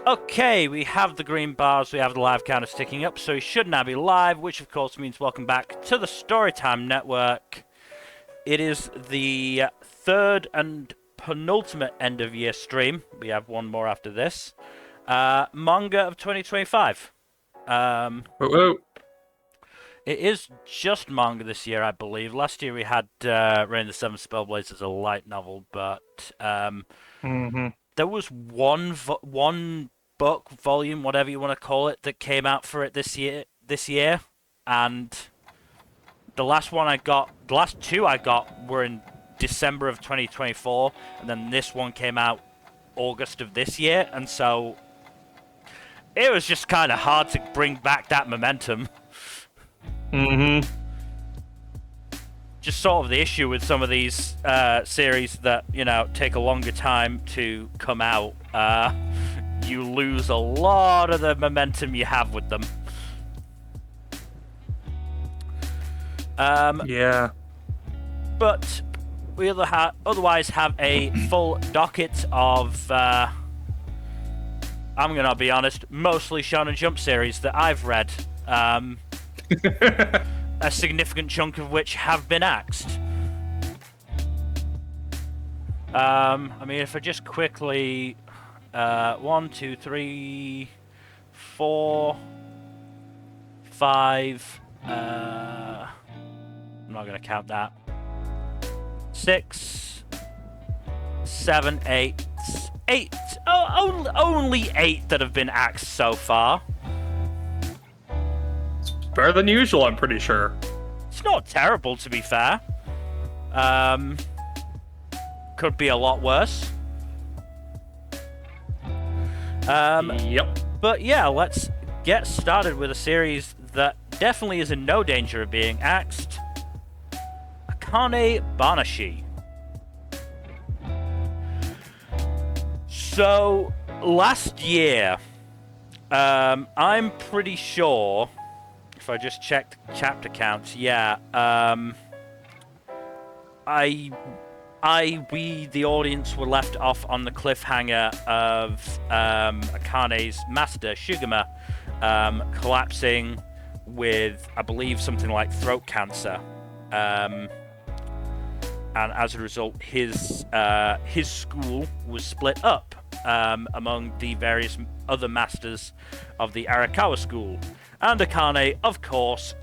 Okay, we have the green bars, we have the live counter sticking up, so we should now be live, which of course means welcome back to the Storytime Network. It is the third and penultimate end-of-year stream. We have one more after this. Manga of 2025. Whoa. It is just manga this year, I believe. Last year we had Reign of the Seven Spellblades as a light novel, but there was one book, volume, whatever you want to call it, that came out for it this year, and the last two I got were in December of 2024, and then this one came out August of this year, and so it was just kind of hard to bring back that momentum. Just sort of the issue with some of these series that, take a longer time to come out. You lose a lot of the momentum you have with them. Yeah. But we otherwise have a full docket of, I'm gonna be honest, mostly Shonen Jump series that I've read. A significant chunk of which have been axed. If I just quickly... 1, 2, 3, 4, 5... I'm not going to count that. 6, 7, 8... 8! Oh, only 8 that have been axed so far. Better than usual, I'm pretty sure. It's not terrible, to be fair. Could be a lot worse. Yep. But yeah, let's get started with a series that definitely is in no danger of being axed. Akane-Banashi. So, last year, I'm pretty sure... If I just checked chapter counts, yeah. We, the audience, were left off on the cliffhanger of Akane's master, Shigema, collapsing with, I believe, something like throat cancer. And as a result, his school was split up among the various other masters of the Arakawa school. And Akane, of course,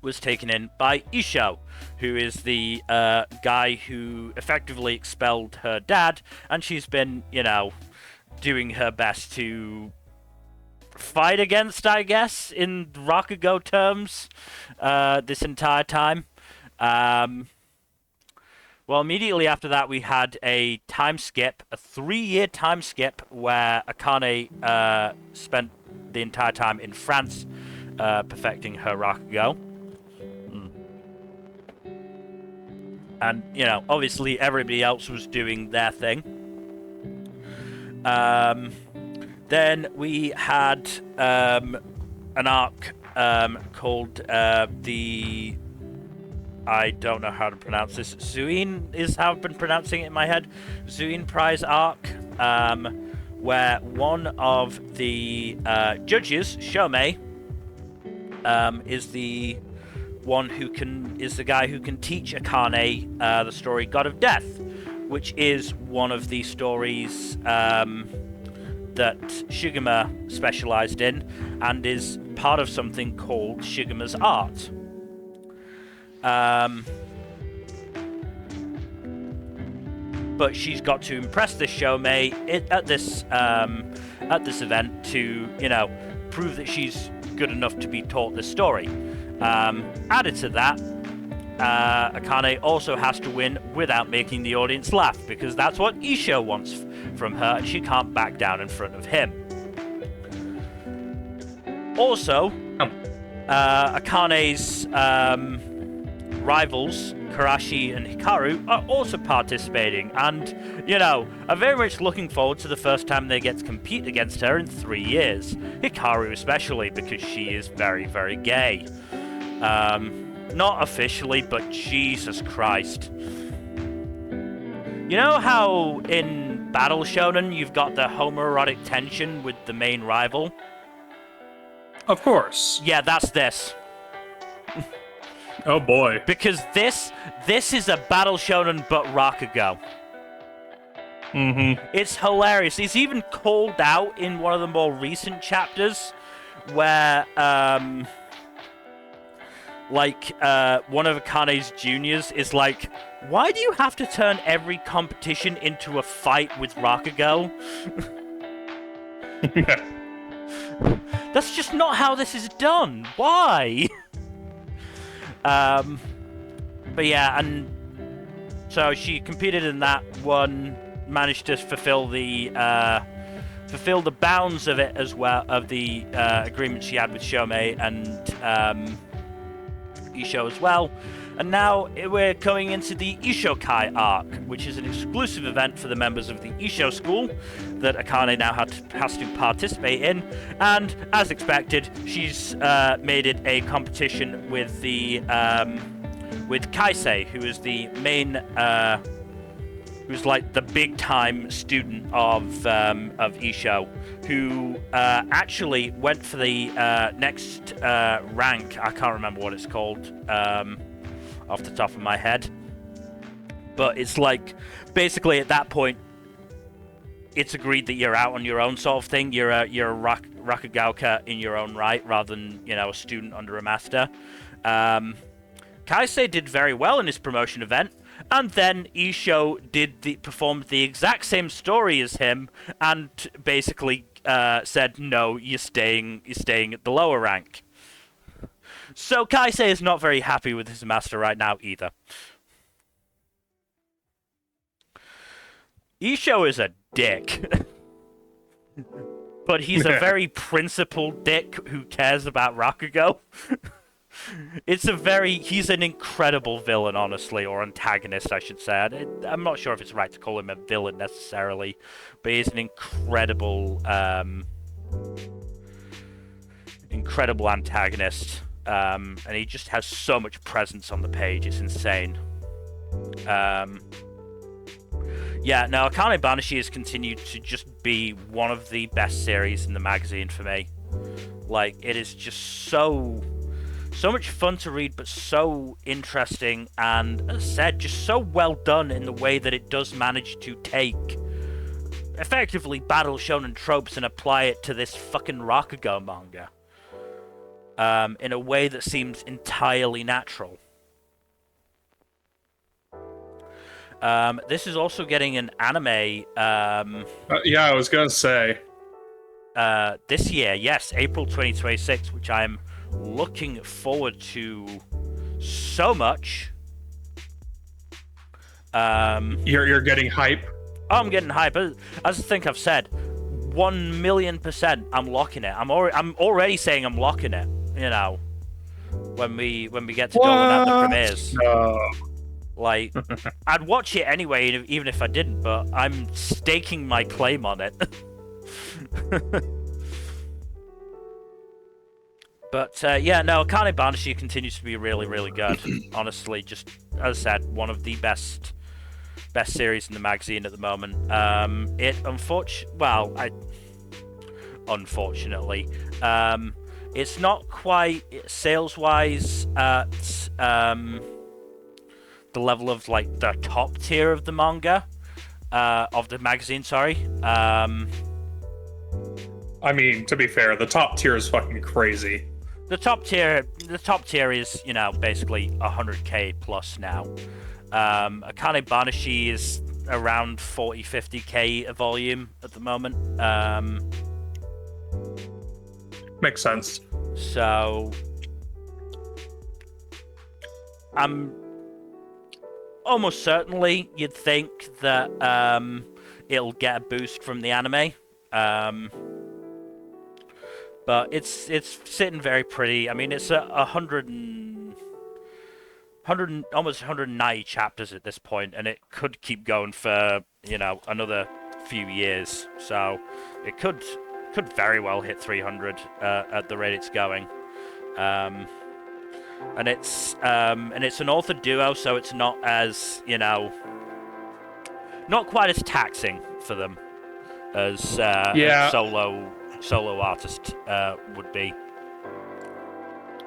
was taken in by Isho, who is the guy who effectively expelled her dad, and she's been, doing her best to fight against, I guess, in Rakugo terms, this entire time. Well, immediately after that, we had a time skip, a 3-year time skip, where Akane spent the entire time in France, perfecting her Rakugo. And, obviously everybody else was doing their thing. Then we had an arc called the... I don't know how to pronounce this. Zuin is how I've been pronouncing it in my head. Zuin Prize arc, where one of the judges, Shomei, is the guy who can teach Akane the story God of Death, which is one of the stories that Shigema specialized in, and is part of something called Shigema's Art. But she's got to impress this Shomei at this event to, prove that she's good enough to be taught this story. Added to that, Akane also has to win without making the audience laugh, because that's what Isho wants from her, and she can't back down in front of him. Also, Akane's rivals, Karashi and Hikaru, are also participating, and, are very much looking forward to the first time they get to compete against her in 3 years. Hikaru especially, because she is very, very gay. Not officially, but Jesus Christ. You know how in Battle Shonen you've got the homoerotic tension with the main rival? Of course. Yeah, that's this. Oh boy. Because this is a Battle Shonen but Rakugo. Mm-hmm. It's hilarious. He's even called out in one of the more recent chapters where, one of Akane's juniors is like, why do you have to turn every competition into a fight with Rakugo? That's just not how this is done. Why? But yeah, and so she competed in that one, managed to fulfill the bounds of it as well, of the agreement she had with Shomei and Isho as well. And now we're going into the Ishokai arc, which is an exclusive event for the members of the Isho school that Akane now has to participate in. And as expected, she's made it a competition with the with Kaisei, who is the main, who's like the big-time student of Isho, who actually went for the next rank. I can't remember what it's called off the top of my head, but it's like basically at that point it's agreed that you're out on your own sort of thing. You're a Rakugauka in your own right, rather than, you know, a student under a master. Kaisei did very well in his promotion event, and then Isho performed the exact same story as him, and basically said, "No, you're staying at the lower rank." So Kaisei is not very happy with his master right now either. Isho is a dick. But he's a very principled dick who cares about Rakugo. He's an incredible villain, honestly, or antagonist, I should say. I'm not sure if it's right to call him a villain necessarily, but he's an incredible antagonist. And he just has so much presence on the page, it's insane. Yeah, no, Akane-Banashi has continued to just be one of the best series in the magazine for me. Like, it is just so much fun to read, but so interesting, and as I said, just so well done in the way that it does manage to take effectively Battle Shonen tropes and apply it to this fucking Rakugo manga. In a way that seems entirely natural. This is also getting an anime. Yeah, I was gonna say. This year, yes, April 2026, which I'm looking forward to so much. You're getting hype. Oh, I'm getting hype. As I think I've said, 1,000,000%, I'm locking it. I'm already saying I'm locking it. You know, when we get to going at the premieres. No. Like, I'd watch it anyway, even if I didn't, but I'm staking my claim on it. But, yeah, no, Akane-Banashi continues to be really, really good. Honestly, just, as I said, one of the best series in the magazine at the moment. Unfortunately, it's not quite sales-wise at the level of, like, the top tier of the manga, of the magazine, sorry. I mean, to be fair, the top tier is fucking crazy. The top tier is, you know, basically 100k plus now. Akane-Banashi is around 40-50k a volume at the moment. Makes sense. So, almost certainly you'd think that it'll get a boost from the anime. But it's sitting very pretty. I mean, it's almost 190 chapters at this point, and it could keep going for, you know, another few years. So it could very well hit 300 at the rate it's going. And it's an author duo, so it's not as, you know, not quite as taxing for them as Yeah. a solo artist would be.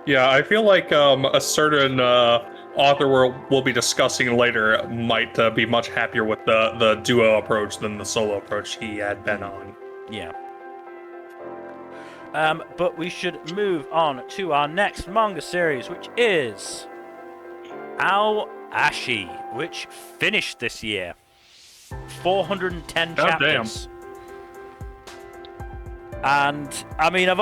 Yeah, I feel like a certain author we'll be discussing later might be much happier with the duo approach than the solo approach he had been on. Yeah. But we should move on to our next manga series, which is AoAshi, which finished this year. 410 chapters. Damn. And I mean, I've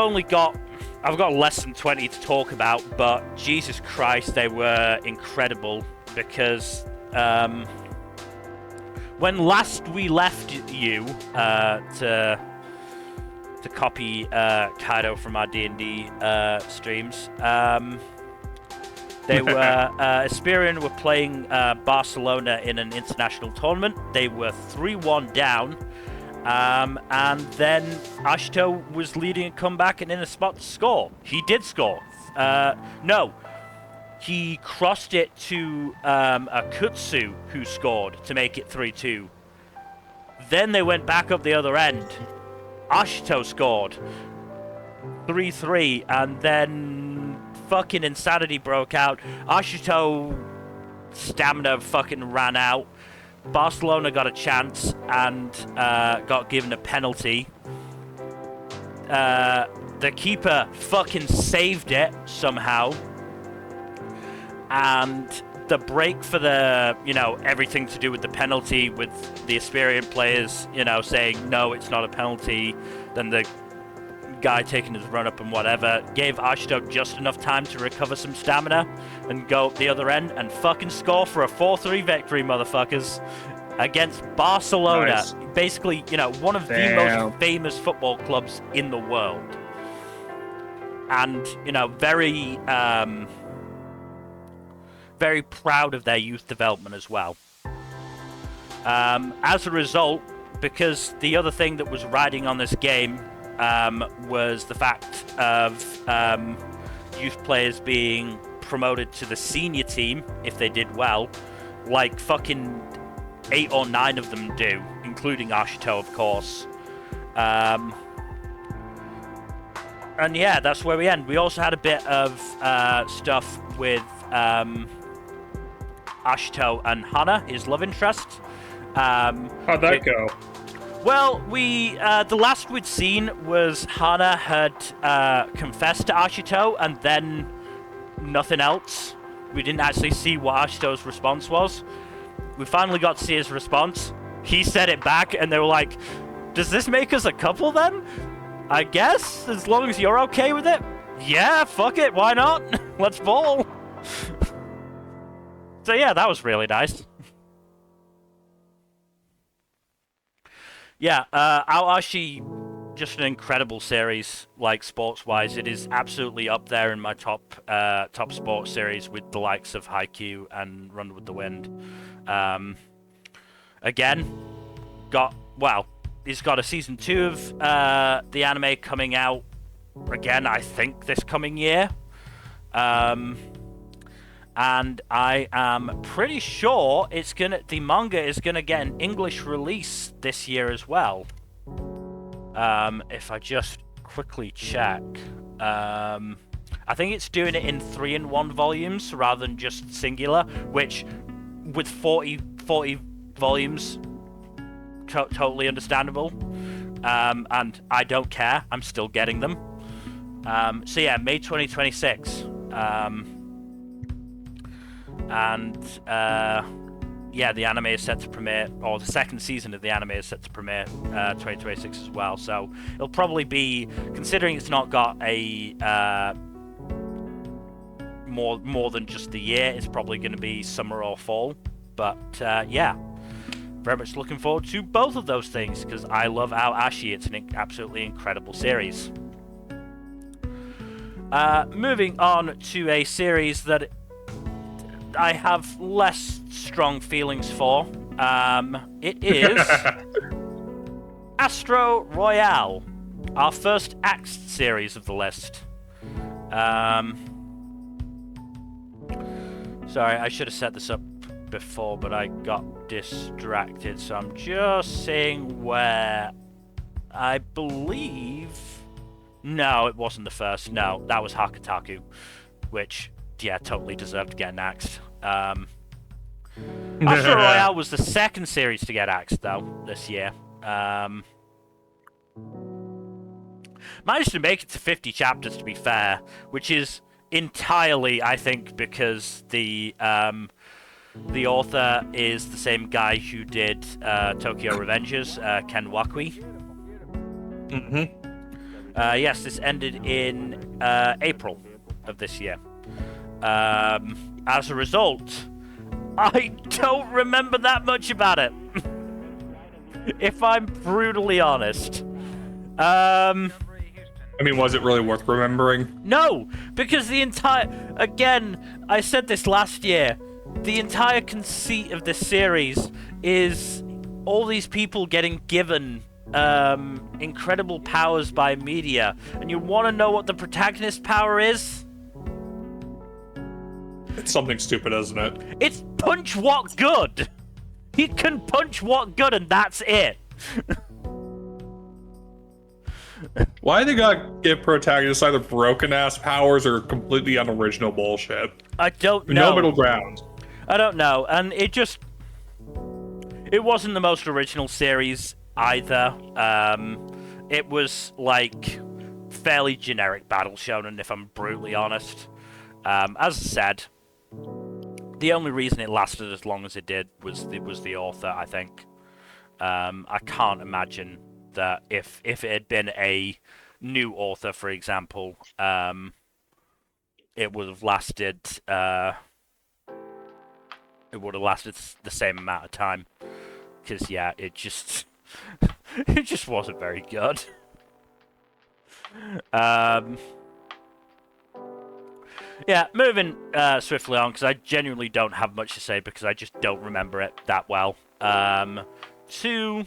got less than 20 to talk about, but Jesus Christ, they were incredible because when last we left you to copy Kaido from our D&D streams, they were Esperion were playing Barcelona in an international tournament. They were 3-1 down. And then Ashito was leading a comeback and in a spot to score. He did score. No. He crossed it to a Kutsu who scored to make it 3-2. Then they went back up the other end. Ashito scored 3-3, and then fucking insanity broke out. Ashito stamina fucking ran out. Barcelona got a chance and got given a penalty. The keeper fucking saved it somehow. And the break for the, everything to do with the penalty, with the Esperion players, saying, no, it's not a penalty. Then the guy taking his run up and whatever, gave Ashito just enough time to recover some stamina and go up the other end and fucking score for a 4-3 victory, motherfuckers, against Barcelona. Nice. Basically, one of the most famous football clubs in the world. And, very, very proud of their youth development as well. As a result, because the other thing that was riding on this game was the fact of youth players being promoted to the senior team if they did well, like fucking 8 or 9 of them do, including Ashito, of course. And yeah, that's where we end. We also had a bit of stuff with Ashito and Hana, his love interest. How'd that go? Well, the last we'd seen was Hana had confessed to Ashito, and then nothing else. We didn't actually see what Ashito's response was. We finally got to see his response. He said it back, and they were like, does this make us a couple then? I guess, as long as you're okay with it. Yeah, fuck it, why not? Let's ball. So yeah, that was really nice. Yeah, AoAshi, just an incredible series, like sports-wise. It is absolutely up there in my top sports series with the likes of Haikyuu and Run with the Wind. Again, he's got a season 2 of the anime coming out again, I think, this coming year. And I am pretty sure the manga is gonna get an English release this year as well. If I just quickly check, I think it's doing it in 3-in-1 volumes rather than just singular, which with 40 volumes, totally understandable. And I don't care, I'm still getting them. So yeah, May 2026. Yeah, the anime is set to premiere, or the second season of the anime is set to premiere 2026 as well. So it'll probably be, considering it's not got a more than just the year, it's probably going to be summer or fall. But yeah, very much looking forward to both of those things because I love AoAshi. It's an absolutely incredible series. Moving on to a series that I have less strong feelings for. It is Astro Royale, our first Axed series of the list. Sorry, I should have set this up before, but I got distracted, so I'm just seeing where I believe. No, it wasn't the first. No, that was Hakutaku, which, yeah, totally deserved to get axed. Astro Royale was the second series to get axed, though, this year. Managed to make it to 50 chapters, to be fair, which is entirely, I think, because the author is the same guy who did Tokyo Revengers, Ken Wakui. Yes, this ended in April of this year. As a result, I don't remember that much about it. If I'm brutally honest. I mean, was it really worth remembering? No, because again, I said this last year, the entire conceit of this series is all these people getting given incredible powers by media, and you want to know what the protagonist's power is? It's something stupid, isn't it? It's punch what good! He can punch what good, and that's it! Why they gotta give protagonists either broken-ass powers or completely unoriginal bullshit? I don't know. No middle ground. I don't know, and it wasn't the most original series either. It was, like, fairly generic battle shonen, if I'm brutally honest. As I said, the only reason it lasted as long as it did was the author, I think. I can't imagine that if it had been a new author, for example, it would have lasted the same amount of time. Because yeah, it just wasn't very good. Yeah, moving swiftly on, because I genuinely don't have much to say because I just don't remember it that well. To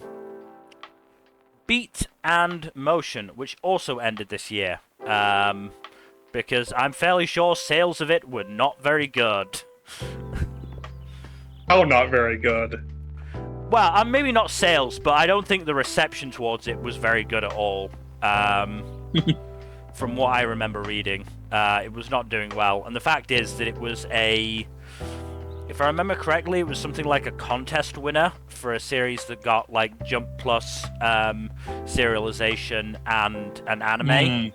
Beat and Motion, which also ended this year. Because I'm fairly sure sales of it were not very good. Oh, not very good. Well, maybe not sales, but I don't think the reception towards it was very good at all. From what I remember reading, it was not doing well. And the fact is that it was if I remember correctly, it was something like a contest winner for a series that got like Jump Plus serialization and an anime.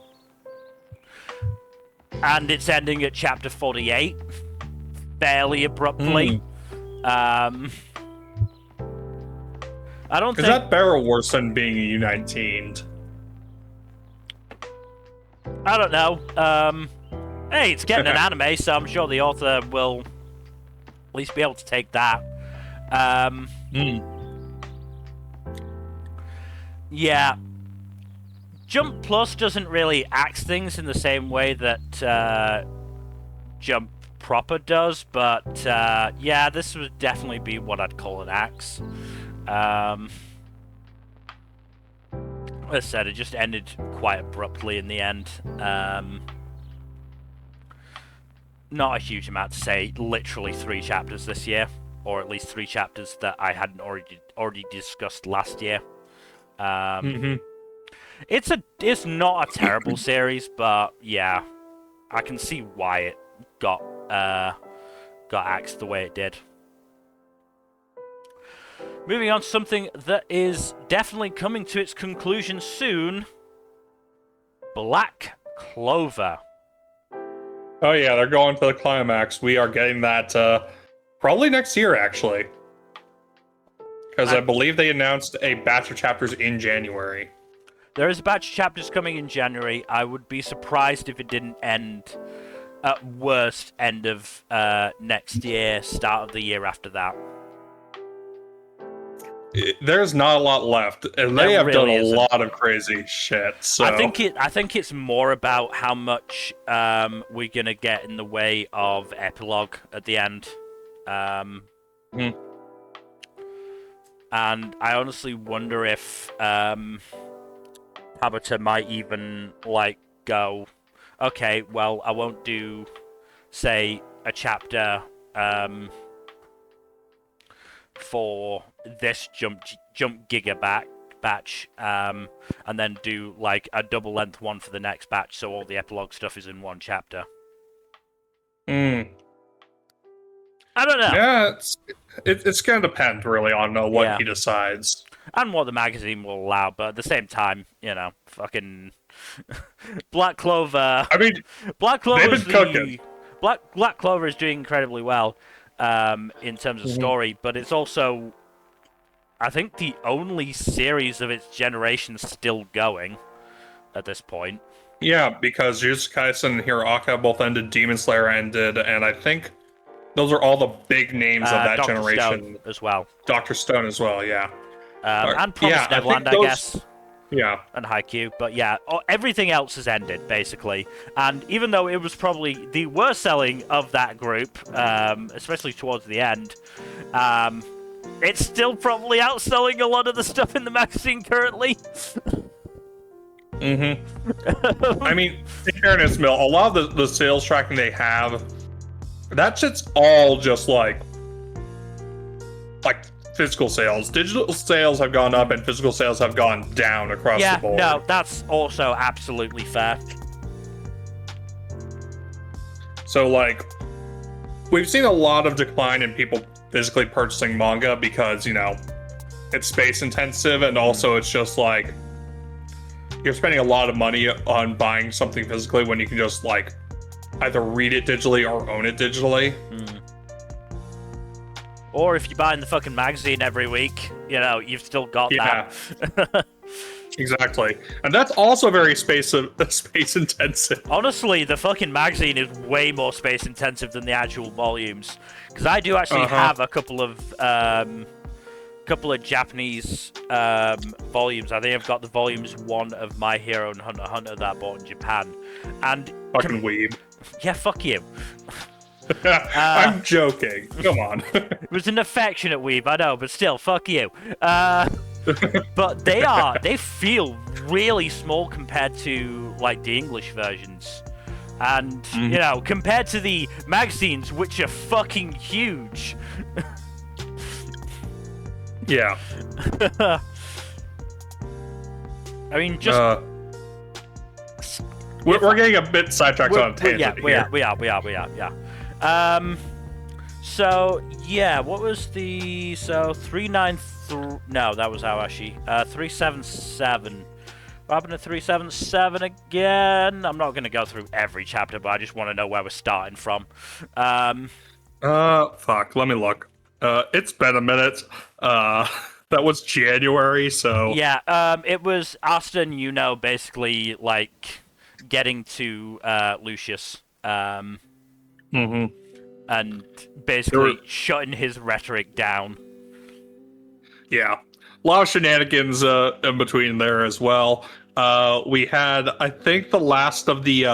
And it's ending at chapter 48 fairly abruptly. I don't think... Is that better or worse than being U19'd? I don't know. Hey, it's getting an anime, so I'm sure the author will at least be able to take that. Yeah. Jump Plus doesn't really axe things in the same way that Jump proper does, but yeah, this would definitely be what I'd call an axe. As I said, it just ended quite abruptly in the end. Not a huge amount to say. Literally 3 chapters this year, or at least 3 chapters that I hadn't already discussed last year. It's not a terrible series, but yeah, I can see why it got axed the way it did. Moving on to something that is definitely coming to its conclusion soon. Black Clover. Oh yeah, they're going to the climax. We are getting that probably next year, actually. Because I believe they announced a batch of chapters in January. There is a batch of chapters coming in January. I would be surprised if it didn't end at worst end of next year, start of the year after that. There's not a lot left, and they have done a lot of crazy shit. So I think it's more about how much we're gonna get in the way of epilogue at the end. And I honestly wonder if Tabata might even like go, okay, well, I won't do, say, a chapter for this jump giga batch, and then do like a double length one for the next batch, so all the epilogue stuff is in one chapter. Hmm. I don't know. Yeah, it's gonna depend really on what he decides and what the magazine will allow. But at the same time, fucking Black Clover. I mean, Black Clover. They've been cooking. Black Clover is doing incredibly well in terms of story, but it's also, I think, the only series of its generation still going at this point. Yeah, because Jujutsu Kaisen and Hiroaka both ended, Demon Slayer ended, and I think those are all the big names of that Dr. generation Stone as well. Dr. Stone as well, yeah. And Promised Neverland, I guess. Yeah. And Haikyuu, but yeah, everything else has ended, basically. And even though it was probably the worst selling of that group, especially towards the end, it's still probably outselling a lot of the stuff in the magazine currently. I mean, in fairness, Mill, a lot of the sales tracking they have, that shit's all just like physical sales. Digital sales have gone up and physical sales have gone down across the board. Yeah, no, that's also absolutely fair. So, we've seen a lot of decline in people physically purchasing manga because, it's space intensive, and also it's just you're spending a lot of money on buying something physically when you can just, either read it digitally or own it digitally. Or if you buy in the fucking magazine every week, you've still got that. Exactly. And that's also very space intensive. Honestly, the fucking magazine is way more space intensive than the actual volumes. Because I do actually have a couple of Japanese volumes. I think I've got the volumes 1 of My Hero and Hunter x Hunter that I bought in Japan. And fucking weeb. Yeah, fuck you. I'm joking. Come on. It was an affectionate weeb, I know, but still, fuck you. But they feel really small compared to the English versions. And, compared to the magazines, which are fucking huge. Yeah. I mean, just... we're getting a bit sidetracked on a tangent here. We are. So, yeah, what was the... So, 393... No, that was AoAshi. 377. What happened to 377 again? I'm not going to go through every chapter, but I just want to know where we're starting from. Fuck, let me look. It's been a minute. That was January, so... Yeah, it was Asta and Yuno basically, getting to Lucius. And basically shutting his rhetoric down. Yeah. A lot of shenanigans in between there as well. We had, I think, the last of the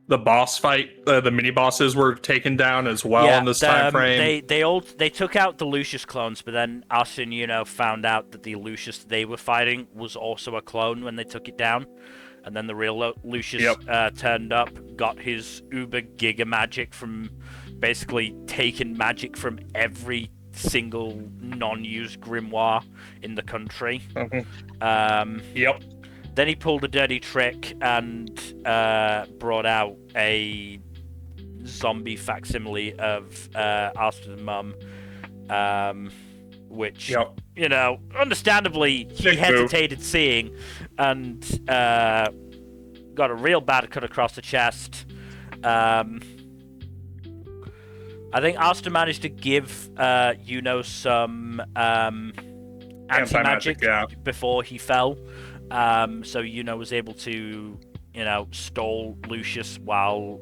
boss fight, the mini bosses were taken down as well in this time frame. They took out the Lucius clones, but then Asta and Yuno found out that the Lucius they were fighting was also a clone when they took it down. And then the real Lucius turned up, got his uber giga magic from basically taking magic from every single non-used grimoire in the country. Then he pulled a dirty trick and brought out a zombie facsimile of Asta's mum, which, understandably, he hesitated seeing, and got a real bad cut across the chest. I think Asta managed to give Yuno some anti-magic before he fell. So Yuno was able to, stall Lucius while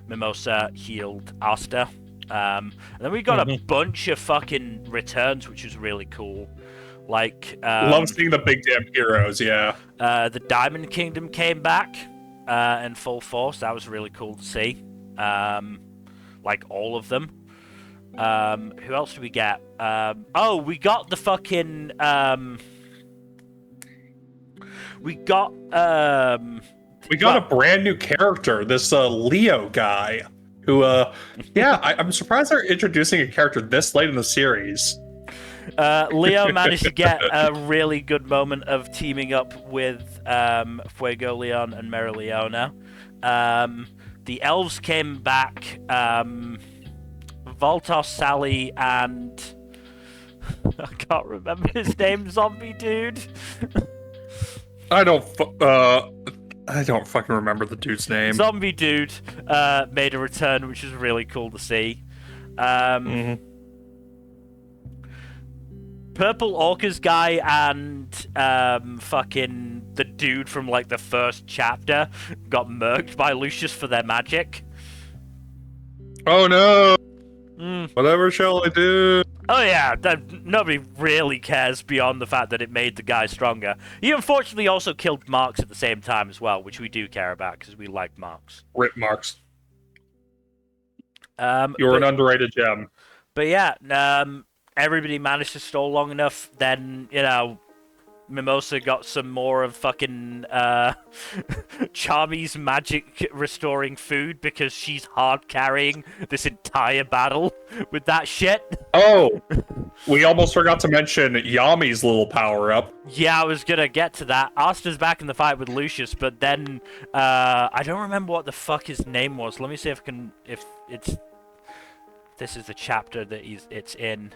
Mimosa healed Asta. And then we got a bunch of fucking returns, which was really cool. Love seeing the big damn heroes, yeah. The Diamond Kingdom came back in full force. That was really cool to see. All of them. Who else did we get? We got the fucking... We got a brand new character, this Leo guy, who, I'm surprised they're introducing a character this late in the series. Leo managed to get a really good moment of teaming up with Fuego Leon and Mereoleona. The elves came back. Voltos, Sally, and I can't remember his name. Zombie dude. I don't fucking remember the dude's name. Zombie dude made a return, which is really cool to see. Purple Orcas guy and fucking the dude from like the first chapter got murked by Lucius for their magic. Oh no! Whatever shall I do? Oh yeah, nobody really cares beyond the fact that it made the guy stronger. He unfortunately also killed Marks at the same time as well, which we do care about because we like Marks. Rip Marks. You're an underrated gem. But yeah, everybody managed to stall long enough, then, you know, Mimosa got some more of fucking Charmy's magic restoring food because she's hard carrying this entire battle with that shit. Oh, we almost forgot to mention Yami's little power-up. Yeah, I was gonna get to that. Asta's back in the fight with Lucius, but then I don't remember what the fuck his name was. Let me see if this is the chapter that it's in.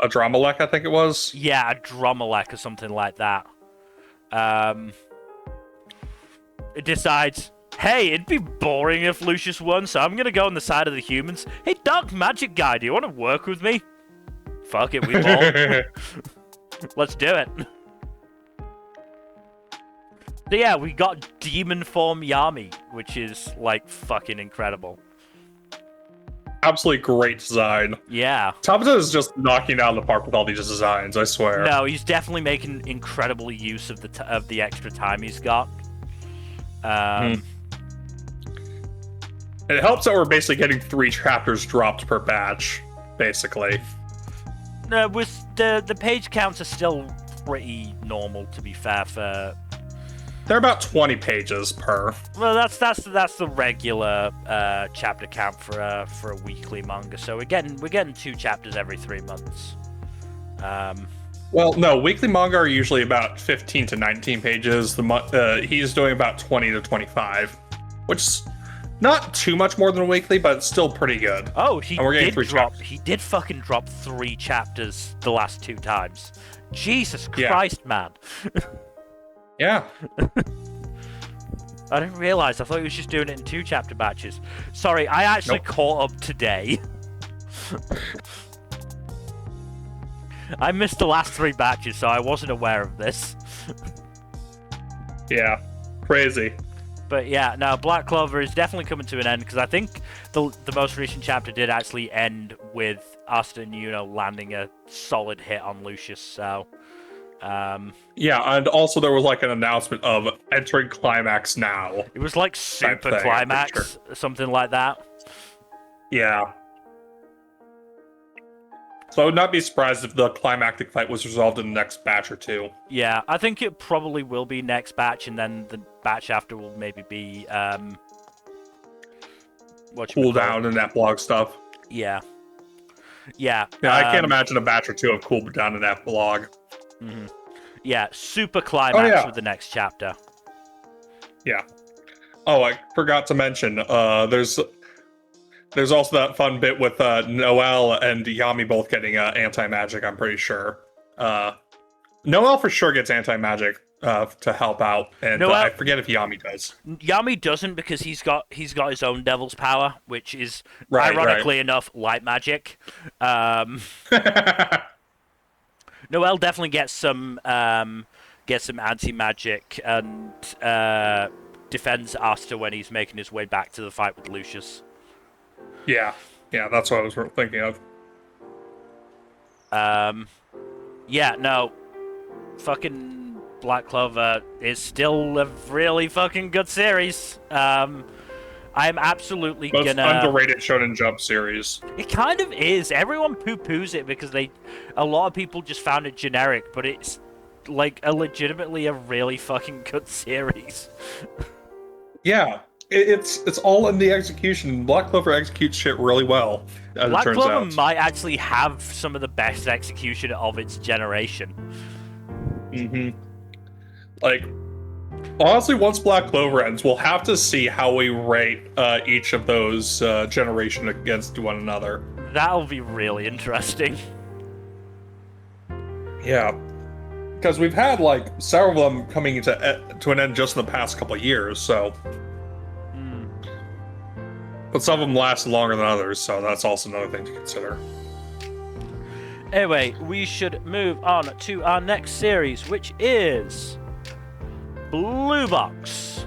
A Dramalek, I think it was? Yeah, a Dramalek or something like that. It decides, hey, it'd be boring if Lucius won, so I'm gonna go on the side of the humans. Hey, Dark Magic Guy, do you want to work with me? Fuck it, we won't. Let's do it. So yeah, we got Demon Form Yami, which is, like, fucking incredible. Absolutely great design. Yeah. Tabata is just knocking it out of the park with all these designs, I swear. No, he's definitely making incredible use of the extra time he's got. It helps that we're basically getting 3 chapters dropped per batch, basically. No, with the page counts are still pretty normal, to be fair. For they're about 20 pages per. Well, that's the regular chapter count for a weekly manga. So we're getting 2 chapters every 3 months. Well, no, weekly manga are usually about 15 to 19 pages. He's doing about 20 to 25, which is not too much more than a weekly, but it's still pretty good. Oh, he did fucking drop 3 chapters the last 2 times. Jesus Christ, man. Yeah. I didn't realize. I thought he was just doing it in 2 chapter batches. Sorry, I actually caught up today. I missed the last 3 batches, so I wasn't aware of this. Yeah, crazy. But yeah, now Black Clover is definitely coming to an end, because I think the most recent chapter did actually end with Asta and Yuno landing a solid hit on Lucius, so... yeah, and also there was like an announcement of entering climax now. It was like super climax, something like that. Yeah. So I would not be surprised if the climactic fight was resolved in the next batch or 2. Yeah, I think it probably will be next batch, and then the batch after will maybe be cool down and epilogue stuff. Yeah. Yeah. Yeah, I can't imagine a batch or 2 of cool down and epilogue. Mm-hmm. Yeah, super climax with the next chapter. Yeah. Oh, I forgot to mention, there's also that fun bit with Noelle and Yami both getting anti-magic, I'm pretty sure. Noelle for sure gets anti-magic to help out, and I forget if Yami does. Yami doesn't, because he's got his own devil's power, which is, ironically enough, light magic. Noelle definitely gets some anti-magic and defends Asta when he's making his way back to the fight with Lucius. Yeah, that's what I was thinking of. Yeah, no, fucking Black Clover is still a really fucking good series. I'm absolutely Most underrated Shonen Jump series. It kind of is. Everyone poo-poos it because a lot of people just found it generic, but it's like legitimately a really fucking good series. Yeah, it's all in the execution. Black Clover executes shit really well, as Black it turns Clover out. might actually have some of the best execution of its generation. Like, honestly, once Black Clover ends, we'll have to see how we rate each of those generation against one another. That'll be really interesting. Yeah, because we've had like several of them coming to an end just in the past couple of years. So, but some of them last longer than others. So that's also another thing to consider. Anyway, we should move on to our next series, which is Blue Box.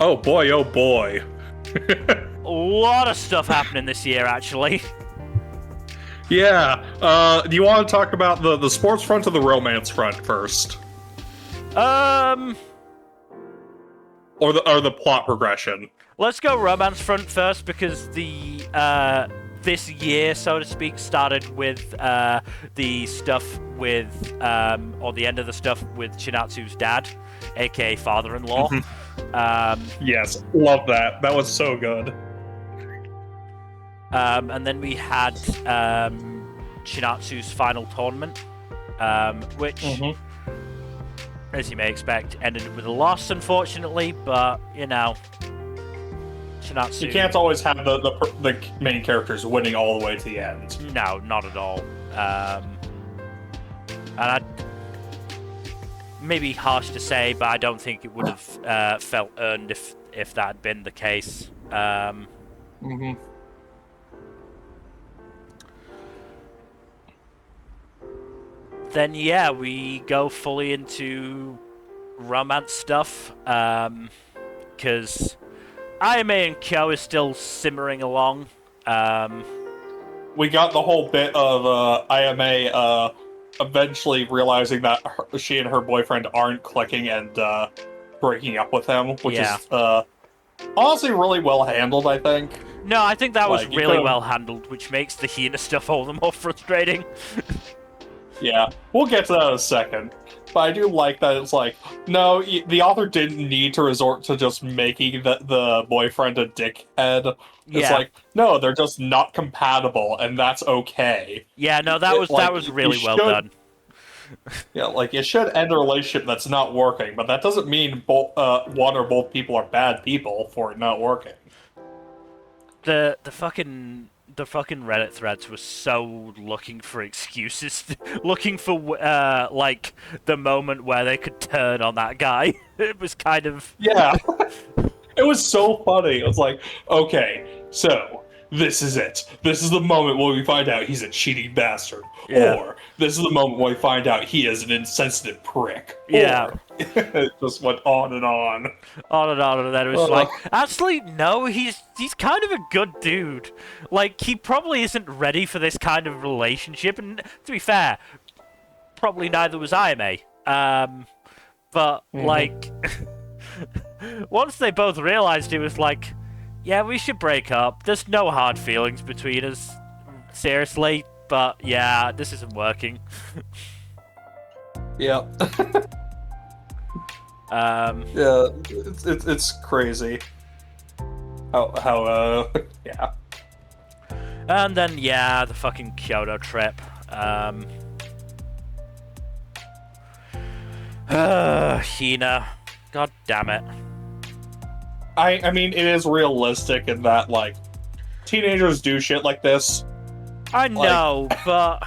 Oh boy, oh boy. A lot of stuff happening this year, actually. Yeah. Do you want to talk about the sports front or the romance front first? Um, Or the plot progression? let's go romance front first, because the this year, so to speak, started with the stuff with or the end of the stuff with Chinatsu's dad, aka father-in-law. Yes, love that. That was so good. And then we had Chinatsu's final tournament, which, as you may expect, ended with a loss, unfortunately. But you know, Chinatsu. You can't always have the main characters winning all the way to the end. No, not at all. And maybe harsh to say, but I don't think it would have felt earned if that had been the case. Then yeah, we go fully into romance stuff, because Ayame and Kyo is still simmering along. We got the whole bit of Ayame eventually realizing that she and her boyfriend aren't clicking and breaking up with him, which is honestly really well handled, I think. No, I think that was Like, really well handled, which makes the Hina stuff all the more frustrating. Yeah, we'll get to that in a second. But I do like that it's like, no, the author didn't need to resort to just making the boyfriend a dickhead. It's like, no, they're just not compatible, and that's okay. Yeah, no, that was really well done. Yeah, like, you should end a relationship that's not working, but that doesn't mean one or both people are bad people for it not working. The fucking Reddit threads were so looking for excuses, looking for like the moment where they could turn on that guy. It was kind of It was so funny. It was like, okay, so this is it. This is the moment where we find out he's a cheating bastard. Yeah. Or this is the moment where we find out he is an insensitive prick. Yeah. Or, it just went on and on. On and on, and then it was like, actually, no, he's kind of a good dude. Like, he probably isn't ready for this kind of relationship, and to be fair, probably neither was Ayame. But, like, once they both realized, it was like, yeah, we should break up. There's no hard feelings between us, seriously, but yeah, this isn't working. Yeah. Yeah, it's crazy. How yeah. And then yeah, the fucking Kyoto trip. Hina, god damn it. I mean, it is realistic in that, like, teenagers do shit like this. I know, but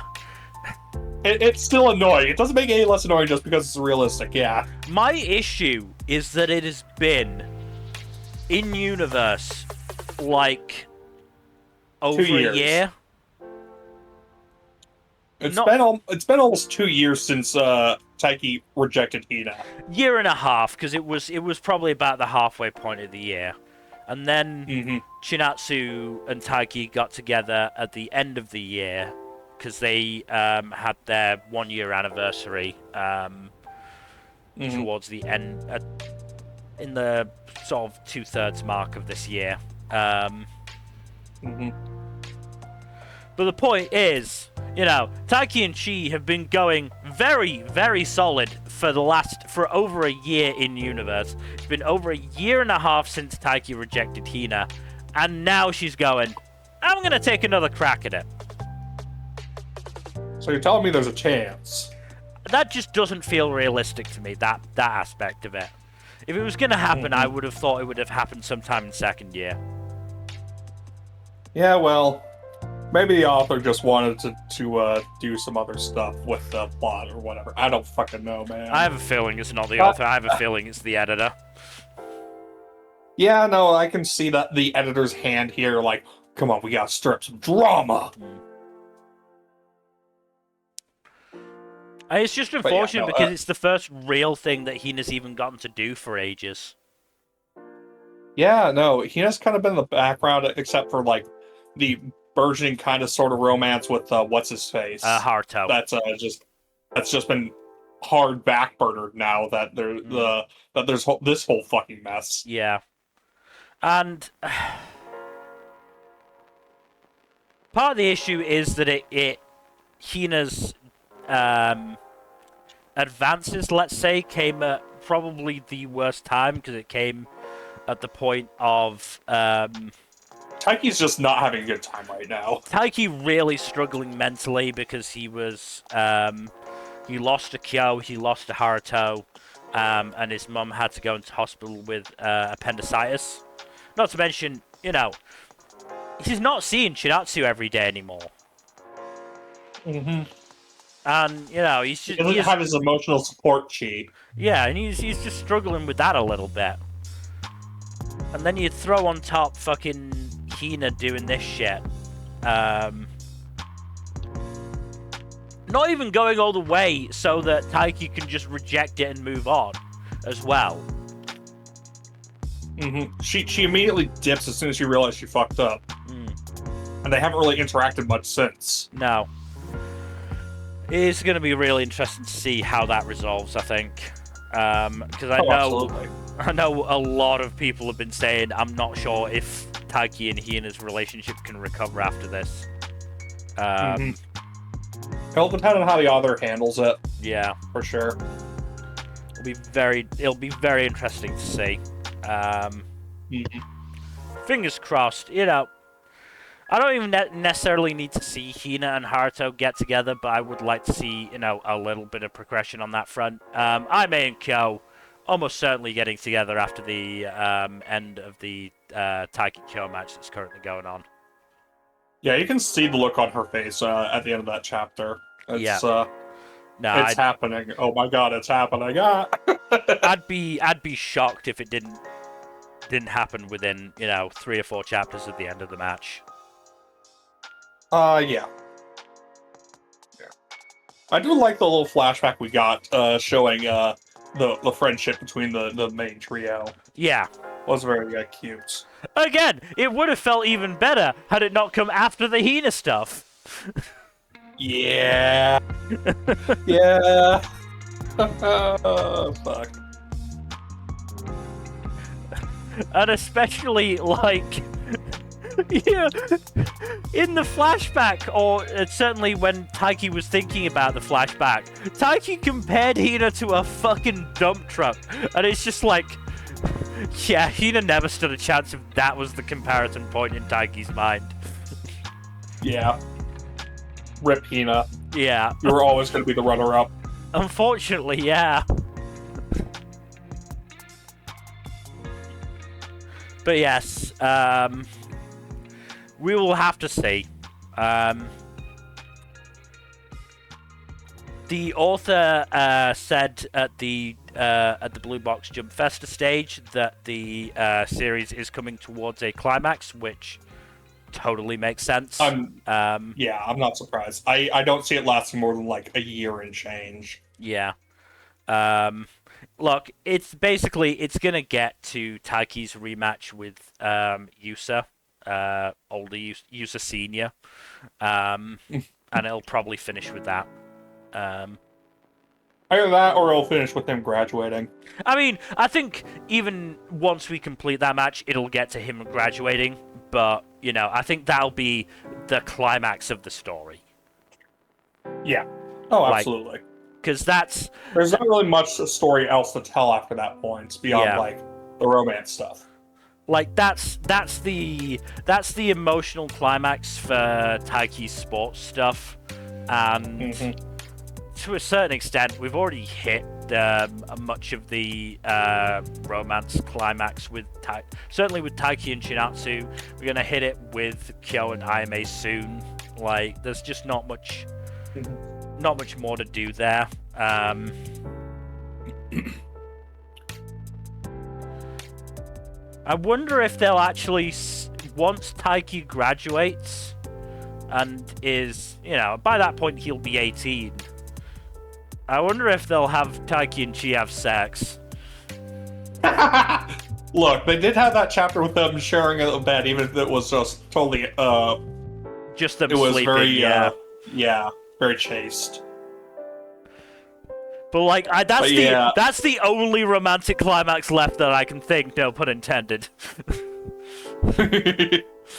it's still annoying. It doesn't make it any less annoying just because it's realistic, yeah. my issue is that it has been in universe like over 2 years. a year. It's been almost 2 years since Taiki rejected Hina. Year and a half, because it was probably about the halfway point of the year. And then Chinatsu and Taiki got together at the end of the year, because they had their 1 year anniversary towards the end, in the sort of 2/3 mark of this year. But the point is, you know, Taiki and Chi have been going very, very solid for over a year in universe. It's been over a year and a half since Taiki rejected Hina, and now she's going, I'm gonna take another crack at it. So you're telling me there's a chance? That just doesn't feel realistic to me, that aspect of it. If it was gonna happen, I would have thought it would have happened sometime in second year. Yeah, well, maybe the author just wanted to do some other stuff with the plot or whatever. I don't fucking know, man. I have a feeling it's not the author. I have a feeling it's the editor. Yeah, no, I can see that the editor's hand here, like, come on, we gotta stir up some drama. It's just unfortunate because it's the first real thing that Hina's even gotten to do for ages. Yeah, no, Hina's kind of been in the background, except for, like, the burgeoning kind of sort of romance with, what's-his-face? Haruto. That's just been hard backburnered now that there's this whole fucking mess. Yeah. And part of the issue is that Hina's advances, let's say, came at probably the worst time because it came at the point of Taiki's just not having a good time right now. Taiki really struggling mentally because he was he lost to Kyo, he lost to Haruto, and his mum had to go into hospital with appendicitis. Not to mention, you know, he's not seeing Shiratsu every day anymore. Mm-hmm. And, you know, he doesn't have his emotional support chi. Yeah, and he's just struggling with that a little bit. And then you throw on top fucking Hina doing this shit. Not even going all the way so that Taiki can just reject it and move on as well. Mm-hmm. She immediately dips as soon as she realized she fucked up. And they haven't really interacted much since. No. It's going to be really interesting to see how that resolves, I think. Because I know a lot of people have been saying, I'm not sure if Taiki and Hina's relationship can recover after this. It'll depend on how the author handles it. Yeah. For sure. It'll be very interesting to see. Fingers crossed, you know. I don't even necessarily need to see Hina and Haruto get together, but I would like to see, you know, a little bit of progression on that front. Aime and Kyo almost certainly getting together after the end of the Taiki Kyo match that's currently going on. Yeah, you can see the look on her face at the end of that chapter. It's happening. Oh my god, it's happening. I'd be shocked if it didn't happen within, you know, 3 or 4 chapters at the end of the match. Yeah. I do like the little flashback we got showing the friendship between the main trio. Yeah. Was very cute. Again, it would have felt even better had it not come after the Hina stuff. Yeah. Yeah. Fuck. And especially, like, yeah, in the flashback, or certainly when Taiki was thinking about the flashback, Taiki compared Hina to a fucking dump truck. And it's just like, yeah, Hina never stood a chance if that was the comparison point in Taiki's mind. Yeah. Rip Hina. Yeah. You were always going to be the runner-up. Unfortunately, yeah. But yes, we will have to see. The author said at the Blue Box Jump Festa stage that the series is coming towards a climax, which totally makes sense. Yeah, I'm not surprised. I don't see it lasting more than like a year and change. Yeah. Look, it's gonna get to Taiki's rematch with Yusa, older Yusa Senior, and it'll probably finish with that. Either that, or it'll finish with him graduating. I mean, I think even once we complete that match, it'll get to him graduating. But you know, I think that'll be the climax of the story. Yeah. Oh, absolutely. because that's There's not really much story else to tell after that point beyond like the romance stuff. Like that's the emotional climax for Taiki's sports stuff, and to a certain extent, we've already hit much of the romance climax with certainly with Taiki and Shinatsu. We're gonna hit it with Kyo and Ayame soon. Like, there's just not much more to do there. I wonder if they'll actually, once Taiki graduates and is, by that point he'll be 18. I wonder if they'll have Taiki and Chi have sex. Look, they did have that chapter with them sharing a bed, even if it was just totally, just them it was sleeping, very, very chaste. But like, that's the only romantic climax left that I can think. No pun intended.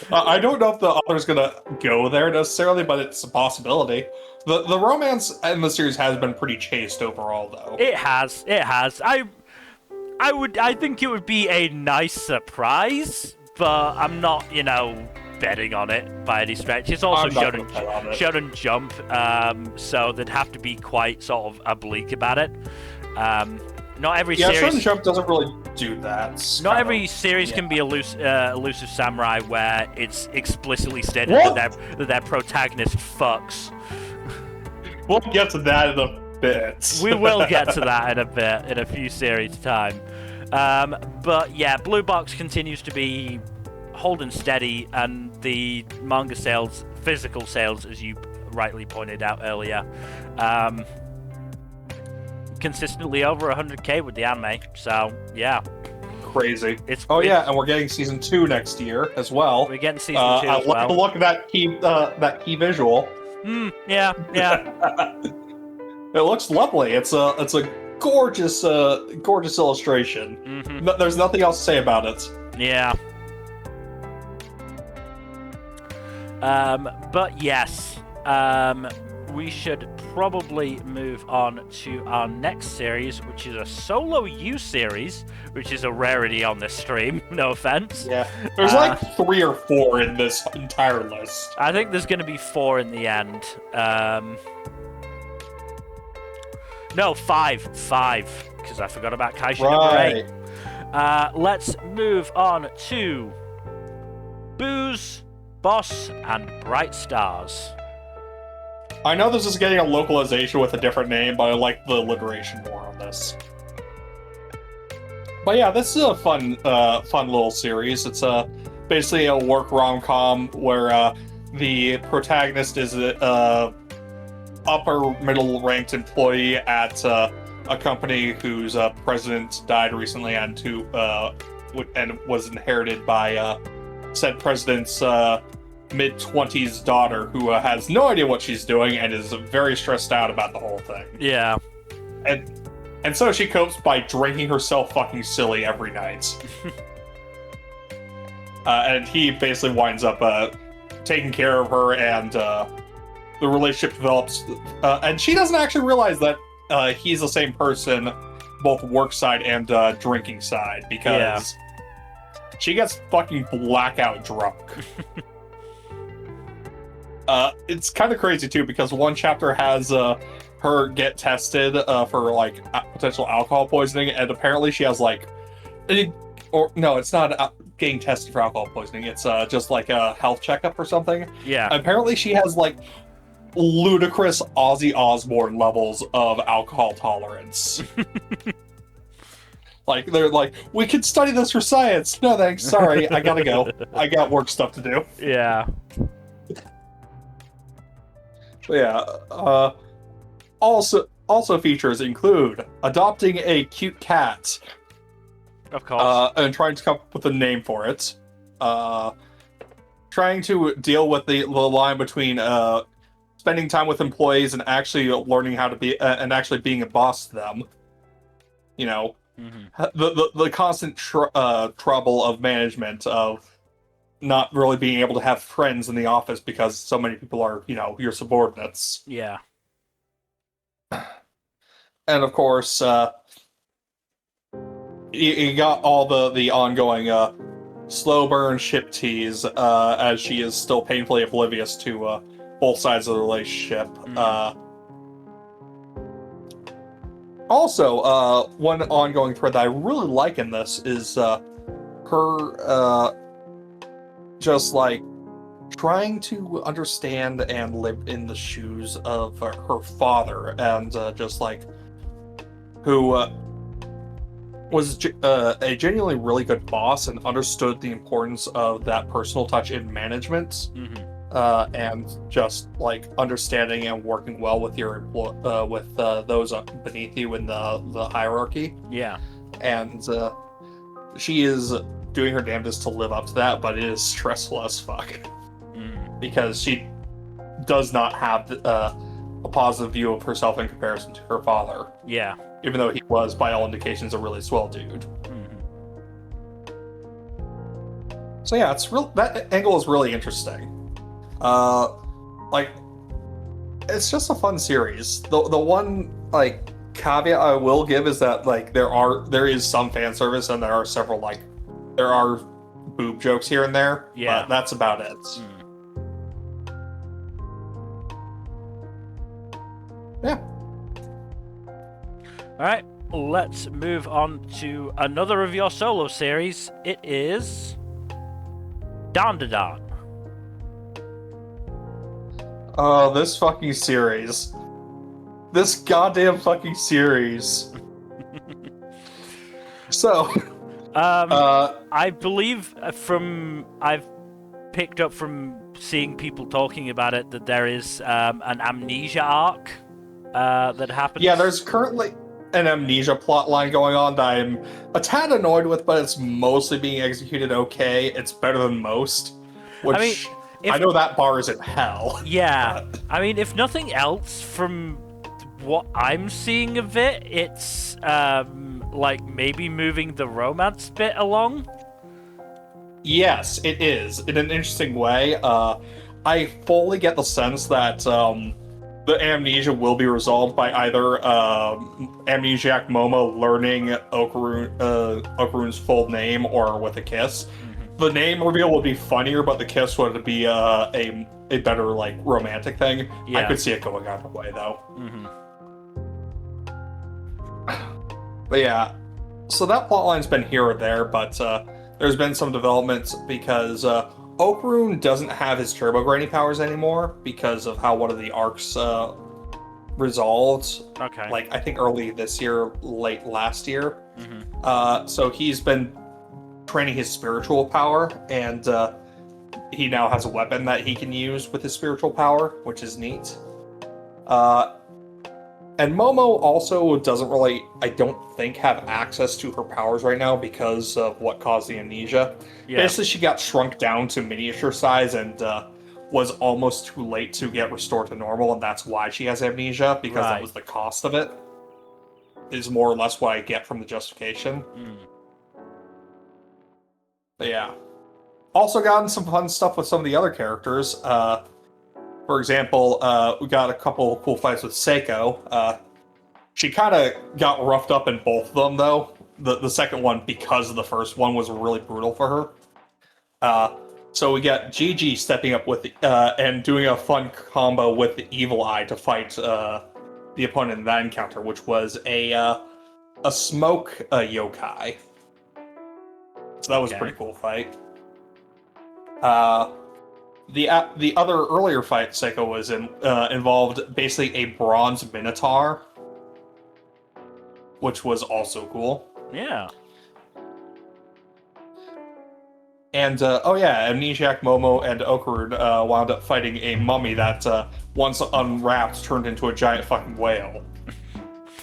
I don't know if the author's gonna go there necessarily, but it's a possibility. The romance in the series has been pretty chaste overall, though. It has. I think it would be a nice surprise, but I'm not, betting on it by any stretch. It's also Shonen Jump, so they'd have to be quite sort of oblique about it. Not every series. Shonen Jump doesn't really do that. Not every series can be Elusive Samurai, where it's explicitly stated that their protagonist fucks. We'll get to that in a bit. We will get to that in a bit, in a few series time. But yeah, Blue Box continues to be holding steady, and the manga sales, physical sales, as you rightly pointed out earlier, consistently over 100k with the anime. So yeah, crazy. And we're getting season 2 next year as well. We're getting season 2 as well. I like the look of that key visual. Yeah. It looks lovely. It's a gorgeous illustration. There's nothing else to say about it. Yeah. But yes, we should probably move on to our next series, which is a solo U series, which is a rarity on this stream. No offense. Yeah, there's like 3 or 4 in this entire list. I think there's going to be 4 in the end. No, 5, because I forgot about Kaiju number 8. Let's move on to Booze, Boss, and Bright Stars. I know this is getting a localization with a different name, but I like the alliteration more on this. But yeah, this is a fun little series. It's basically a work rom-com where the protagonist is a upper middle ranked employee at a company whose president died recently and was inherited by said president's mid-20s daughter, who has no idea what she's doing and is very stressed out about the whole thing. Yeah. And so she copes by drinking herself fucking silly every night. And he basically winds up taking care of her, and the relationship develops. And she doesn't actually realize that he's the same person, both work side and drinking side, because she gets fucking blackout drunk. It's kind of crazy too, because one chapter has her get tested for like potential alcohol poisoning, and apparently she has like, it's not getting tested for alcohol poisoning. It's just like a health checkup or something. Yeah. Apparently she has like ludicrous Ozzy Osbourne levels of alcohol tolerance. Like, they're like, we could study this for science. No thanks, sorry, I gotta go. I got work stuff to do. Yeah. Yeah. Also features include adopting a cute cat. Of course. And trying to come up with a name for it. Trying to deal with the line between spending time with employees and actually learning how to be and actually being a boss to them. You know, the constant trouble of management, of not really being able to have friends in the office because so many people are, your subordinates. Yeah. And of course, you got all the ongoing slow burn ship tease, as she is still painfully oblivious to both sides of the relationship. Also, one ongoing thread that I really like in this is her just like trying to understand and live in the shoes of her father, and just like who was a genuinely really good boss and understood the importance of that personal touch in management, and just like understanding and working well with your those beneath you in the hierarchy. Yeah. And she is doing her damnedest to live up to that, but it is stressful as fuck because she does not have a positive view of herself in comparison to her father. Yeah. Even though he was, by all indications, a really swell dude. So yeah, that angle is really interesting. Like, it's just a fun series. The one like caveat I will give is that like there is some fan service and there are several there are boob jokes here and there. Yeah. But that's about it. Yeah. Alright, let's move on to another of your solo series. It is Dandadan. Oh, this fucking series. This goddamn fucking series. So, I believe I've picked up from seeing people talking about it that there is an amnesia arc that happens. Yeah, there's currently an amnesia plotline going on that I'm a tad annoyed with, but it's mostly being executed okay. It's better than most. Which, I know that bar is in hell. Yeah. I mean, if nothing else, from what I'm seeing of it, it's like maybe moving the romance bit along. Yes, it is, in an interesting way. I fully get the sense that the amnesia will be resolved by either Amnesiac Momo learning Okarun's full name or with a kiss. The name reveal would be funnier, but the kiss would be a better like romantic thing. Yeah. I could see it going either way though. But yeah, so that plotline's been here or there, but there's been some developments because Okarun doesn't have his turbo grinding powers anymore because of how one of the arcs resolved. Okay. Like, I think early this year, late last year. So he's been training his spiritual power, and he now has a weapon that he can use with his spiritual power, which is neat. And Momo also doesn't really, I don't think, have access to her powers right now because of what caused the amnesia. Yeah. Basically, she got shrunk down to miniature size and was almost too late to get restored to normal, and that's why she has amnesia, because that was the cost of it, is more or less what I get from the justification. But yeah. Also gotten some fun stuff with some of the other characters. For example, we got a couple of cool fights with Seiko. She kind of got roughed up in both of them, though. The second one, because the first one was really brutal for her. So we got Gigi stepping up with and doing a fun combo with the Evil Eye to fight the opponent in that encounter, which was a smoke yokai. So that was a pretty cool fight. The other earlier fight Seiko was in involved basically a bronze minotaur, which was also cool. Yeah. And Amnesiac Momo and Okarun wound up fighting a mummy that once unwrapped turned into a giant fucking whale.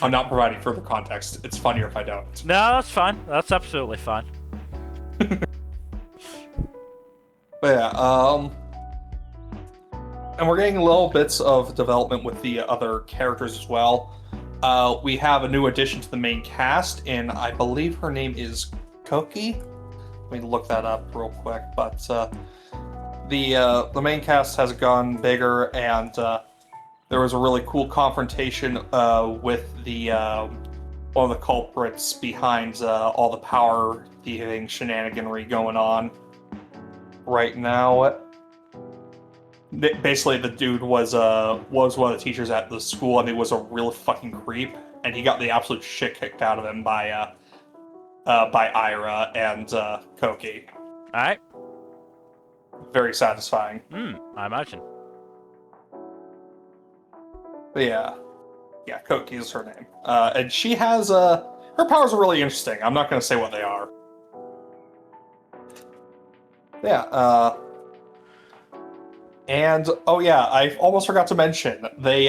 I'm not providing further context. It's funnier if I don't. No, that's fine. That's absolutely fine. But yeah, and we're getting little bits of development with the other characters as well. We have a new addition to the main cast, and I believe her name is Koki. Let me look that up real quick. But the main cast has gone bigger, and there was a really cool confrontation with the one of the culprits behind all the power thieving shenaniganry going on right now. Basically, the dude was one of the teachers at the school, and he was a real fucking creep, and he got the absolute shit kicked out of him by Ira and Koki. All right. Very satisfying. I imagine. But yeah, Koki is her name, and she has her powers are really interesting. I'm not going to say what they are. Yeah. And oh yeah, I almost forgot to mention the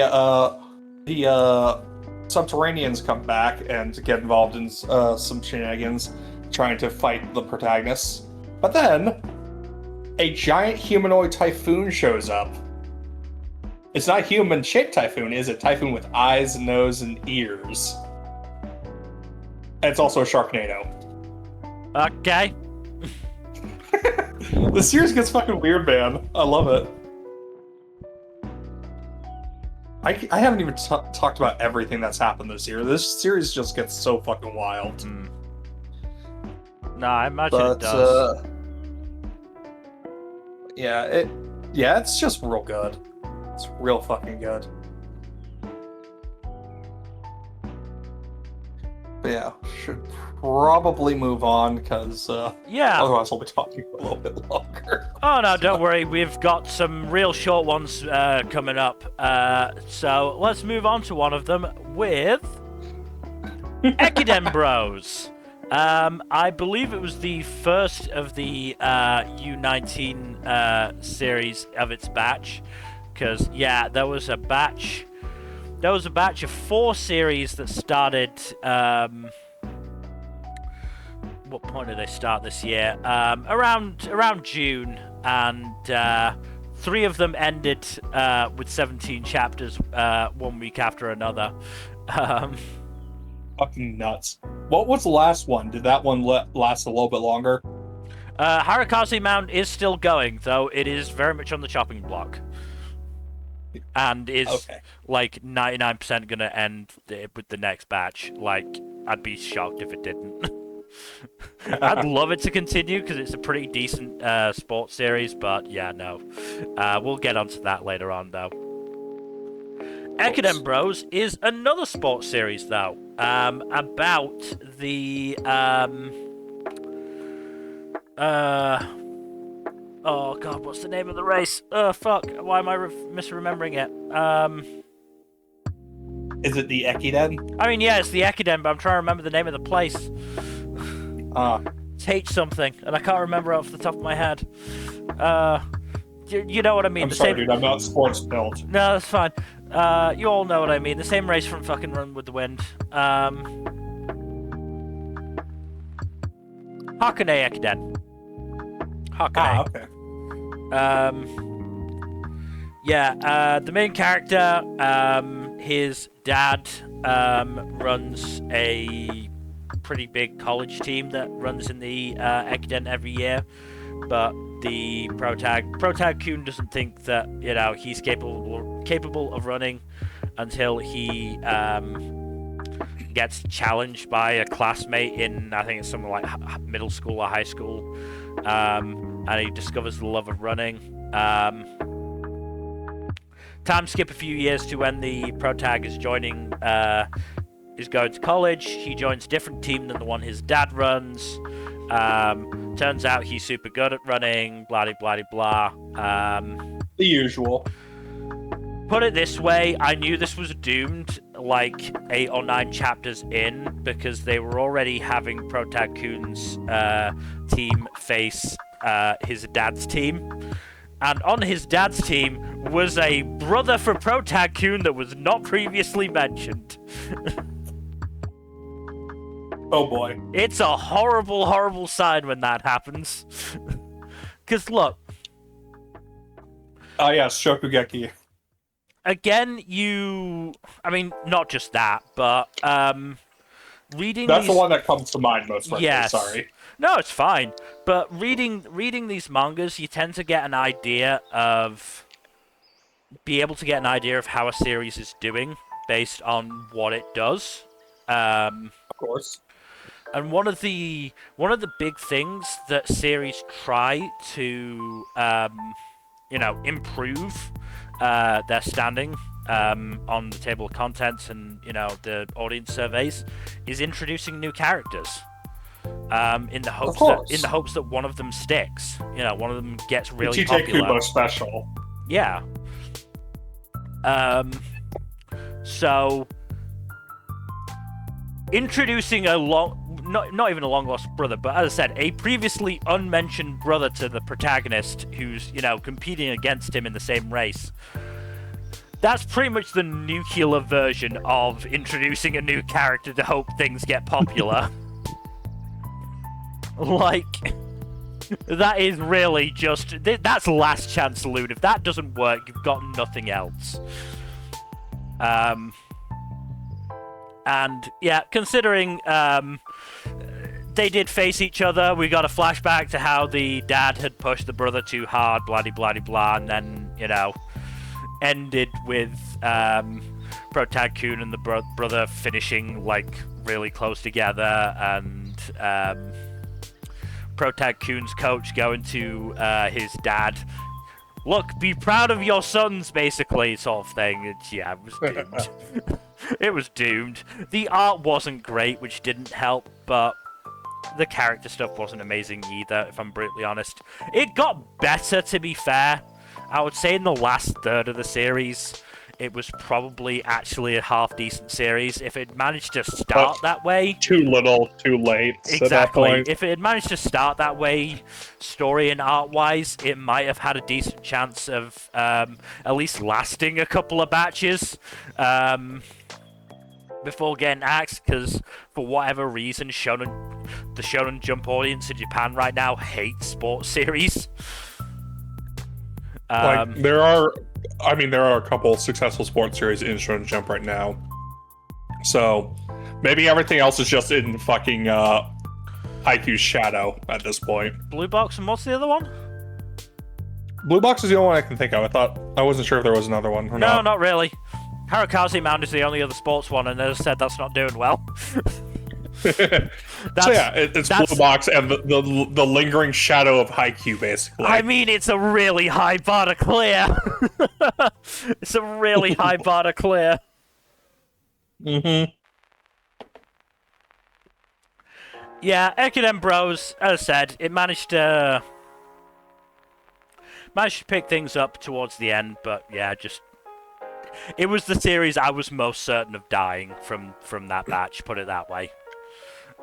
Subterraneans come back and get involved in some shenanigans, trying to fight the protagonists. But then a giant humanoid typhoon shows up. It's not a human-shaped typhoon, is it? Typhoon with eyes, nose, and ears. And it's also a Sharknado. Okay. The series gets fucking weird, man. I love it. I haven't even talked about everything that's happened this year. This series just gets so fucking wild. No, I imagine it does. It's just real good. It's real fucking good. But yeah, should probably move on because otherwise I'll be talking for a little bit longer. Oh no, don't worry. We've got some real short ones coming up. So let's move on to one of them with Ekiden Bros. I believe it was the first of the U19 series of its batch. Because there was a batch. There was a batch of 4 series that started. What point did they start this year? Around June, and 3 of them ended with 17 chapters, 1 week after another. Fucking nuts. What was the last one? Did that one last a little bit longer? Harukaze Mound is still going, though it is very much on the chopping block. And is like 99% gonna end with the next batch. Like, I'd be shocked if it didn't. I'd love it to continue because it's a pretty decent sports series, but yeah, no. We'll get onto that later on, though. Ekiden Bros is another sports series, though, about the oh god, what's the name of the race? Oh fuck, why am I misremembering it? Is it the Ekiden? I mean, yeah, it's the Ekiden, but I'm trying to remember the name of the place. It's H something, and I can't remember off the top of my head. You know what I mean? I'm sorry, dude, I'm not sports built. No, that's fine. You all know what I mean. The same race from fucking Run with the Wind. Hakane Ekiden. Hakane. Okay. The main character, his dad runs a pretty big college team that runs in the Ekiden every year, but the Protag-kun doesn't think that, you know, he's capable of running until he gets challenged by a classmate in, I think it's something like middle school or high school, and he discovers the love of running. Time skip a few years to when the Protag is going to college. He joins a different team than the one his dad runs. Turns out he's super good at running, blah blah blah blah. The usual. Put it this way, I knew this was doomed like 8 or 9 chapters in, because they were already having Protag-kun's team face his dad's team. And on his dad's team was a brother for Protag-kun that was not previously mentioned. Oh boy. It's a horrible, horrible sign when that happens. Because look. Oh yes, Shokugeki. Again, I mean, not just that, but reading That's the one that comes to mind most frequently, yes. Sorry. No, it's fine. But reading these mangas, you tend to get an idea of be able to get an idea of how a series is doing based on what it does. Of course. And one of the big things that series try to improve their standing on the table of contents and the audience surveys is introducing new characters. In the hopes that one of them sticks. One of them gets really popular. Kubo special. Yeah. So introducing not even a long lost brother, but as I said, a previously unmentioned brother to the protagonist who's, competing against him in the same race. That's pretty much the nuclear version of introducing a new character to hope things get popular. Like, that is really just... That's last chance loot. If that doesn't work, you've got nothing else. And, yeah, considering they did face each other, we got a flashback to how the dad had pushed the brother too hard, blah-de-blah-de-blah, and then, ended with Protag-kun and the brother finishing, like, really close together, and... Protag-kun's coach going to his dad, look, be proud of your sons, basically, sort of thing. It was doomed. It was doomed. The art wasn't great, which didn't help, but the character stuff wasn't amazing either, if I'm brutally honest. It got better, to be fair. I would say in the last third of the series, it was probably actually a half-decent series. If it managed to start that way... Too little, too late. Exactly. If it had managed to start that way, story and art-wise, it might have had a decent chance of at least lasting a couple of batches before getting axed, because for whatever reason, the Shonen Jump audience in Japan right now hates sports series. There are a couple successful sports series in Shonen Jump right now. So, maybe everything else is just in fucking Haikyuu's shadow at this point. Blue Box, and what's the other one? Blue Box is the only one I can think of. I wasn't sure if there was another one or not. No, not really. Harukaze Mound is the only other sports one, and as I said, that's not doing well. It's Blue Box and the lingering shadow of Haikyuu, basically. I mean, it's a really high bar to clear. It's a really high bar to clear. Mm-hmm. Yeah, Ekiden Bros, as I said, it managed to pick things up towards the end, but yeah, it was the series I was most certain of dying from that batch, put it that way.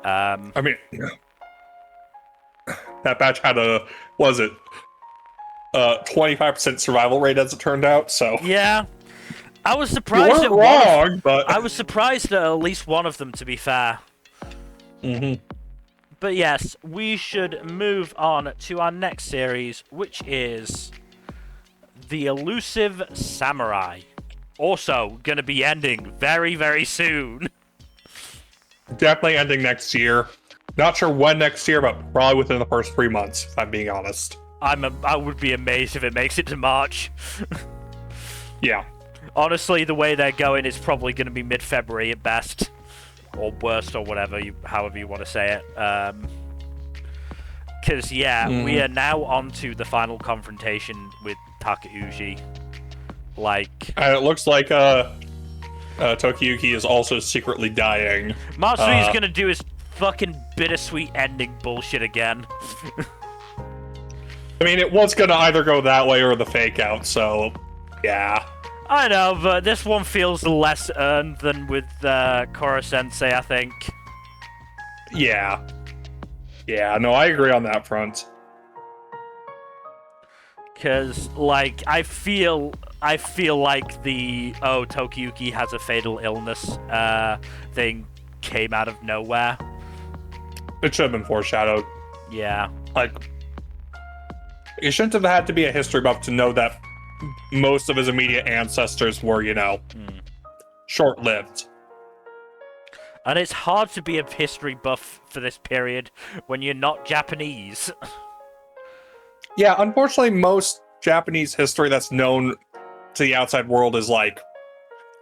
I mean, that batch had a 25% survival rate as it turned out, so... Yeah. I was surprised you weren't wrong, but... I was surprised at least one of them, to be fair. Mm-hmm. But yes, we should move on to our next series, which is The Elusive Samurai. Also, gonna be ending very, very soon. Definitely ending next year. Not sure when next year, but probably within the first 3 months, if I'm being honest. I would be amazed if it makes it to March. Yeah. Honestly, the way they're going is probably going to be mid-February at best. Or worst, or whatever, however you want to say it. Because, we are now on to the final confrontation with Takeuchi. And it looks like Tokiyuki is also secretly dying. Matsui's gonna do his fucking bittersweet ending bullshit again. I mean, it was gonna either go that way or the fake out, so yeah. I know, but this one feels less earned than with Koro-sensei, I think. Yeah. Yeah, no, I agree on that front. Because, I feel like the Tokiyuki has a fatal illness thing came out of nowhere. It should have been foreshadowed. Yeah. You shouldn't have had to be a history buff to know that most of his immediate ancestors were, short-lived. And it's hard to be a history buff for this period when you're not Japanese. Yeah, unfortunately, most Japanese history that's known to the outside world is like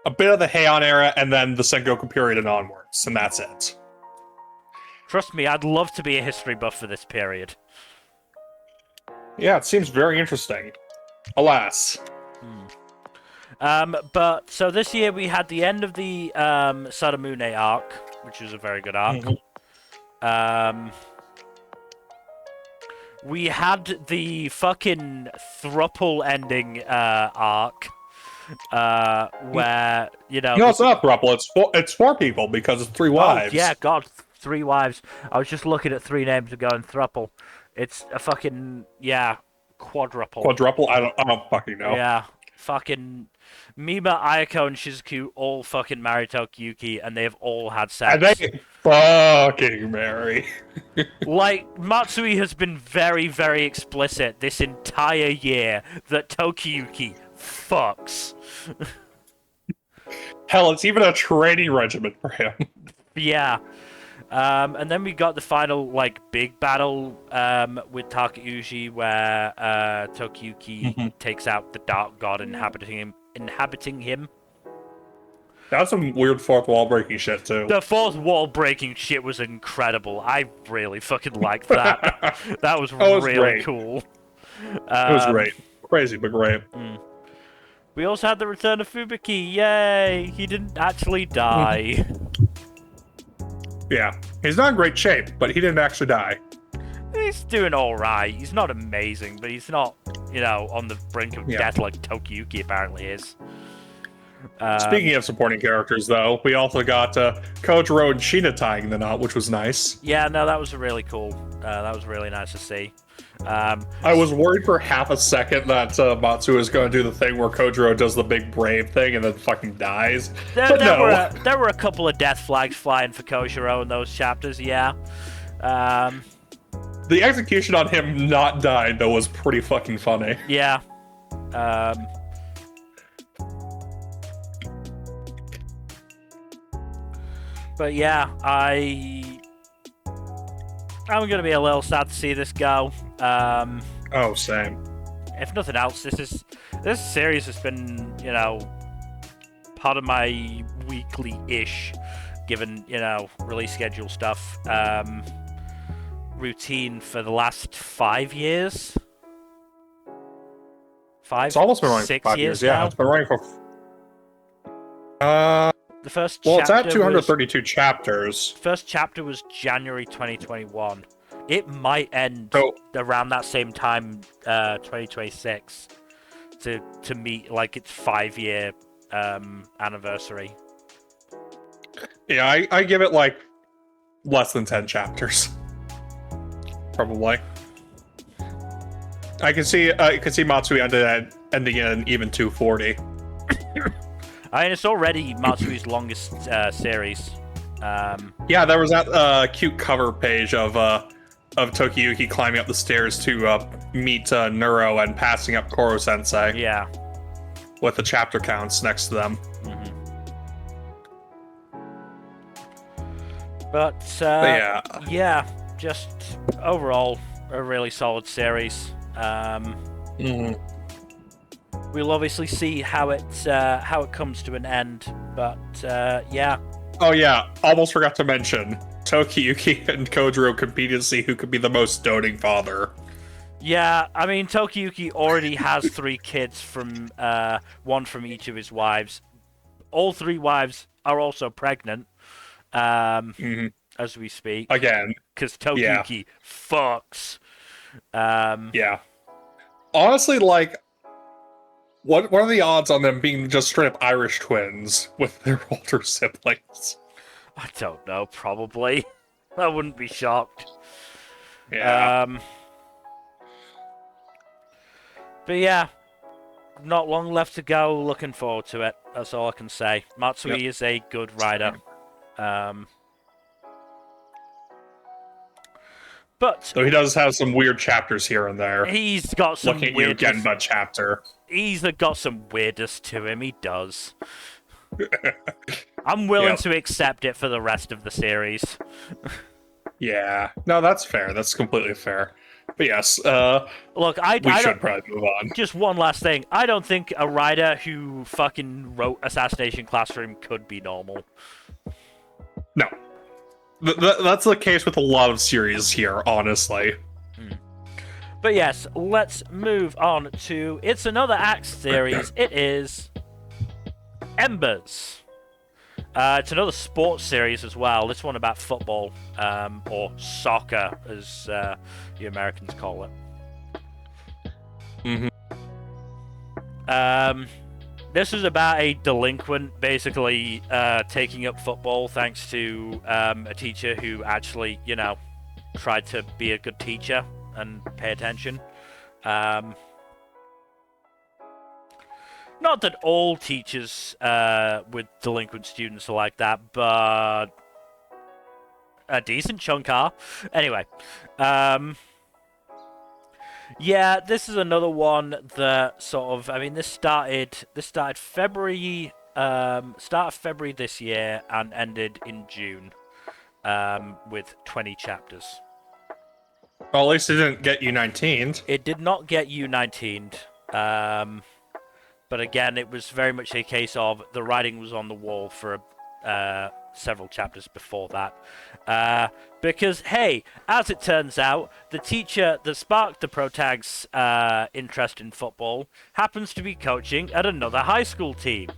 a bit of the Heian era and then the Sengoku period and onwards, and that's it. Trust me, I'd love to be a history buff for this period. Yeah, it seems very interesting. Alas. But so this year we had the end of the Sadamune arc, which was a very good arc. We had the fucking thruple ending arc, where No, it's not thruple. It's four people because it's three wives. Oh, yeah, God, 3 wives. I was just looking at 3 names and going thruple. It's a fucking quadruple. Quadruple? I don't fucking know. Yeah, fucking Mima, Ayako, and Shizuku all fucking married Tokiyuki, and they've all had sex. And they fucking marry. Like, Matsui has been very, very explicit this entire year that Tokiyuki fucks. Hell, it's even a training regimen for him. Yeah. And then we got the final, like, big battle with Takeuchi, where Tokiyuki takes out the Dark God inhabiting him. That's some weird fourth wall breaking shit, too. The fourth wall breaking shit was incredible. I really fucking liked that. That was really great. cool. It was great. Crazy, but great. We also had the return of Fubuki. Yay! He didn't actually die. Yeah. He's not in great shape, but he didn't actually die. He's doing alright. He's not amazing, but he's not, on the brink of death like Tokiyuki apparently is. Speaking of supporting characters, though, we also got Kojiro and Sheena tying the knot, which was nice. Yeah, no, that was really cool. That was really nice to see. I was worried for half a second that Matsu was going to do the thing where Kojiro does the big brave thing and then fucking dies. But no. There were a couple of death flags flying for Kojiro in those chapters, yeah. The execution on him not dying, though, was pretty fucking funny. Yeah. But yeah, I'm gonna be a little sad to see this go. Oh, same. If nothing else, this series has been, part of my weekly-ish, given, release schedule stuff, routine for the last 5 years. It's almost been running 6 for 5 years years. Yeah, now? it's been running for. The first Well, it's chapter at 232 chapters. First chapter was January 2021. It might end around that same time, 2026, to meet like its 5-year anniversary. Yeah, I give it like less than 10 chapters, probably. I can see Matsui ending in even 240. I mean, it's already Matsui's longest series. Yeah, there was that cute cover page of Tokiyuki climbing up the stairs to meet Neuro and passing up Koro Sensei. Yeah. With the chapter counts next to them. But yeah, just overall a really solid series. We'll obviously see how it comes to an end, but yeah. Oh yeah, almost forgot to mention Tokiyuki and Kojiro competed to see who could be the most doting father. Yeah, I mean Tokiyuki already has 3 kids from one from each of his wives. All 3 wives are also pregnant, as we speak. Again, because Tokiyuki fucks. Yeah. Honestly, like, what are the odds on them being just straight up Irish twins with their older siblings? I don't know. Probably. I wouldn't be shocked. Yeah. But yeah, not long left to go. Looking forward to it. That's all I can say. Matsui is a good writer. But so he does have some weird chapters here and there. He's got some Looking at you, Genba chapter. He's got some weirdness to him. He does. I'm willing to accept it for the rest of the series. Yeah. No, that's fair. That's completely fair. But yes, Look, we I should don't. probably move on. Just one last thing. I don't think a writer who fucking wrote Assassination Classroom could be normal. No. That's the case with a lot of series here, honestly. But yes, let's move on to... It's another Axe series. It is... Embers. It's another sports series as well. This one about football, or soccer, as you Americans call it. This is about a delinquent basically taking up football thanks to a teacher who actually, you know, tried to be a good teacher and pay attention. Not that all teachers with delinquent students are like that, but a decent chunk are. Anyway, yeah, this is another one that sort of, I mean, this started February, start of February this year and ended in June, with 20 chapters. Well, at least it didn't get U19'd. It did not get U19'd, but again, it was very much a case of the writing was on the wall for several chapters before that. Because, hey, as it turns out, the teacher that sparked the protag's interest in football happens to be coaching at another high school team.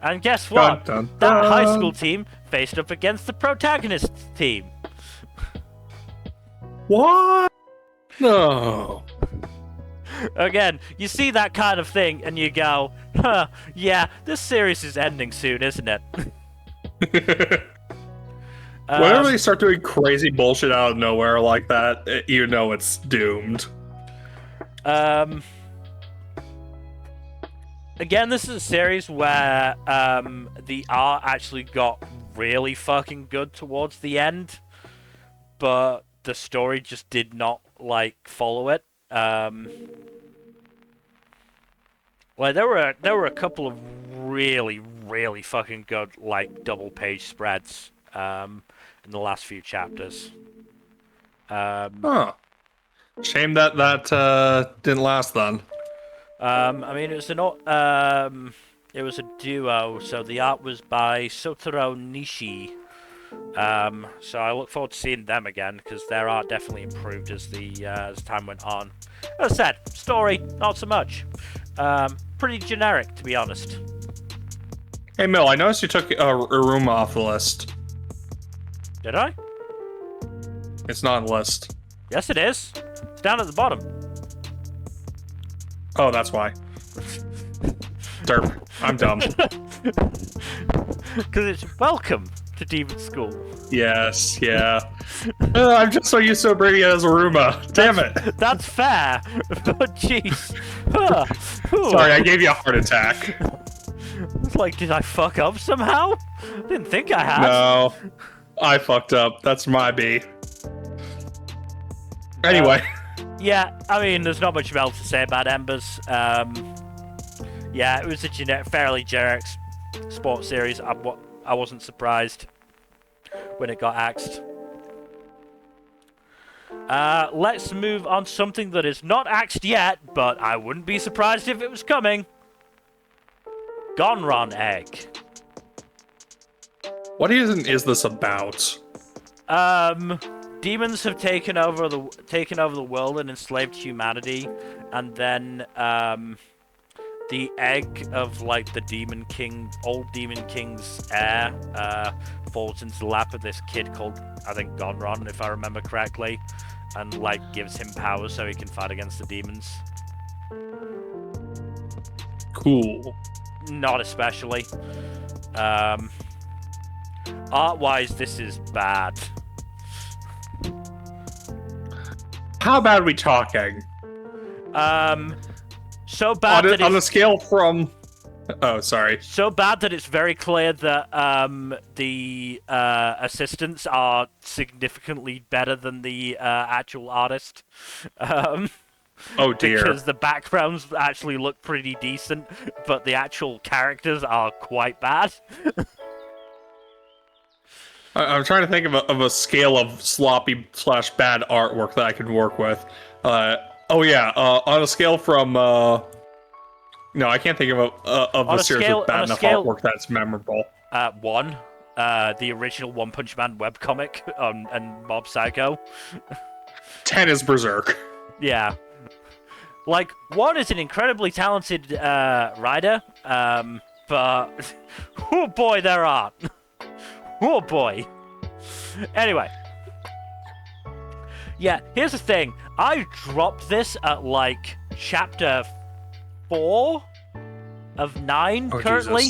And guess what? Dun, dun, That dun. high school team faced up against the protagonist's team. What? No. Again, you see that kind of thing and you go, huh, yeah, this series is ending soon, isn't it? Whenever they start doing crazy bullshit out of nowhere like that, you know it's doomed. Again, this is a series where the art actually got really fucking good towards the end, but the story just did not, like, follow it. Like, there were a couple of really, really fucking good, like, double-page spreads in the last few chapters. Huh. Shame that didn't last then. I mean, it was a duo, so the art was by Sotaro Nishi. So I look forward to seeing them again, because their art definitely improved as time went on. As I said, story, not so much. Pretty generic, to be honest. Hey, Mill, I noticed you took Iruma off the list. Did I? It's not on the list. Yes, it is. It's down at the bottom. Oh, that's why. Derp. I'm dumb. Because it's welcome to Demon School. Yes, yeah. I'm just so used to bringing it as Iruma. Damn it. That's fair. But jeez. Sorry, I gave you a heart attack. It's like, did I fuck up somehow? Didn't think I had. No. I fucked up. That's my B. Anyway. Yeah, I mean, there's not much else to say about Embers. Yeah, it was a fairly generic sports series. I wasn't surprised when it got axed. Let's move on to something that is not axed yet, but I wouldn't be surprised if it was coming. Gonron Egg. What is this about? Demons have taken over the world and enslaved humanity, and then the egg of, like, the old demon king's heir falls into the lap of this kid called, I think, Gonron, if I remember correctly, and, like, gives him powers so he can fight against the demons. Cool. Not especially. Art-wise, this is bad. How bad are we talking? So bad that on a scale from... Oh, sorry. So bad that it's very clear that the assistants are significantly better than the actual artist. Oh dear. Because the backgrounds actually look pretty decent, but the actual characters are quite bad. I'm trying to think of a scale of sloppy/bad artwork that I can work with. Oh yeah. On a scale from no, I can't think of a series with bad enough artwork that's memorable. 1. The original One Punch Man webcomic and Mob Psycho. 10 is Berserk. Yeah. Like, 1 is an incredibly talented writer, but oh boy, there aren't. Oh boy. Anyway. Yeah, here's the thing. I dropped this at, like, chapter 4 of 9 currently.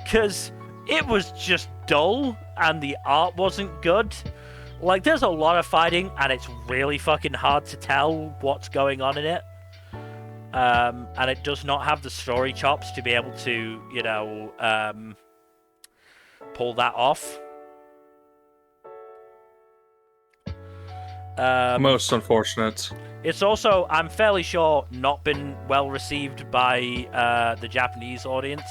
Because it was just dull, and the art wasn't good. Like, there's a lot of fighting, and it's really fucking hard to tell what's going on in it. And it does not have the story chops to be able to, you know, pull that off. Most unfortunate. It's also, I'm fairly sure, not been well received by the Japanese audience.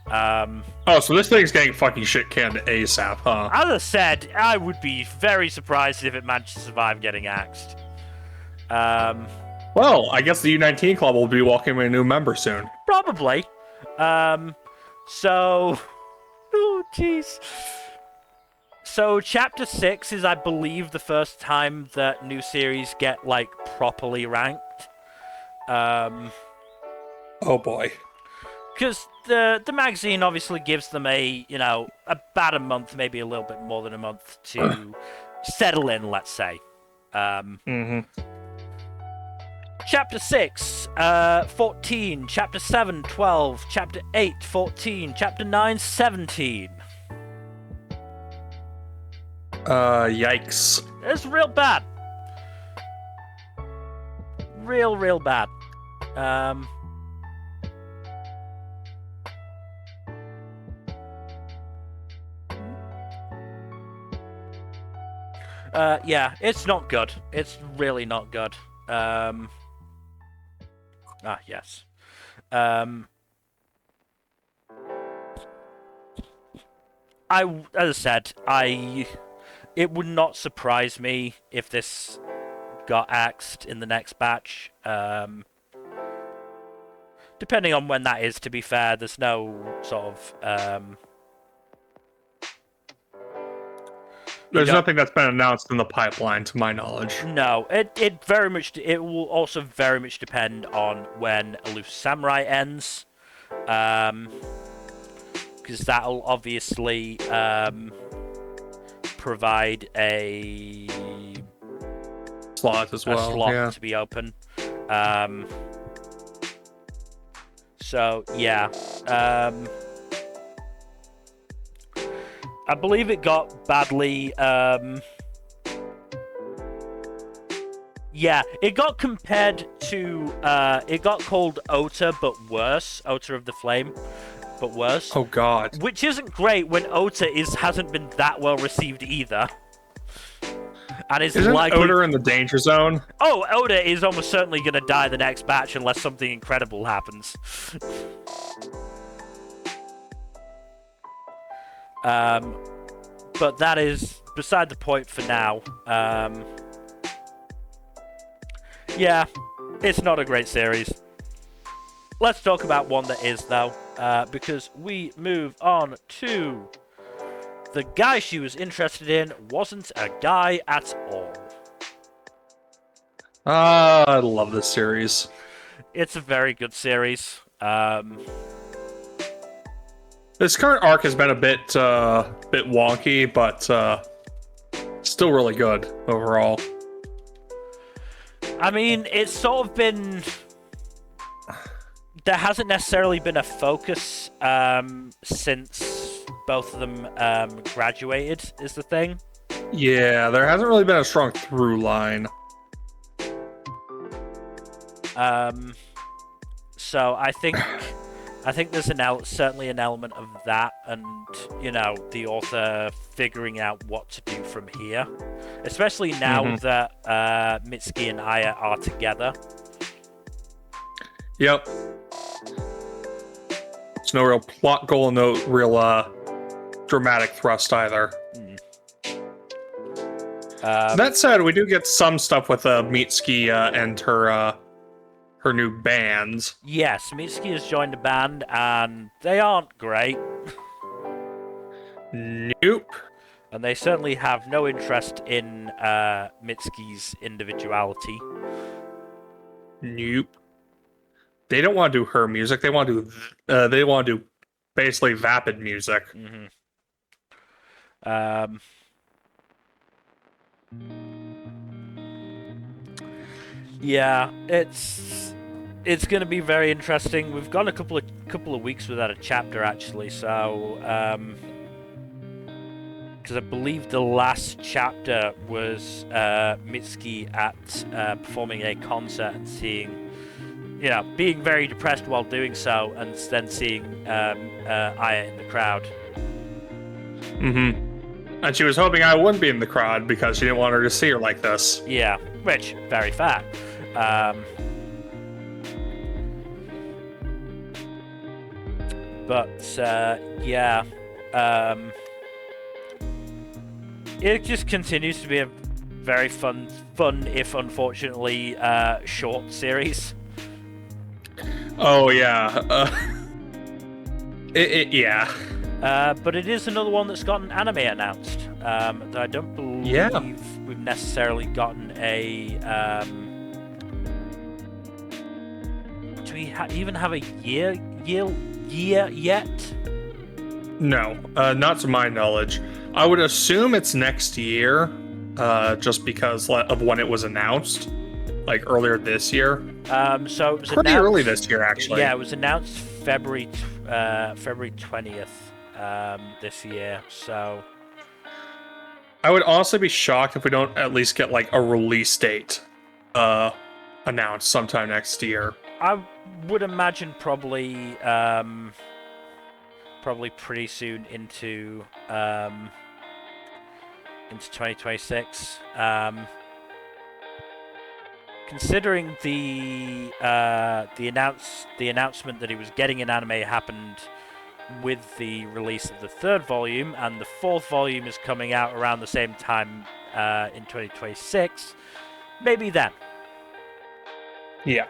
Oh, so this thing's getting fucking shit canned ASAP, huh? As I said, I would be very surprised if it managed to survive getting axed. Well, I guess the U19 Club will be welcoming a new member soon. Probably. So... Oh, jeez. So, Chapter 6 is, I believe, the first time that new series get, like, properly ranked. Oh boy. Because the magazine obviously gives them a, you know, about a month, maybe a little bit more than a month to settle in, let's say. Chapter 6, 14. Chapter 7, 12. Chapter 8, 14. Chapter 9, 17. Yikes. It's real bad. Real bad. Yeah, it's not good. It's really not good. Yes. As I said, it would not surprise me if this got axed in the next batch. Depending on when that is, to be fair, there's no sort of... There's nothing that's been announced in the pipeline, to my knowledge. No, it will also very much depend on when Elusive Samurai ends, because that'll obviously provide a slot as well. A slot to be open. So yeah. I believe it got badly, yeah, it got compared to, it got called Ota, but worse. Ota of the Flame, but worse. Oh god. Which isn't great when Ota hasn't been that well received either. And Isn't Ota in the danger zone? Oh, Ota is almost certainly going to die the next batch unless something incredible happens. But that is beside the point for now. Yeah, it's not a great series. Let's talk about one that is, though, because we move on to the guy she was interested in wasn't a guy at all. I love this series. It's a very good series. This current arc has been a bit wonky, but still really good overall. I mean, it's sort of been... There hasn't necessarily been a focus since both of them graduated, is the thing. Yeah, there hasn't really been a strong through line. So I think there's certainly an element of that, and you know, the author figuring out what to do from here, especially now that Mitsuki and Aya are together. Yep. There's no real plot goal, no real dramatic thrust either. That said, we do get some stuff with Mitsuki and her new bands. Yes, Mitsuki has joined a band, and they aren't great. Nope. And they certainly have no interest in Mitsuki's individuality. Nope. They don't want to do her music. They want to do basically vapid music. Mm-hmm. Yeah, it's going to be very interesting. We've gone a couple of weeks without a chapter actually, so because I believe the last chapter was Mitsuki at performing a concert and seeing, being very depressed while doing so, and then seeing Aya in the crowd. Mm-hmm. And she was hoping I wouldn't be in the crowd because she didn't want her to see her like this. Yeah, which, very fair. It just continues to be a very fun, if unfortunately short series. Oh yeah, yeah. But it is another one that's got an anime announced. That I don't believe we've necessarily gotten a. Do we even have a year yet? No, not to my knowledge. I would assume it's next year, just because of when it was announced, like earlier this year. So it was pretty announced, early this year, actually. Yeah, it was announced February 20th this year. So I would also be shocked if we don't at least get like a release date announced sometime next year. I would imagine probably pretty soon into 2026. Considering the announcement that he was getting an anime happened with the release of the 3rd volume, and the 4th volume is coming out around the same time in 2026, maybe then. Yeah.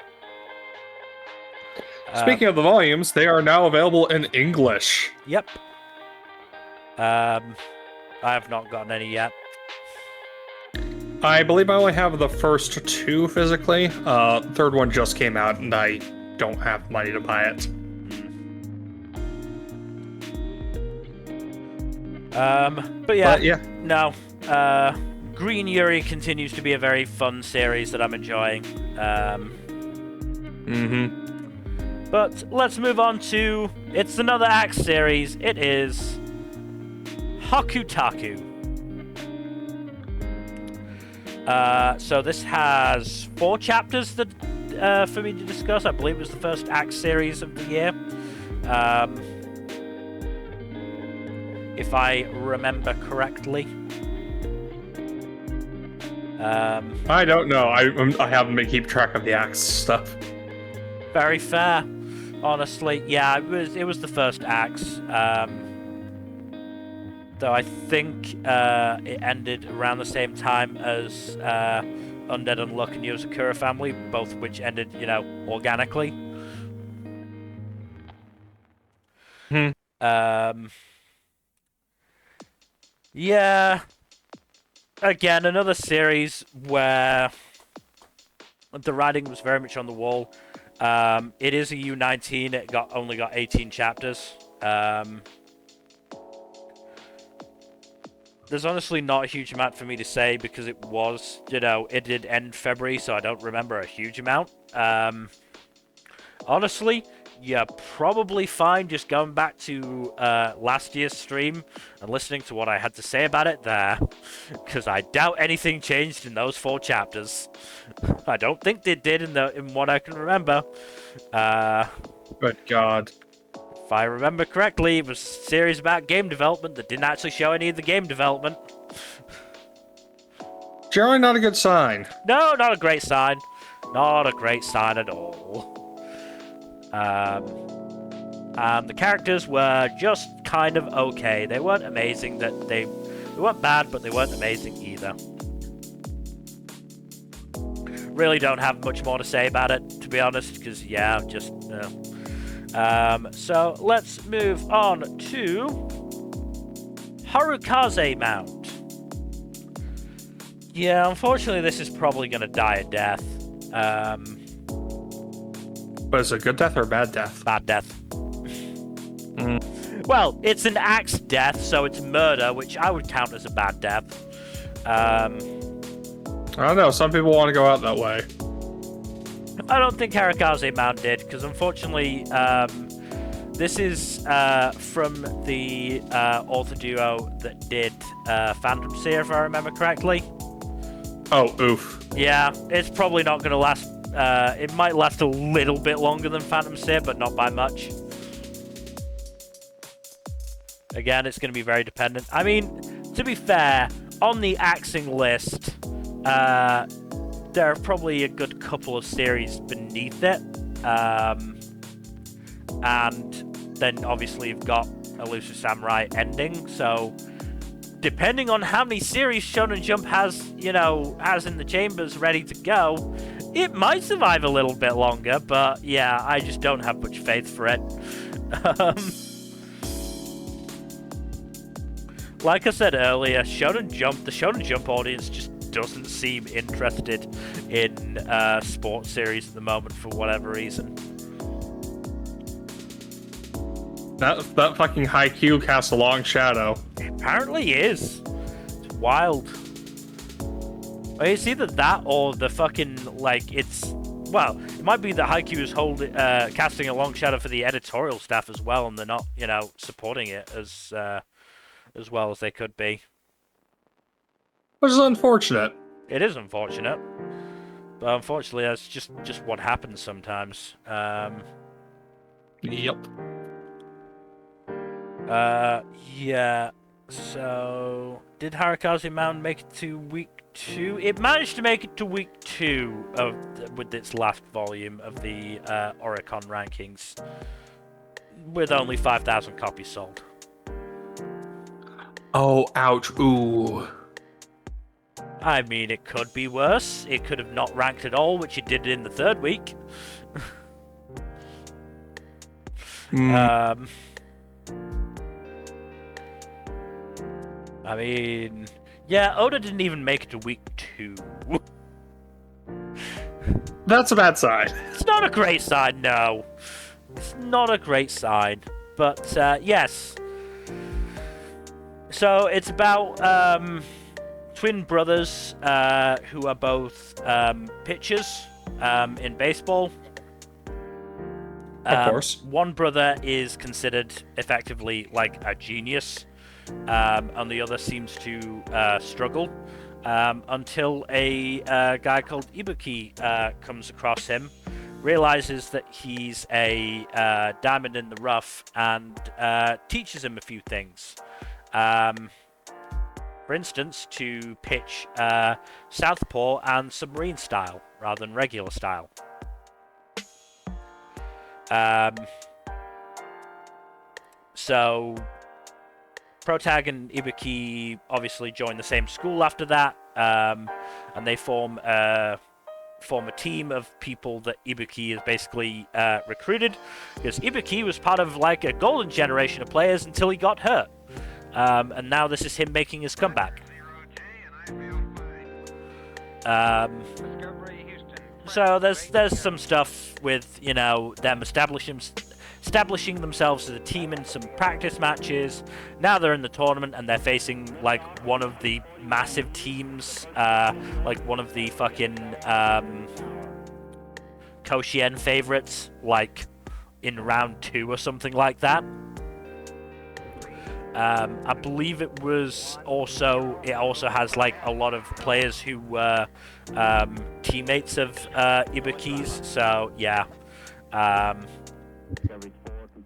Speaking of the volumes, they are now available in English. Yep. I have not gotten any yet. I believe I only have the first 2 physically. 3rd one just came out, and I don't have money to buy it. But yeah. No. Green Yuri continues to be a very fun series that I'm enjoying. But let's move on to... It's another Axe series. It is... Hakutaku. So this has 4 chapters that for me to discuss. I believe it was the first Axe series of the year. If I remember correctly. I don't know. I haven't been keep track of the Axe stuff. Very fair. Honestly, yeah, it was the first Axe. Though I think it ended around the same time as Undead Unluck and Yozakura Family, both of which ended, organically. Yeah. Again, another series where the writing was very much on the wall. It is a U19. It only got 18 chapters. There's honestly not a huge amount for me to say because it was, it did end February, so I don't remember a huge amount. Honestly, you're probably fine just going back to last year's stream and listening to what I had to say about it there, because I doubt anything changed in those 4 chapters. I don't think they did in what I can remember. Good God. If I remember correctly, it was a series about game development that didn't actually show any of the game development. Generally not a good sign. No, not a great sign. Not a great sign at all. The characters were just kind of okay. They weren't amazing. They weren't bad, but they weren't amazing either. really don't have much more to say about it, to be honest, because, yeah, just... so let's move on to Harukaze Mound. Yeah, unfortunately, this is probably going to die a death. But is it a good death or a bad death? Bad death. Well, it's an axe death, so it's murder, which I would count as a bad death. I don't know. Some people want to go out that way. I don't think Harukaze Mound did, because unfortunately, this is from the author duo that did Phantom Seer, if I remember correctly. Oh, oof. Yeah, it's probably not going to last. It might last a little bit longer than Phantom Seer, but not by much. Again, it's going to be very dependent. I mean, to be fair, on the axing list, there are probably a good couple of series beneath it. And then obviously you've got Elusive Samurai ending, so depending on how many series Shonen Jump has, has in the chambers ready to go, it might survive a little bit longer, but yeah, I just don't have much faith for it. Like I said earlier, the Shonen Jump audience just doesn't seem interested in sports series at the moment for whatever reason. That fucking Haikyuu casts a long shadow. It apparently is. It's wild. It's either that or the fucking, well, it might be that Haikyuu is casting a long shadow for the editorial staff as well, and they're not, supporting it as well as they could be. Which is unfortunate. It is unfortunate. But unfortunately, that's just what happens sometimes. Yep. Yeah. So, did Harukaze Mound make it to week 2? It managed to make it to week 2 with its last volume of the Oricon rankings, with only 5,000 copies sold. Oh, ouch. Ooh. I mean, it could be worse. It could have not ranked at all, which it did in the 3rd week. I mean, yeah, Oda didn't even make it to week 2. That's a bad sign. It's not a great sign, no. It's not a great sign. But, yes. So, it's about twin brothers who are both pitchers in baseball. Of course. One brother is considered effectively like a genius, and the other seems to struggle until a guy called Ibuki comes across him, realizes that he's a diamond in the rough, and teaches him a few things. For instance, to pitch southpaw and submarine style rather than regular style. So Protag and Ibuki obviously join the same school after that, and they form a team of people that Ibuki has basically recruited, because Ibuki was part of like a golden generation of players until he got hurt, and now this is him making his comeback. So there's some stuff with them establishing themselves as a team in some practice matches. Now they're in the tournament and they're facing like one of the massive teams, like one of the fucking Koshien favorites, like in round 2 or something like that. I believe it also has like a lot of players who were teammates of Ibuki's. So yeah,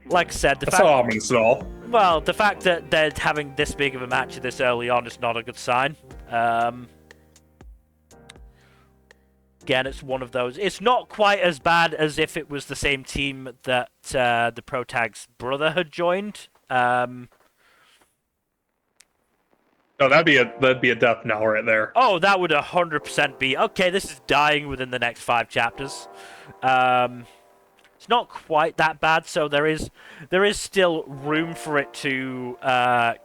like I said, that's not ominous at all. Well, the fact that they're having this big of a match this early on is not a good sign. Again, it's one of those. It's not quite as bad as if it was the same team that the Protag's brother had joined. No, that'd be a death knell right there. Oh, that would 100% be okay. This is dying within the next 5 chapters. It's not quite that bad, so there is still room for it to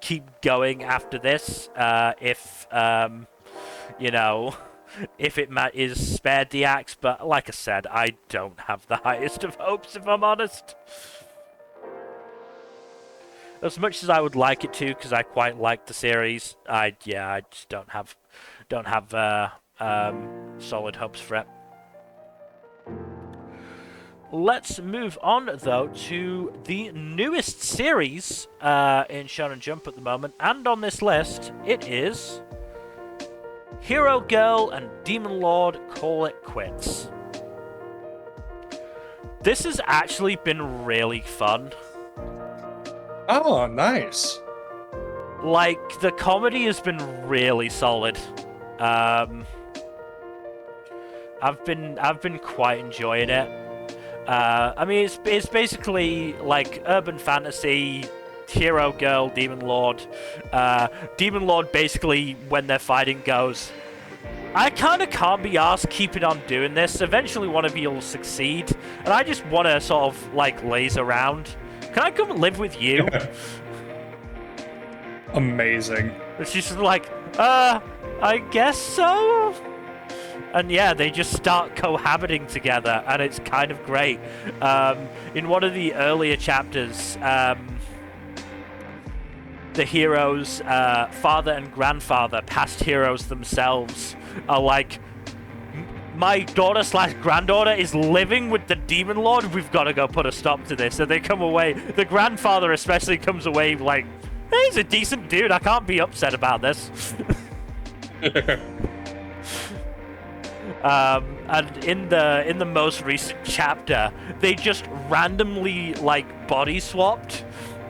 keep going after this. If you know, if it is spared the axe. But like I said, I don't have the highest of hopes, if I'm honest. As much as I would like it to, because I quite like the series, I just don't have solid hopes for it. Let's move on though to the newest series in Shonen Jump at the moment, and on this list it is Hero Girl and Demon Lord Call It Quits. This has actually been really fun. Oh, nice. Like, the comedy has been really solid. I've been quite enjoying it. I mean, it's basically like urban fantasy, hero girl, demon lord. Demon lord basically, when they're fighting, goes, I kind of can't be arsed keeping on doing this. Eventually one of you will succeed, and I just want to sort of like laze around. Can I come and live with you? Amazing. And she's just like, I guess so? And yeah, they just start cohabiting together, and it's kind of great. In one of the earlier chapters, the heroes' father and grandfather, past heroes themselves, are like, my daughter/granddaughter is living with the Demon Lord. We've got to go put a stop to this. So they come away. The grandfather especially comes away like, hey, he's a decent dude. I can't be upset about this. And in the most recent chapter, they just randomly like body swapped,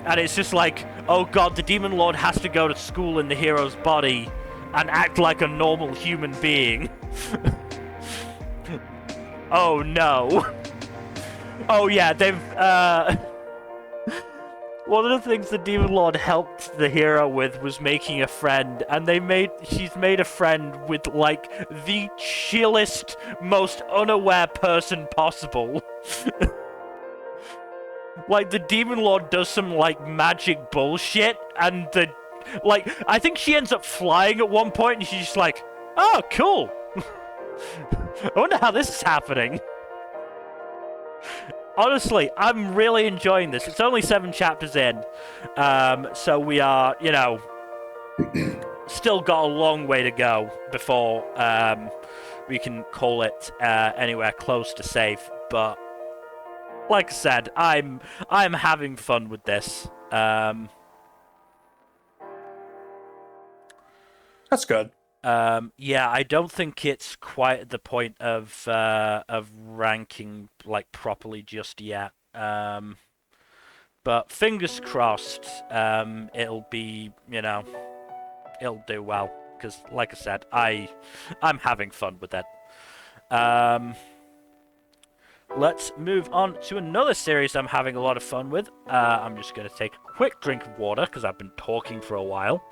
and it's just like, oh god, the Demon Lord has to go to school in the hero's body and act like a normal human being. Oh no. Oh yeah, they've one of the things the Demon Lord helped the hero with was making a friend, and she's made a friend with like the chillest, most unaware person possible. Like, the Demon Lord does some like magic bullshit, and I think she ends up flying at one point, and she's just like, oh cool. I wonder how this is happening. Honestly, I'm really enjoying this. It's only 7 chapters in, so we are, still got a long way to go before we can call it anywhere close to safe. But like I said, I'm having fun with this. That's good. Yeah, I don't think it's quite at the point of ranking like properly just yet. But fingers crossed, it'll be, it'll do well, because like I said, I'm having fun with it. Let's move on to another series I'm having a lot of fun with. I'm just going to take a quick drink of water because I've been talking for a while.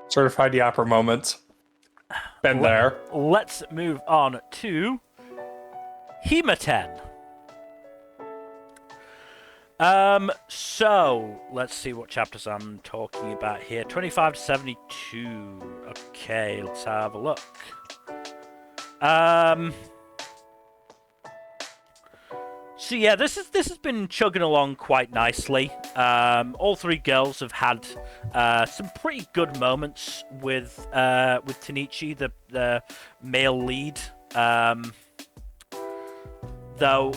Certified yapper moment. Been there. Let's move on to Hima-Ten. So let's see what chapters I'm talking about here. 25 to 72. Okay, let's have a look. So yeah, this has been chugging along quite nicely. All 3 girls have had some pretty good moments with Tenichi, the male lead. Though,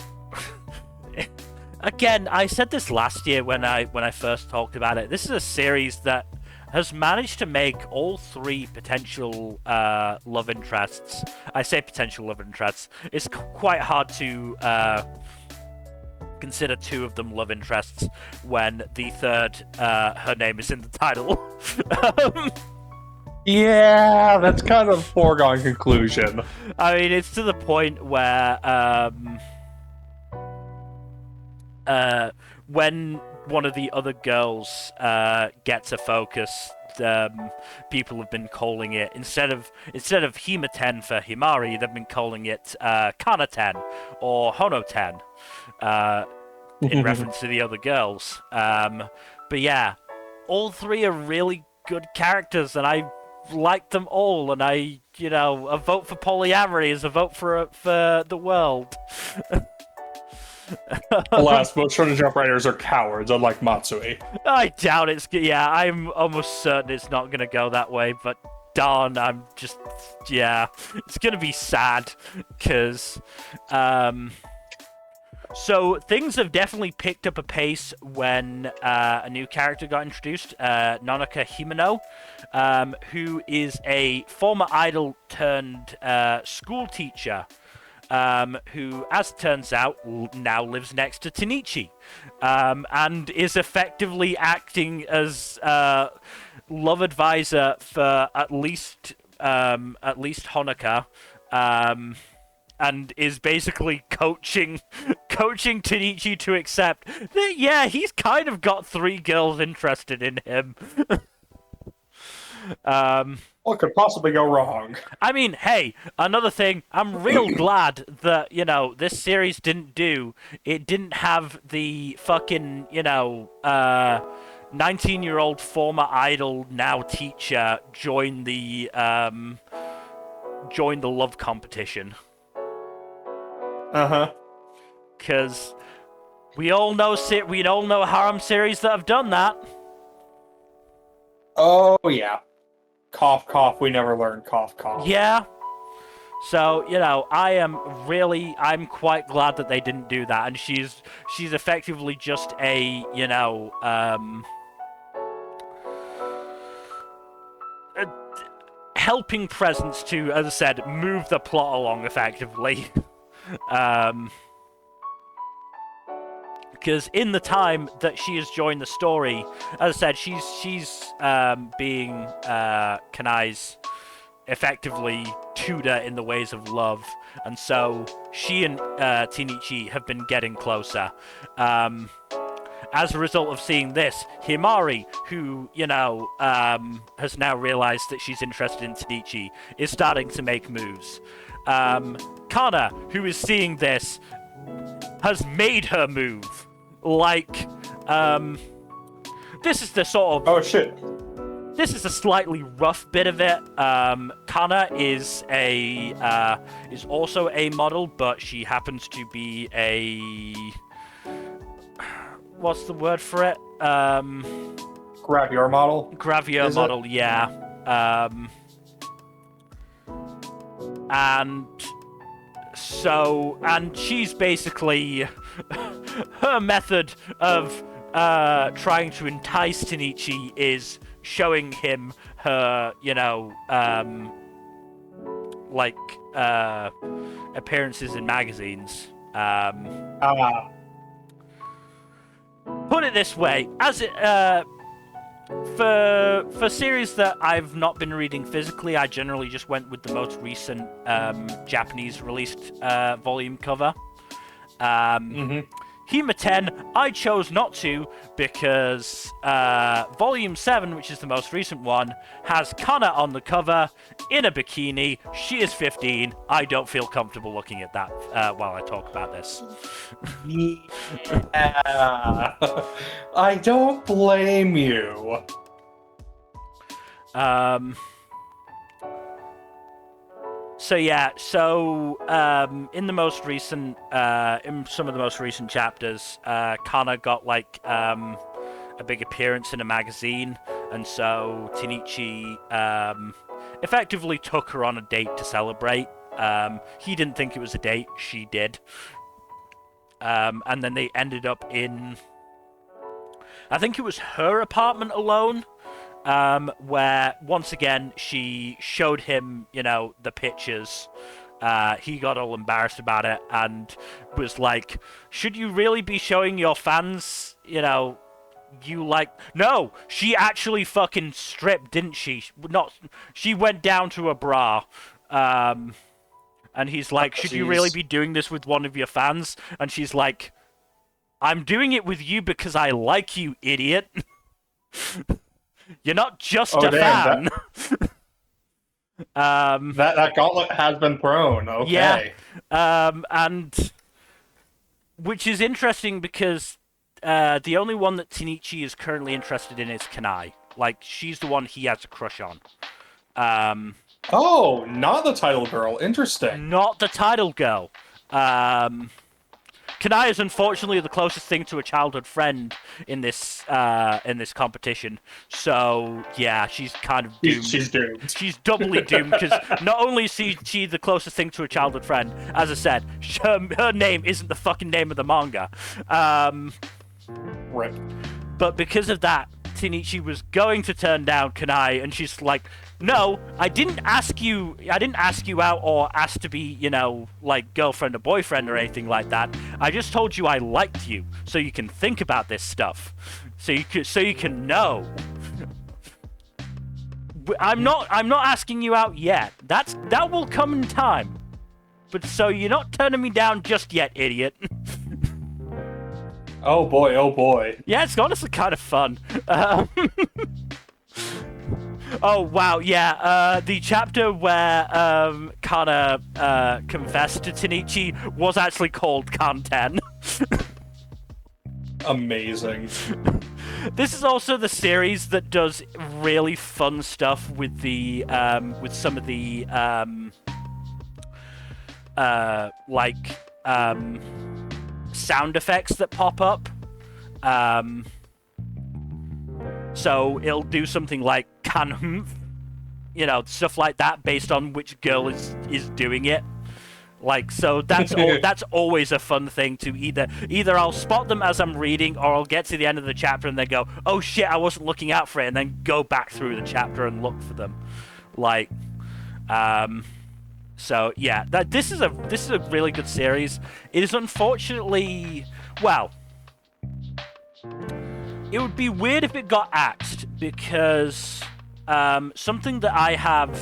again, I said this last year when I first talked about it. This is a series that has managed to make all 3 potential love interests. I say potential love interests. It's quite hard to consider 2 of them love interests when the 3rd, her name is in the title. Yeah, that's kind of a foregone conclusion. I mean, it's to the point where when one of the other girls gets a focus. People have been calling it instead of Hima-Ten for Himari, they've been calling it Kana-Ten or Hono-Ten, in reference to the other girls. But yeah, all three are really good characters, and I like them all. And a vote for polyamory is a vote for the world. Alas, most Shonen Jump writers are cowards, unlike Matsui. I doubt it's. Yeah, I'm almost certain it's not gonna go that way. But darn, I'm just. Yeah, it's gonna be sad, because. So things have definitely picked up a pace when a new character got introduced, Nanaka Himeno, who is a former idol turned school teacher. Who, as it turns out, now lives next to Tenichi, and is effectively acting as love advisor for at least Honoka, and is basically coaching Tenichi to accept that, yeah, he's kind of got 3 girls interested in him. What could possibly go wrong? I mean, hey, another thing, I'm real glad that, this series didn't have the fucking, 19-year-old former idol, now teacher, join the love competition. Uh-huh. Because we all know harem series that have done that. Oh, yeah. Cough, cough, we never learned. Cough, cough. Yeah. So, I'm quite glad that they didn't do that. And she's effectively just a, a helping presence to, as I said, move the plot along effectively. Because in the time that she has joined the story, as I said, she's being Kanai's effectively tutor in the ways of love, and so she and Tenichi have been getting closer. As a result of seeing this, Himari, who, has now realized that she's interested in Tenichi, is starting to make moves. Kana, who is seeing this, has made her move. Like, this is the sort of... Oh, shit. This is a slightly rough bit of it. Kana is also a model, but she happens to be a... What's the word for it? Gravure model? Gravure model, yeah. And she's basically... her method of trying to entice Tenichi is showing him her, appearances in magazines. Put it this way, as it for series that I've not been reading physically, I generally just went with the most recent Japanese released volume cover. Hima-Ten, I chose not to because Volume 7, which is the most recent one, has Kana on the cover in a bikini. She is 15. I don't feel comfortable looking at that while I talk about this. Yeah. I don't blame you. So yeah, in the most recent, in some of the most recent chapters, Kana got a big appearance in a magazine, and so Tenichi effectively took her on a date to celebrate. He didn't think it was a date, she did, and then they ended up in, I think it was her apartment alone. Where, once again, she showed him, the pictures. He got all embarrassed about it and was like, should you really be showing your fans, No, she actually fucking stripped, didn't she? She went down to a bra. And he's like, should you really be doing this with one of your fans? And she's like, I'm doing it with you because I like you, idiot. You're not just a fan. That gauntlet has been thrown. Okay. Yeah. And which is interesting because the only one that Tenichi is currently interested in is Kanai. Like, she's the one he has a crush on. Oh, not the title girl. Interesting. Not the title girl. Kanai is unfortunately the closest thing to a childhood friend in this competition. So yeah, she's kind of doomed. She's doomed. She's doubly doomed because not only is she the closest thing to a childhood friend, as I said, her name isn't the fucking name of the manga. Right. But because of that, Tenichi was going to turn down Kanai, and she's like, "No, I didn't ask you out or ask to be, like girlfriend or boyfriend or anything like that. I just told you I liked you, so you can think about this stuff, so you can know. I'm not asking you out yet. That will come in time. But so you're not turning me down just yet, idiot." Oh boy, oh boy. Yeah, it's honestly kind of fun. Oh wow, yeah. The chapter where Kana confessed to Tenichi was actually called Kan-Ten. Amazing. This is also the series that does really fun stuff with the with some of the sound effects that pop up. So it'll do something like "can," stuff like that based on which girl is doing it. Like, so that's always a fun thing to either I'll spot them as I'm reading, or I'll get to the end of the chapter and then go, "Oh shit, I wasn't looking out for it," and then go back through the chapter and look for them. Like, so yeah, this is a really good series. It is unfortunately, well, it would be weird if it got axed, because something that I have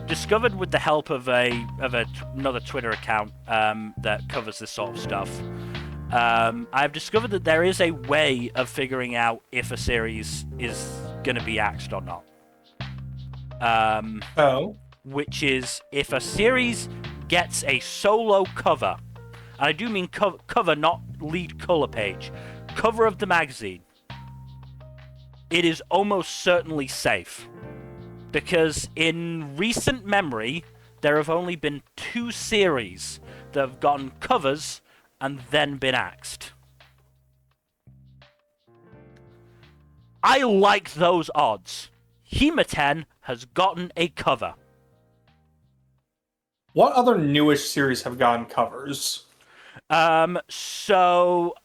discovered with the help of another Twitter account that covers this sort of stuff. I've discovered that there is a way of figuring out if a series is going to be axed or not. Which is if a series gets a solo cover, and I do mean cover, not lead color page, cover of the magazine, it is almost certainly safe. Because in recent memory, there have only been 2 series that have gotten covers and then been axed. I like those odds. Hima-Ten has gotten a cover. What other newish series have gotten covers? So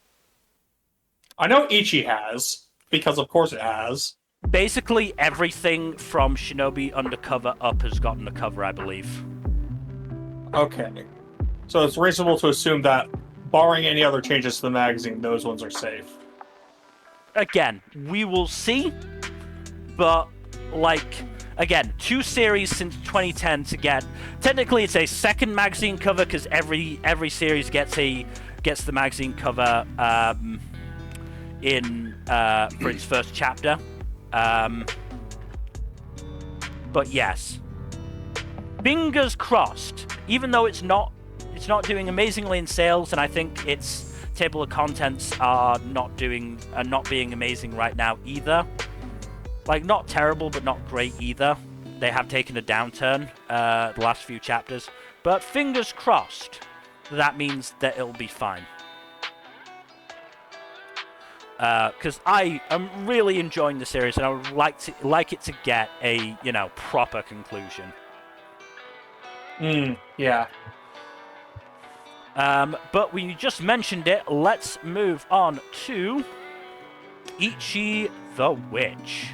I know Ichi has, because of course it has. Basically everything from Shinobi Undercover up has gotten a cover, I believe. Okay. So it's reasonable to assume that, barring any other changes to the magazine, those ones are safe. Again, we will see, but, again, 2 series since 2010 to get... Technically, it's a second magazine cover, because every series gets the magazine cover for its first chapter. But yes, fingers crossed. Even though it's not doing amazingly in sales, and I think its table of contents are not being amazing right now either. Like, not terrible, but not great either. They have taken a downturn the last few chapters, but fingers crossed. That means that it'll be fine. Because I am really enjoying the series, and I would like it to get a proper conclusion. Yeah. But we just mentioned it. Let's move on to Ichi the Witch.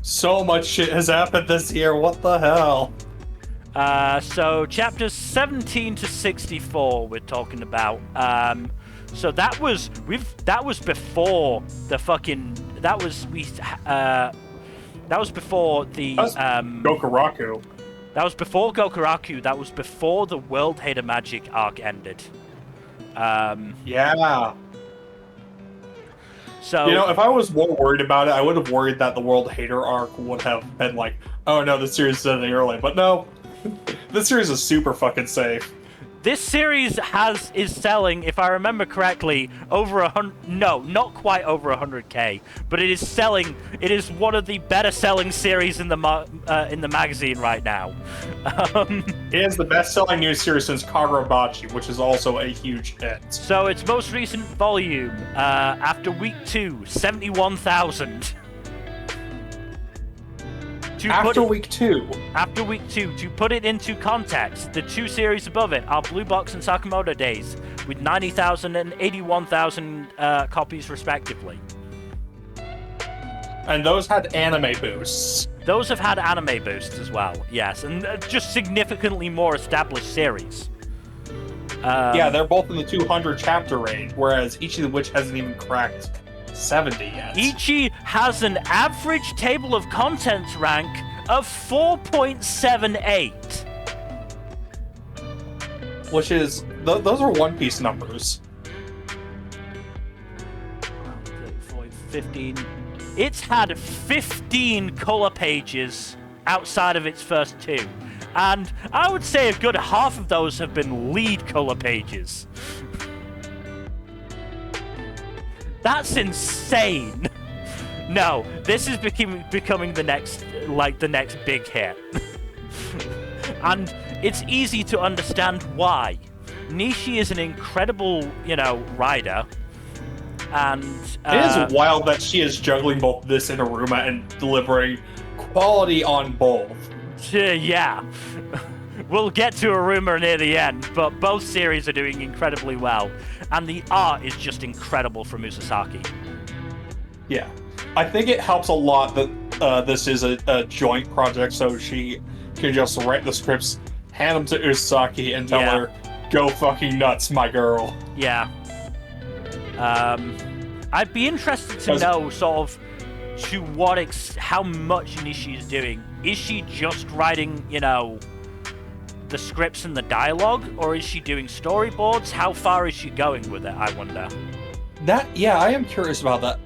So much shit has happened this year. What the hell? So chapters 17 to 64 we're talking about. So that was before the fucking that was before the Gokuraku. That was before Gokuraku. That was before the World Hater Magic arc ended. Yeah. So You know, if I was more worried about it, I would have worried that the World Hater arc would have been like, oh no, this series is ending early. But no, this series is super fucking safe. this series is selling, if I remember correctly, over 100. No, not quite over 100K, but it is selling. It is one of the better selling series in the magazine right now. It is the best-selling news series since Kagurabachi, which is also a huge hit. So its most recent volume, after week 2, 71,000. After week 2, to put it into context, the two series above it are Blue Box and Sakamoto Days, with 90,000 and 81,000 copies respectively. And those had anime boosts. Those have had anime boosts as well, yes, and just significantly more established series. Yeah, they're both in the 200 chapter range, whereas Ichi the Witch hasn't even cracked 70 yet. Ichi has an average table of contents rank of 4.78. Which is, those are One Piece numbers. 15. It's had 15 color pages outside of its first 2. And I would say a good half of those have been lead color pages. That's insane. No, this is becoming the next big hit. And it's easy to understand why. Nishi is an incredible, writer. And it is wild that she is juggling both this and Aruma and delivering quality on both. Yeah. We'll get to Aruma near the end, but both series are doing incredibly well. And the art is just incredible from Musasaki. Yeah. I think it helps a lot that this is a joint project, so she can just write the scripts, hand them to Usaki, and tell her, go fucking nuts, my girl. Yeah. I'd be interested to know sort of to how much Nishi is doing. Is she just writing, the scripts and the dialogue, or is she doing storyboards? How far is she going with it, I wonder? I am curious about that.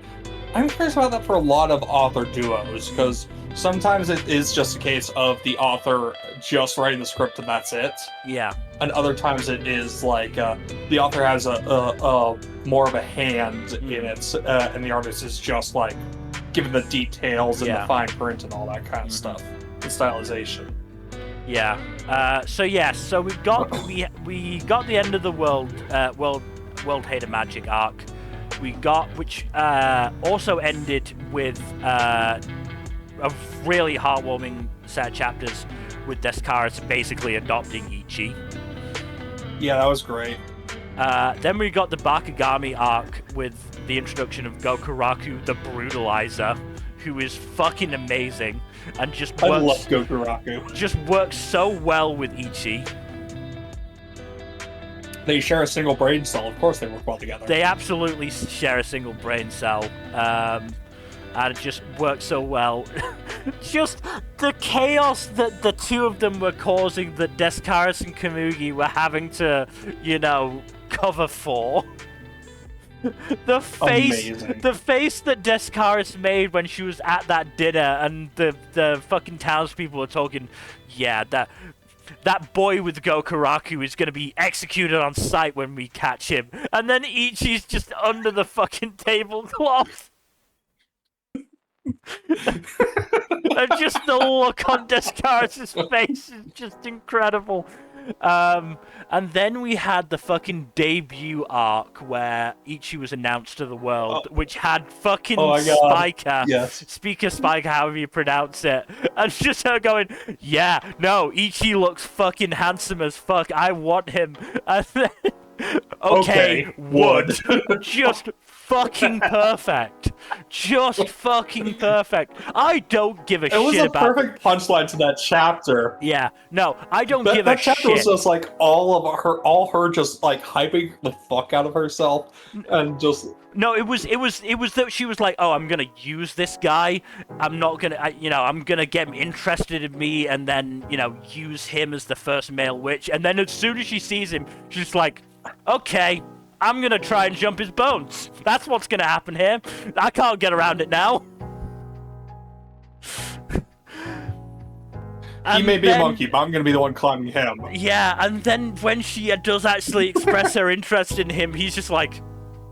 I'm curious about that for a lot of author duos, because sometimes it is just a case of the author just writing the script and that's it. Yeah. And other times it is like the author has a more of a hand in it, and the artist is just like giving the details and the fine print and all that kind of stuff, the stylization. Yeah. So we got the end of the world Hater Magic arc. Which also ended with a really heartwarming set of chapters with Descaris basically adopting Ichi. Yeah, that was great. Then we got the Bakugami arc with the introduction of Gokuraku the Brutalizer, who is fucking amazing and I love Gokuraku. Just works so well with Ichi. They share a single brain cell. Of course they work well together. They absolutely share a single brain cell. And it just works so well. Just the chaos that the two of them were causing that Descaris and Kamugi were having to, cover for. The face that Descaris made when she was at that dinner and the fucking townspeople were talking, that boy with Gokuraku is going to be executed on sight when we catch him. And then Ichi's just under the fucking tablecloth. And just the look on Descaris' face is just incredible. And then we had the fucking debut arc where Ichi was announced to the world, which had fucking Spiker, Speaker Spiker, however you pronounce it, and just her going, Ichi looks fucking handsome as fuck, I want him, and then, okay, would. Just fucking perfect. Just fucking perfect. I don't give a shit about... It was a perfect punchline to that chapter. Yeah, no, I don't give a shit. That chapter was just like all her just like hyping the fuck out of herself and just... No, it was that she was like, oh, I'm gonna use this guy. I'm not gonna, I'm gonna get him interested in me and then, use him as the first male witch. And then as soon as she sees him, she's like, okay, I'm gonna try and jump his bones. That's what's gonna happen here. I can't get around it now. He may be a monkey, but I'm gonna be the one climbing him. Yeah, and then when she does actually express her interest in him, he's just like,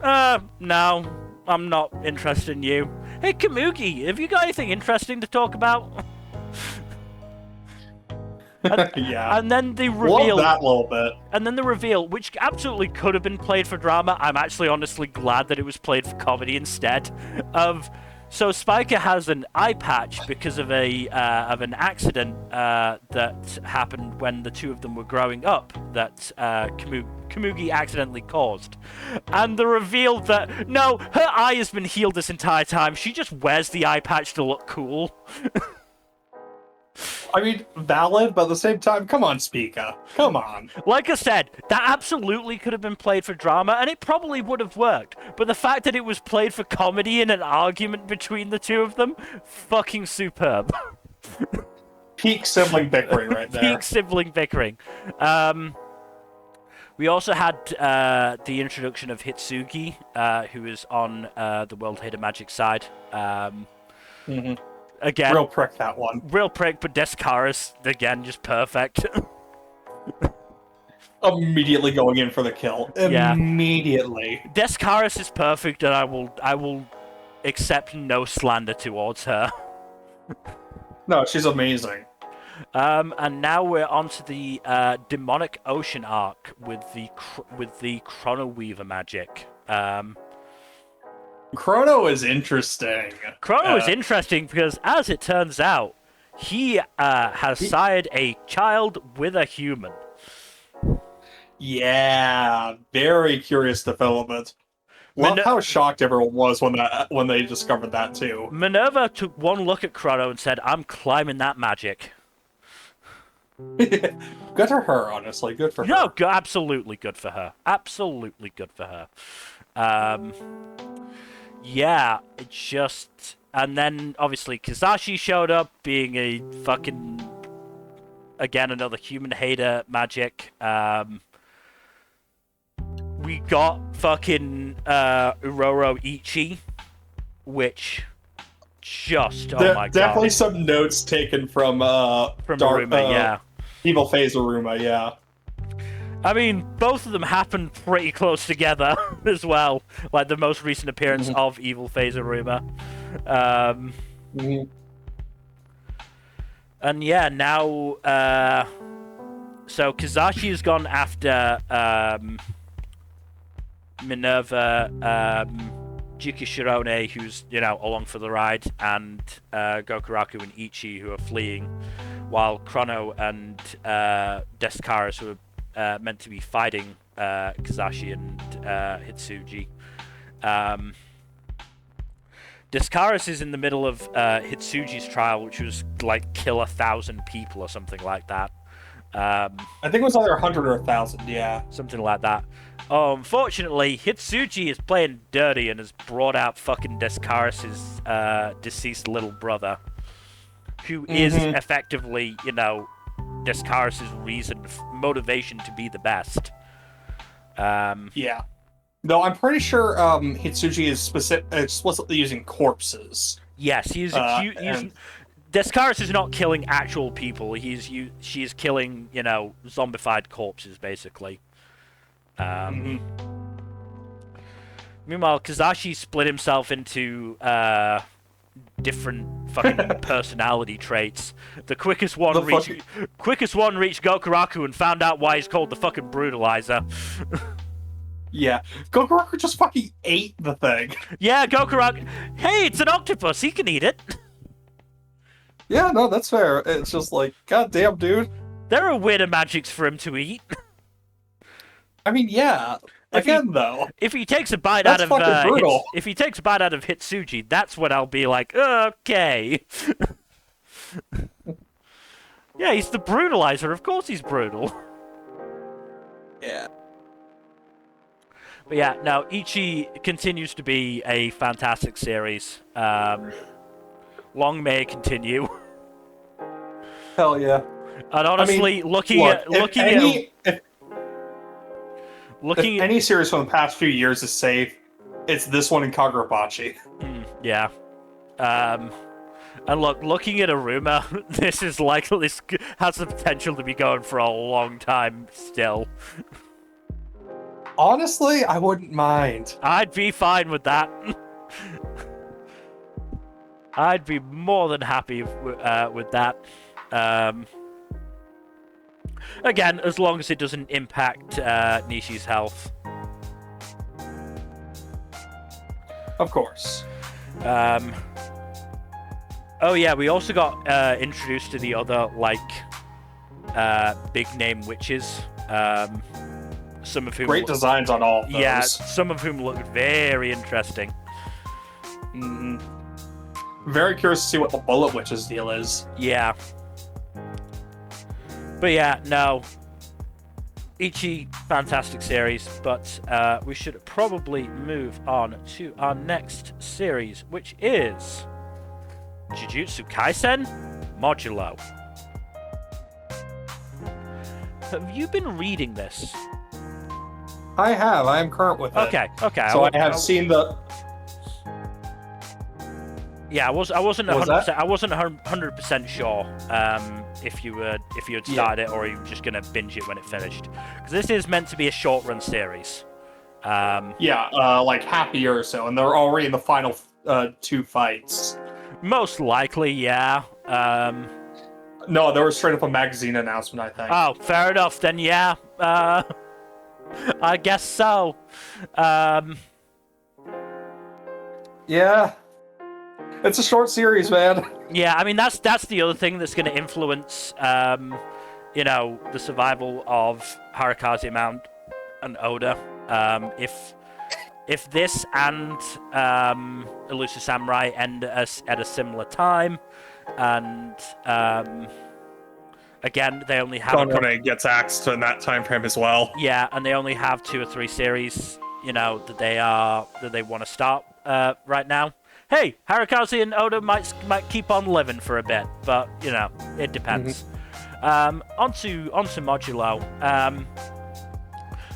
no, I'm not interested in you. Hey, Kamugi, have you got anything interesting to talk about? Yeah. And then the reveal. Love that little bit. And then the reveal, which absolutely could have been played for drama. I'm actually honestly glad that it was played for comedy instead. So Spiker has an eye patch because of an accident that happened when the two of them were growing up that Kamugi accidentally caused. And the reveal that, no, her eye has been healed this entire time. She just wears the eye patch to look cool. I mean, valid, but at the same time, come on, Spica. Come on. Like I said, that absolutely could have been played for drama, and it probably would have worked. But the fact that it was played for comedy in an argument between the two of them, fucking superb. Peak sibling bickering right there. Peak sibling bickering. We also had the introduction of Hitsugi, who is on the World Hater Magic side. Again, real prick, that one. Real prick, but Descaris, again, just perfect. Immediately going in for the kill. Yeah. Immediately. Descaris is perfect, and I will accept no slander towards her. No, she's amazing. And now we're onto the Demonic Ocean arc with the Chrono Weaver magic. Chrono is interesting. Chrono is interesting because, as it turns out, he has sired a child with a human. Yeah, very curious development. Love how shocked everyone was when they discovered that too. Minerva took one look at Chrono and said, "I'm climbing that magic." Good for her, honestly. Good for her. No, absolutely good for her. Absolutely good for her. Yeah, it just... And then, obviously, Kizashi showed up, being a fucking... Again, another human hater magic. We got fucking Uroro Ichi, which just... Oh my god. Definitely some notes taken from Aruma, yeah. Evil Phase Aruma, yeah. I mean, both of them happened pretty close together as well. Like the most recent appearance of Evil Phase Aruma. And yeah, now... so Kizashi has gone after Minerva, Jukishirone, who's, along for the ride, and Gokuraku and Ichi, who are fleeing, while Chrono and Descaris, who are meant to be fighting Kizashi and Hitsugi. Descaris is in the middle of Hitsugi's trial, which was like kill 1,000 people or something like that. I think it was either 100 or 1,000, yeah. Something like that. Unfortunately, Hitsugi is playing dirty and has brought out fucking Descaris' deceased little brother, who is effectively, Descaris' motivation to be the best. Yeah. Though I'm pretty sure Hitsugi is explicitly using corpses. Yes, he's Descaris is not killing actual people. She is killing, zombified corpses, basically. Meanwhile, Kizashi split himself into different fucking personality traits. The quickest one reached Gokuraku and found out why he's called the fucking Brutalizer. Yeah, Gokuraku just fucking ate the thing. Yeah, Gokuraku. Hey, it's an octopus. He can eat it. Yeah, no, that's fair. It's just like, goddamn, dude. There are weirder magics for him to eat. I mean, yeah. If he takes a bite out of if he takes a bite out of Hitsugi, that's when I'll be like, okay. Yeah, he's the Brutalizer. Of course he's brutal. Yeah. But yeah, now Ichi continues to be a fantastic series. Long may it continue. Hell yeah. And honestly, looking Looking if any series from the past few years is safe, it's this one in Kagurabachi. Yeah. And looking at Aruma, this has the potential to be going for a long time still. Honestly, I wouldn't mind. I'd be fine with that. I'd be more than happy with that. Again, as long as it doesn't impact Nishi's health. Of course. Oh yeah, we also got introduced to the other big name witches. Some of whom great designs on all of those. Yeah, some of whom looked very interesting. Very curious to see what the Bullet Witch's deal is. Yeah. But yeah, no. Ichi, fantastic series, but we should probably move on to our next series, which is Jujutsu Kaisen Modulo. Have you been reading this? I have. I am current with it. Okay. So I have seen the. Yeah, I wasn't 100%. I wasn't 100% sure if you had started it or you were just gonna binge it when it finished. Because this is meant to be a short run series. Like half a year or so, and they're already in the final 2 fights. Most likely, yeah. No, there was straight up a magazine announcement, I think. Oh, fair enough. Then yeah. I guess so. Yeah. It's a short series, man. Yeah, I mean that's the other thing that's going to influence, the survival of Harukaze Mound and Oda. If this and Elusive Samurai end at a similar time, and again they only have Gonron Egg gets axed in that time frame as well. Yeah, and they only have 2 or 3 series, that they want to start right now. Hey, Harukaze and Oda might keep on living for a bit, but it depends. Onto Modulo.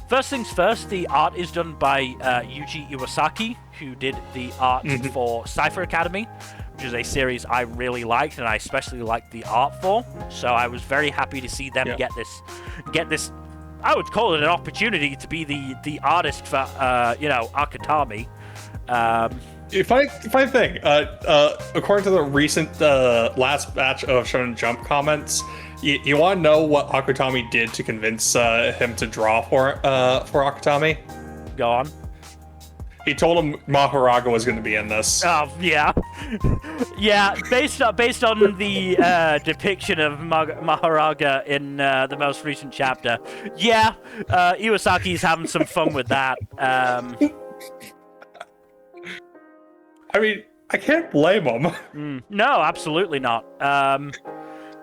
First things first, the art is done by Yuji Iwasaki, who did the art for Cypher Academy, which is a series I really liked, and I especially liked the art for. So I was very happy to see them get this. I would call it an opportunity to be the artist for Akutami. If I think, according to the recent last batch of Shonen Jump comments, you want to know what Akutami did to convince him to draw for Akutami? Go on. He told him Mahoraga was going to be in this. Oh yeah, yeah. Based on the depiction of Mahoraga in the most recent chapter, yeah, Iwasaki's having some fun with that. I mean, I can't blame him. No, absolutely not.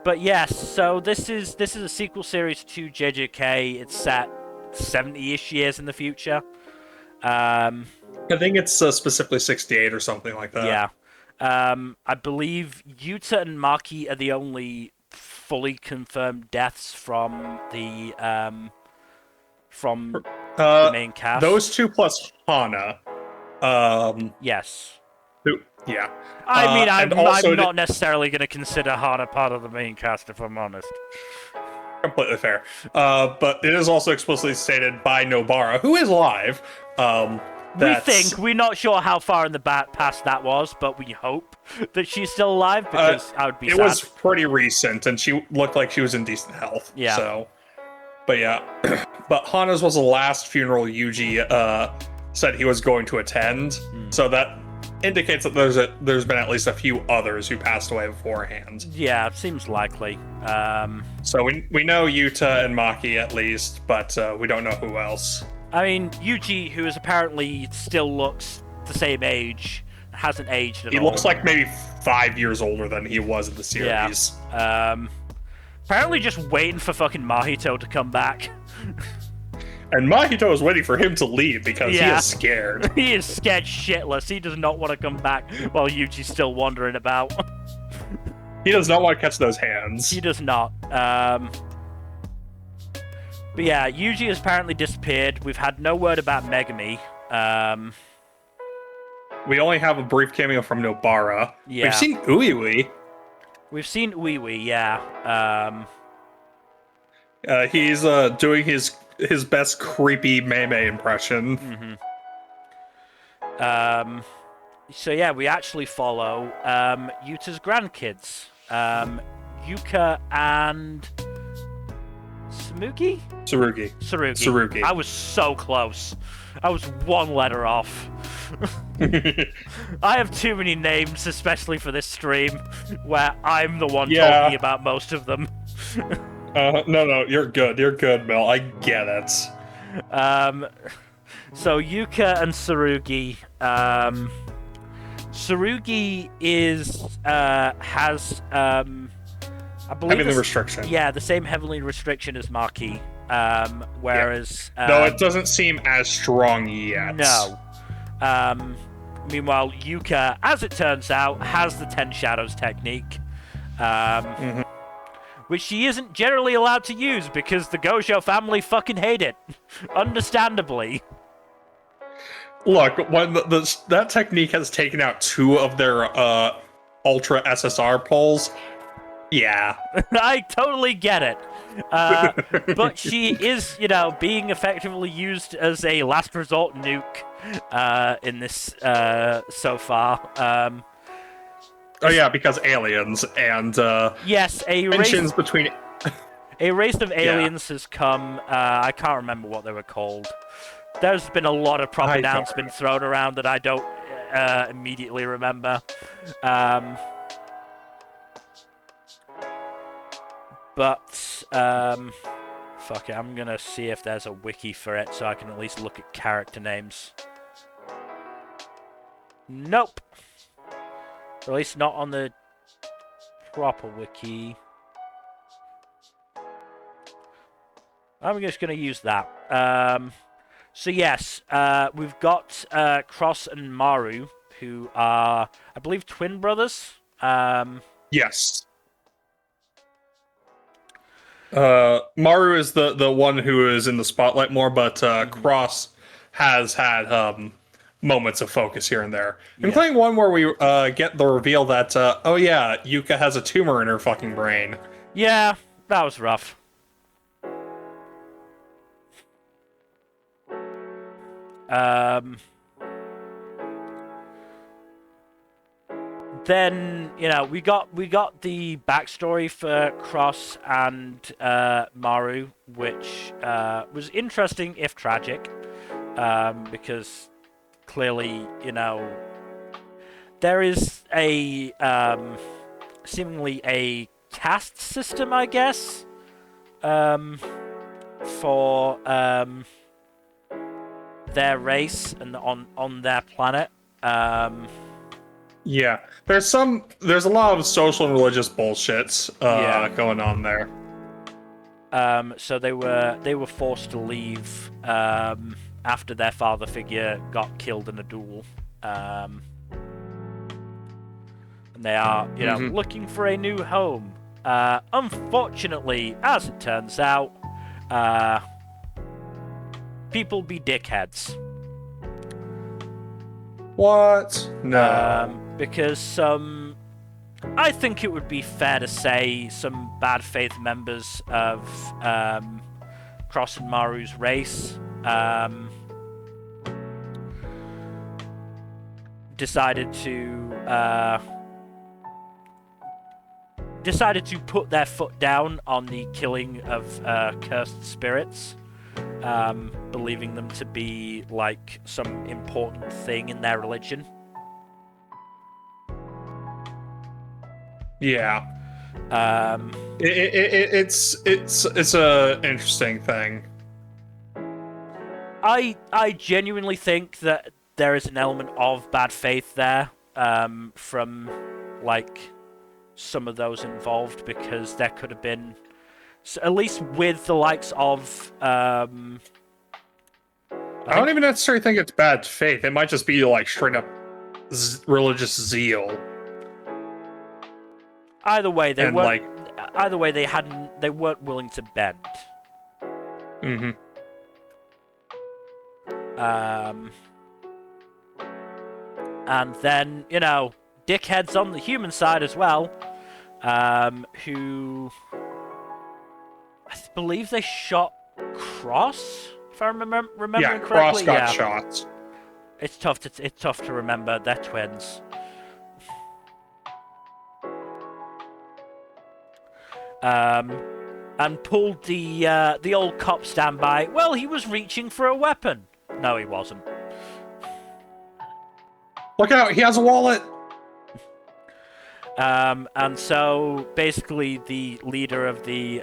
But yes, so this is a sequel series to JJK. It's set 70-ish years in the future. I think it's specifically 68 or something like that. Yeah. I believe Yuta and Maki are the only fully confirmed deaths from the main cast. Those 2 plus Hana. Yes. Yeah. I mean, I'm not necessarily going to consider Hana part of the main cast, if I'm honest. Completely fair. But it is also explicitly stated by Nobara, who is alive. We're not sure how far in the past that was, but we hope that she's still alive, because I would be sad. It was pretty recent, and she looked like she was in decent health. Yeah. So, but yeah. But Hana's was the last funeral Yuji said he was going to attend, so that indicates that there's been at least a few others who passed away beforehand. Yeah, it seems likely. So we know Yuta and Maki at least, but we don't know who else. I mean, Yuji, who is apparently still looks the same age, hasn't aged at all. He looks like maybe 5 years older than he was in the series. Yeah. Apparently just waiting for fucking Mahito to come back. And Mahito is waiting for him to leave because he is scared. He is scared shitless. He does not want to come back while Yuji's still wandering about. He does not want to catch those hands. He does not. But yeah, Yuji has apparently disappeared. We've had no word about Megami. We only have a brief cameo from Nobara. Yeah. We've seen Uiui. We've seen Uiui, yeah. He's doing his best creepy Meme impression. So yeah, we actually follow Yuta's grandkids, Yuka and Tsurugi. I was so close. I was one letter off. I have too many names, especially for this stream, where I'm the one talking about most of them. No, you're good. You're good, Mel. I get it. So Yuka and Tsurugi. Tsurugi has I believe Heavenly restriction. Yeah, the same heavenly restriction as Maki. Whereas no, it doesn't seem as strong yet. No. Meanwhile, Yuka, as it turns out, has the 10 Shadows technique. Which she isn't generally allowed to use because the Gojo family fucking hate it. Understandably. Look, when that technique has taken out 2 of their Ultra SSR pulls, yeah. I totally get it. But she is, being effectively used as a last resort nuke in this so far. Oh yeah, because aliens and yes, tensions between a race of aliens has come. I can't remember what they were called. There's been a lot of proper nouns been thrown around that I don't immediately remember. But fuck it, I'm gonna see if there's a wiki for it so I can at least look at character names. Nope. Or at least not on the proper wiki. I'm just going to use that. So yes, we've got Cross and Maru, who are, I believe, twin brothers. Yes. Maru is the one who is in the spotlight more, but Cross has had moments of focus here and there, including one where we get the reveal that oh yeah, Yuka has a tumor in her fucking brain. Yeah, that was rough. Then we got the backstory for Cross and Maru, which was interesting if tragic, because clearly, there is a seemingly a caste system, I guess, for their race and on their planet. Yeah, there's a lot of social and religious bullshit going on there. So they were forced to leave after their father figure got killed in a duel. And they are, looking for a new home. Unfortunately, as it turns out, people be dickheads. What? No. Because I think it would be fair to say some bad faith members of Cross and Maru's race decided to put their foot down on the killing of cursed spirits, believing them to be like some important thing in their religion. Yeah. It's a interesting thing. I genuinely think that there is an element of bad faith there, from like some of those involved, because there could have been, at least with the likes of I don't even necessarily think it's bad faith. It might just be like straight up religious zeal. Either way, they weren't willing to bend. Mm-hmm. And then, you know, dickheads on the human side as well, who I believe they shot Cross, if I'm remembering Yeah, correctly. Cross got shot. It's tough to remember. They're twins. And pulled the old cop standby. Well, he was reaching for a weapon. No, he wasn't. Look out! He has a wallet. And so basically, the leader of the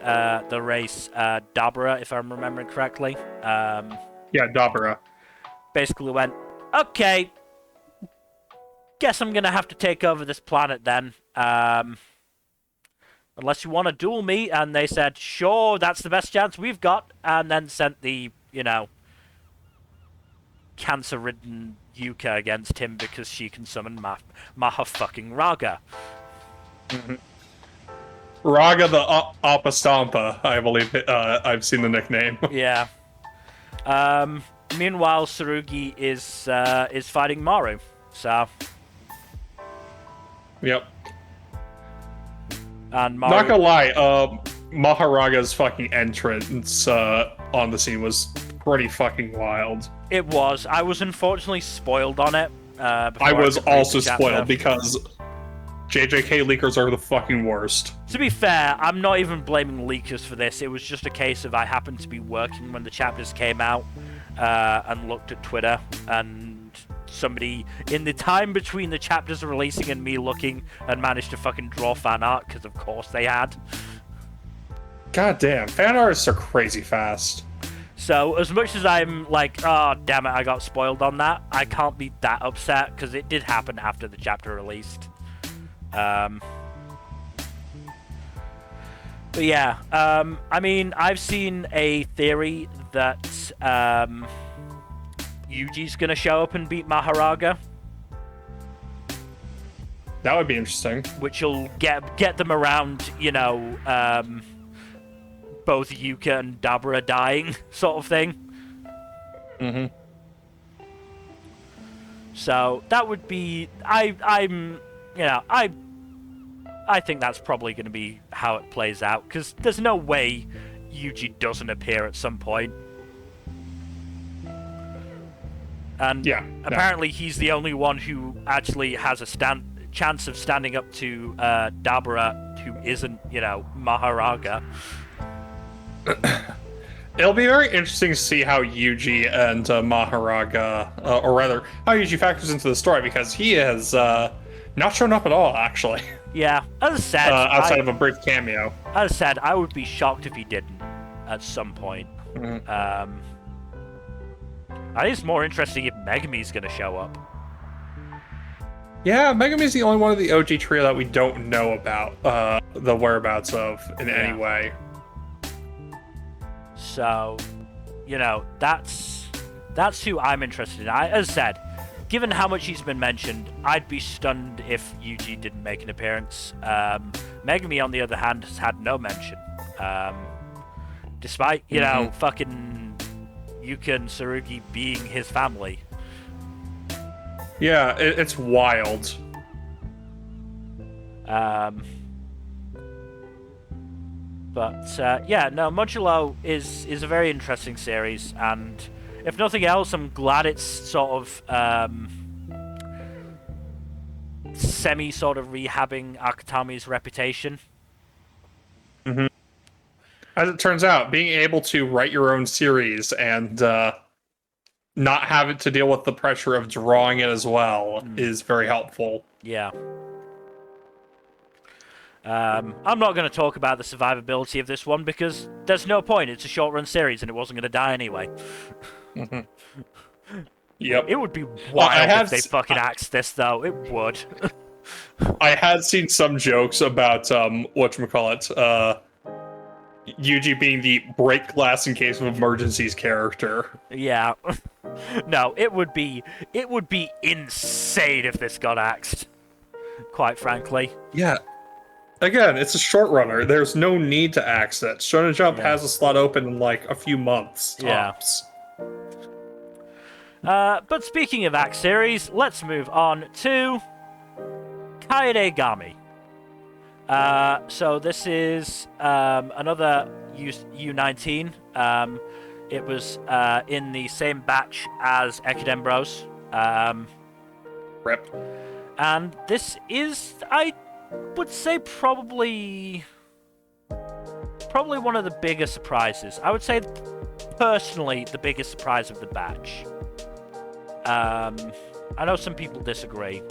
race, Dabra, if I'm remembering correctly. Yeah, Dabra. Basically went, okay. Guess I'm gonna have to take over this planet then. Unless you want to duel me, and they said, sure, that's the best chance we've got, and then sent the, you know, cancer-ridden Yuka against him because she can summon Maha fucking Raga. Mm-hmm. Raga the Apastampa, I believe. I've seen the nickname. Yeah. Meanwhile, Tsurugi is fighting Maru, so. Yep. And Maru... Not gonna lie, Maharaga's fucking entrance on the scene was pretty fucking wild. It was. I was unfortunately spoiled on it. I was also spoiled because JJK leakers are the fucking worst. To be fair, I'm not even blaming leakers for this. It was just a case of I happened to be working when the chapters came out and looked at Twitter, and somebody in the time between the chapters releasing and me looking and managed to fucking draw fan art, because of course they had. God damn, fan artists are crazy fast. So as much as I'm like, oh damn it, I got spoiled on that, I can't be that upset because it did happen after the chapter released. But yeah, I mean, I've seen a theory that Yuji's gonna show up and beat Maharaga. That would be interesting. Which will get them around, you know, both Yuka and Dabra dying, sort of thing. Mm-hmm. So that would be, I'm, you know, I think that's probably going to be how it plays out, because there's no way Yuji doesn't appear at some point. And yeah, apparently he's the only one who actually has a chance of standing up to Dabra, who isn't, you know, Maharaga. It'll be very interesting to see how Yuji and Maharaga, or rather, how Yuji factors into the story, because he has not shown up at all, actually. Yeah, as I said... outside of a brief cameo. As I said, I would be shocked if he didn't, at some point. Mm-hmm. I think it's more interesting if Megumi's gonna show up. Yeah, Megumi's the only one of the OG trio that we don't know about the whereabouts of in any way. So, you know, that's who I'm interested in. As I said, given how much he's been mentioned, I'd be stunned if Yuji didn't make an appearance. Megumi, on the other hand, has had no mention. Despite, you know, fucking Yuka and Tsurugi being his family. Yeah, it's wild. But yeah, no, Modulo is a very interesting series, and if nothing else, I'm glad it's sort of sort of rehabbing Akutami's reputation. Mm-hmm. As it turns out, being able to write your own series and not have it to deal with the pressure of drawing it as well is very helpful. Yeah. I'm not going to talk about the survivability of this one because there's no point. It's a short-run series and it wasn't going to die anyway. Yep. It would be wild if they fucking axed this, though. It would. I had seen some jokes about whatchamacallit, Yuji being the break glass in case of emergencies character. Yeah. No, it would be insane if this got axed. Quite frankly. Yeah. Again, it's a short runner. There's no need to axe it. Shonen Jump Yeah. has a slot open in like a few months Yeah. tops. But speaking of axe series, let's move on to Kaedegami. So this is another U19. It was in the same batch as Ekiden Bros. Rip. And this is, I would say, probably one of the bigger surprises. I would say, personally, the biggest surprise of the batch. I know some people disagree,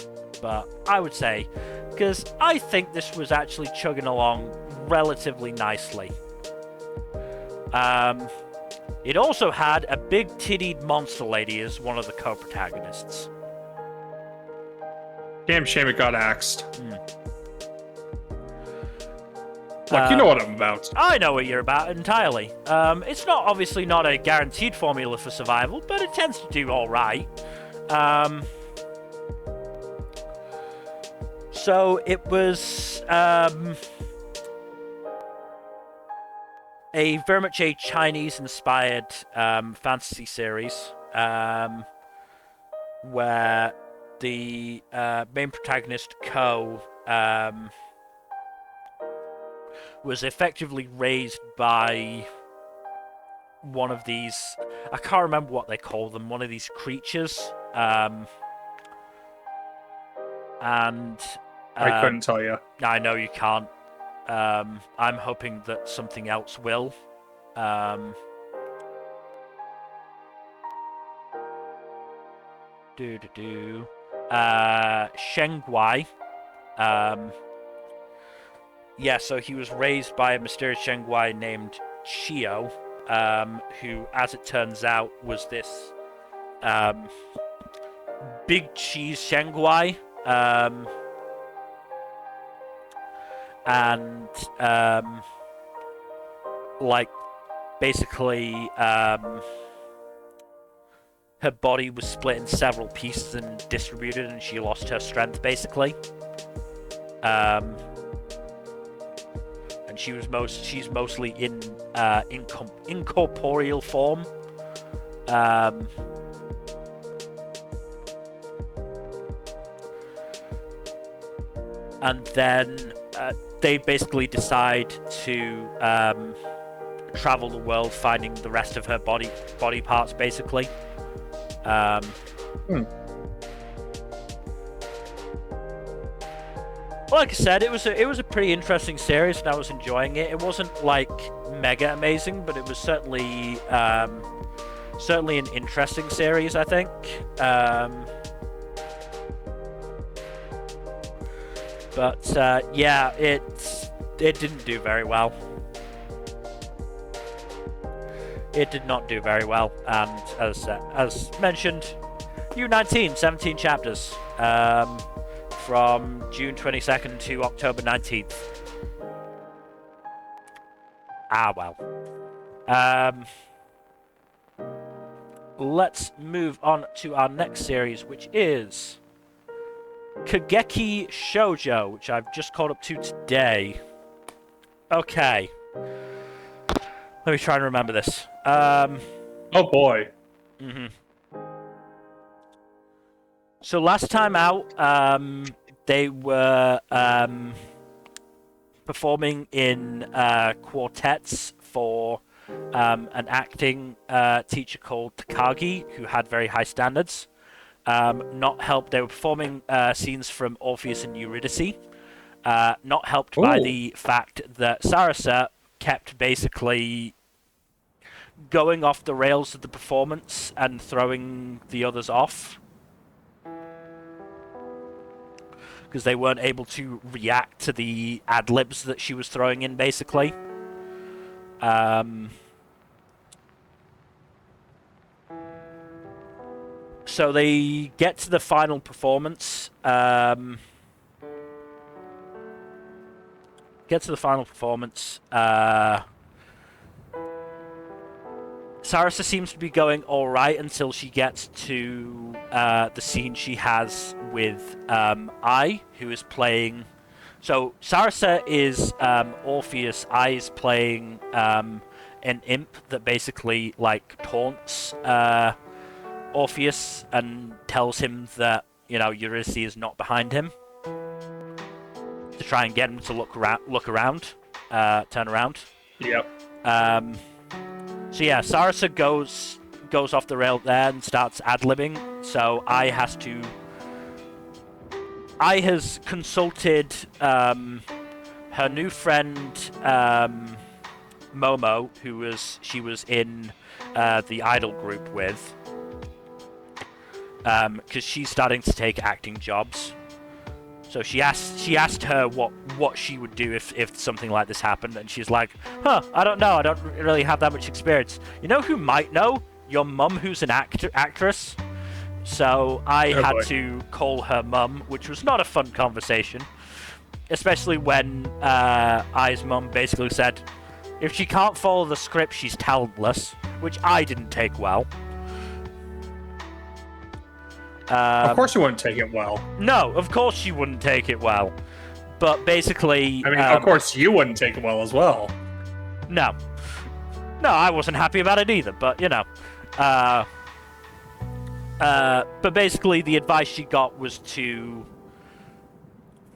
but I would say, because I think this was actually chugging along relatively nicely. It also had a big-tittied monster lady as one of the co-protagonists. Damn shame it got axed. Look, you know what I'm about. I know what you're about entirely. It's obviously not a guaranteed formula for survival, but it tends to do all right. So it was very much a Chinese-inspired fantasy series where the main protagonist, Ko, was effectively raised by one of these, I can't remember what they call them, one of these creatures. And I couldn't tell you. I know you can't. I'm hoping that something else will. Shengwai. Yeah, so he was raised by a mysterious Shengwai named Chio, who, as it turns out, was this big cheese Shengwai. And like, basically, her body was split in several pieces and distributed, and she lost her strength, basically. And she's mostly in incorporeal form. And then they basically decide to travel the world, finding the rest of her body parts, basically. Like I said, it was a pretty interesting series, and I was enjoying it. It wasn't like mega amazing, but it was certainly an interesting series, I think. But yeah, it didn't do very well. It did not do very well, and as mentioned, U19, 17 chapters, from June 22nd to October 19th. Well. Let's move on to our next series, which is Kageki Shojo, which I've just caught up to today. Okay. Let me try and remember this. Oh boy. So last time out, they were performing in quartets for an acting teacher called Takagi, who had very high standards. Not helped, they were performing scenes from Orpheus and Eurydice. Not helped by the fact that Sarasa kept basically going off the rails of the performance and throwing the others off, because they weren't able to react to the ad-libs that she was throwing in, basically. So they get to the final performance. Sarasa seems to be going all right until she gets to the scene she has with Ai, who is playing So Sarasa is Orpheus' eyes playing an imp that basically like taunts Orpheus and tells him that Eurydice is not behind him, to try and get him to look around, turn around. Yep. So yeah, Sarasa goes off the rail there and starts ad-libbing. So I has consulted her new friend Momo, who she was in the idol group with, because she's starting to take acting jobs. So she asked her what she would do if something like this happened, and she's like, I don't know, I don't really have that much experience. You know who might know? Your mum, who's an actress. So I had to call her mum, which was not a fun conversation, especially when I's mum basically said, if she can't follow the script, she's talentless, which I didn't take well. Of course you wouldn't take it well. No, of course she wouldn't take it well. But basically... I mean, of course you wouldn't take it well as well. No. No, I wasn't happy about it either, but, but basically the advice she got was to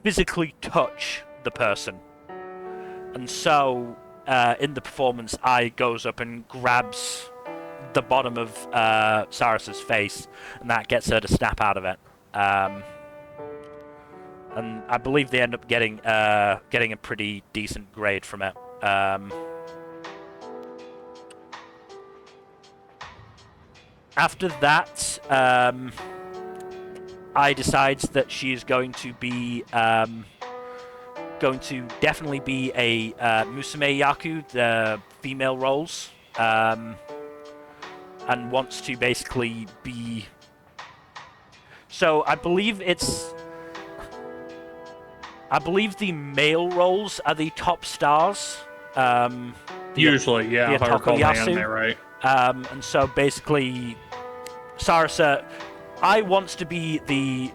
physically touch the person. And so, in the performance, I goes up and grabs the bottom of Sarasa's face, and that gets her to snap out of it. And I believe they end up getting a pretty decent grade from it. After that, I decides that she's going to be definitely be a Musume Yaku, the female roles. And wants to basically be... So I believe the male roles are the top stars. Usually, yeah. The If I recall the Otokoyasu. anime right. And so basically, Sarasa... I wants to be the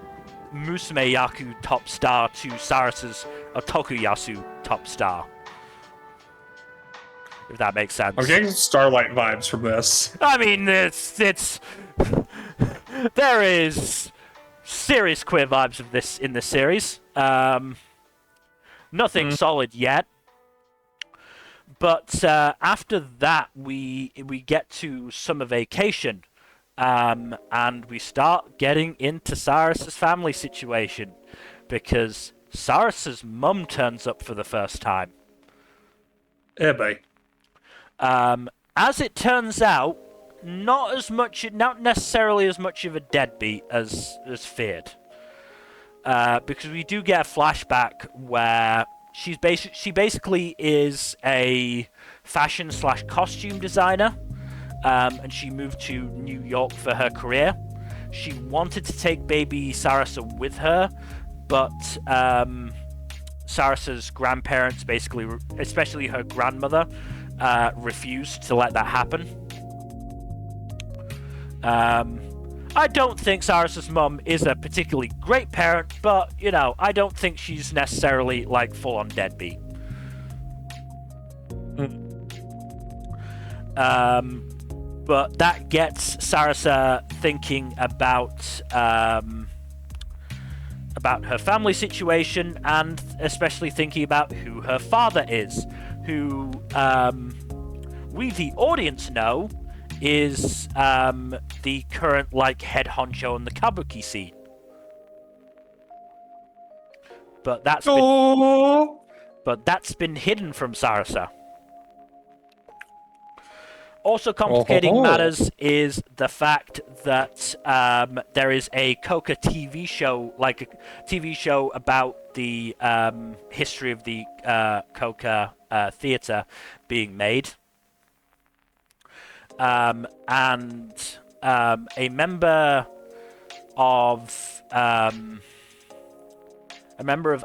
Musume Yaku top star to Sarasa's Otokuyasu top star. If that makes sense. I'm getting Starlight vibes from this. I mean, it's there is serious queer vibes of this in this series. Nothing solid yet, but after that we get to summer vacation, and we start getting into Sarasa's family situation, because Sarasa's mum turns up for the first time. Yeah, boy. As it turns out, not necessarily as much of a deadbeat as feared. Because we do get a flashback where she basically is a fashion/costume designer, and she moved to New York for her career. She wanted to take baby Sarasa with her, but Sarasa's grandparents, basically, especially her grandmother, refused to let that happen. I don't think Sarasa's mum is a particularly great parent, but, I don't think she's necessarily, full-on deadbeat. But that gets Sarasa thinking about her family situation, and especially thinking about who her father is, who we, the audience, know is the current head honcho on the kabuki scene. But that's been hidden from Sarasa. Also complicating matters is the fact that there is a Koka TV show, a TV show about the history of the Koka theater being made. And a member of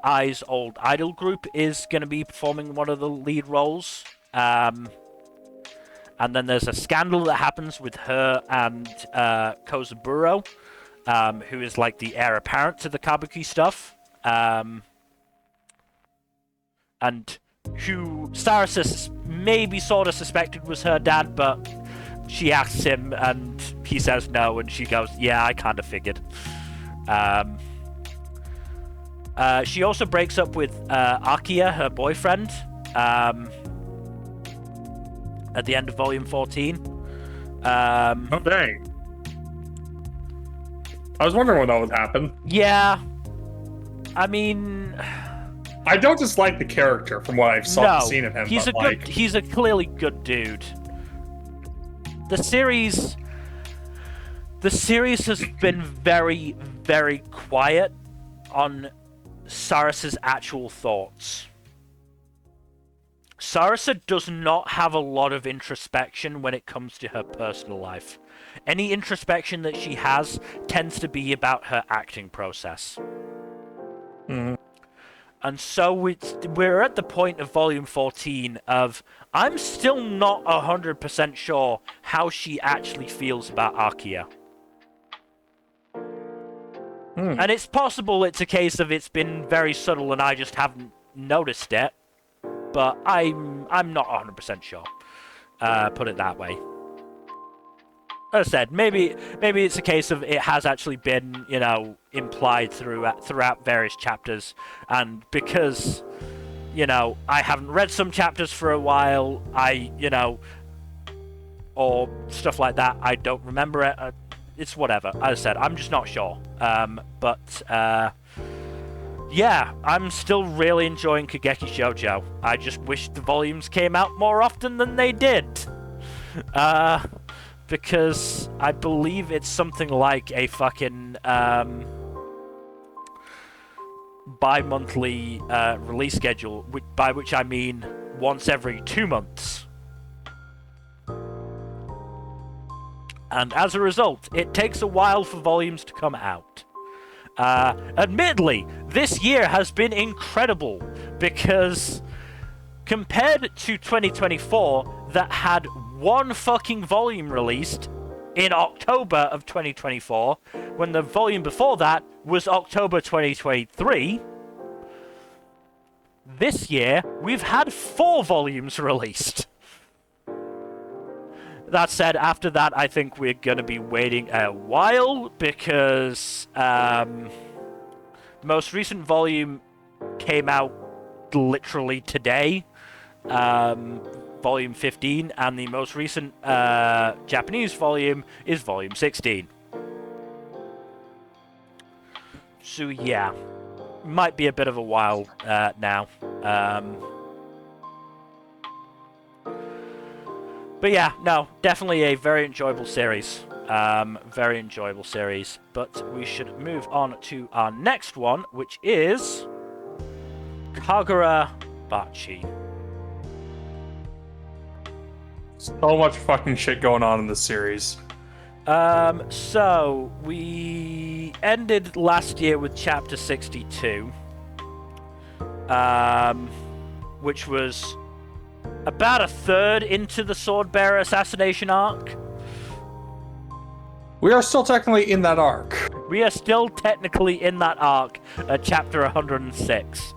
Ai's old idol group is going to be performing one of the lead roles. And then there's a scandal that happens with her and Kozaburo, who is the heir apparent to the kabuki stuff. and who Sarasa maybe sort of suspected was her dad, but she asks him and he says no, and she goes, yeah, I kind of figured. She also breaks up with Akia, her boyfriend, at the end of volume 14. Oh, dang. I was wondering when that would happen. Yeah. I mean... I don't dislike the character from what I've seen of him. He's a clearly good dude. The series has been very, very quiet on Sarasa's actual thoughts. Sarasa does not have a lot of introspection when it comes to her personal life. Any introspection that she has tends to be about her acting process. Mm-hmm. And so we're at the point of volume 14 of, I'm still not 100% sure how she actually feels about Akia. And it's possible it's a case of it's been very subtle and I just haven't noticed it, but I'm not 100% sure. Put it that way. As I said, maybe it's a case of it has actually been, implied throughout various chapters, and because, I haven't read some chapters for a while, or stuff like that, I don't remember it. It's whatever. As I said, I'm just not sure. Yeah, I'm still really enjoying Kageki Shojo. I just wish the volumes came out more often than they did. Because I believe it's something like a fucking bi-monthly release schedule, by which I mean once every 2 months. And as a result, it takes a while for volumes to come out. Admittedly, this year has been incredible, because compared to 2024, that had one fucking volume released in October of 2024, when the volume before that was October 2023, this year, we've had 4 volumes released. That said, after that, I think we're going to be waiting a while, because the most recent volume came out literally today, volume 15, and the most recent Japanese volume is volume 16. So yeah, might be a bit of a while now. But yeah, no, definitely a very enjoyable series. Very enjoyable series. But we should move on to our next one, which is Kagurabachi. So much fucking shit going on in this series. So we ended last year with chapter 62, which was about a third into the Swordbearer assassination arc. We are still technically in that arc. We are still technically in that arc at chapter 106.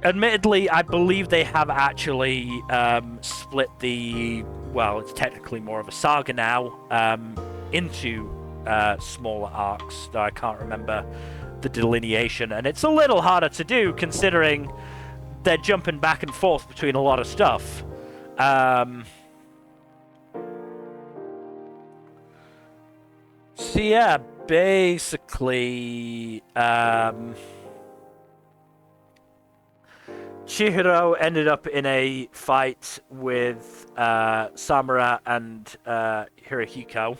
Admittedly, I believe they have actually split the... Well, it's technically more of a saga now, into smaller arcs, though I can't remember the delineation, and it's a little harder to do considering they're jumping back and forth between a lot of stuff. So yeah, basically, Chihiro ended up in a fight with Samura and Hirohiko.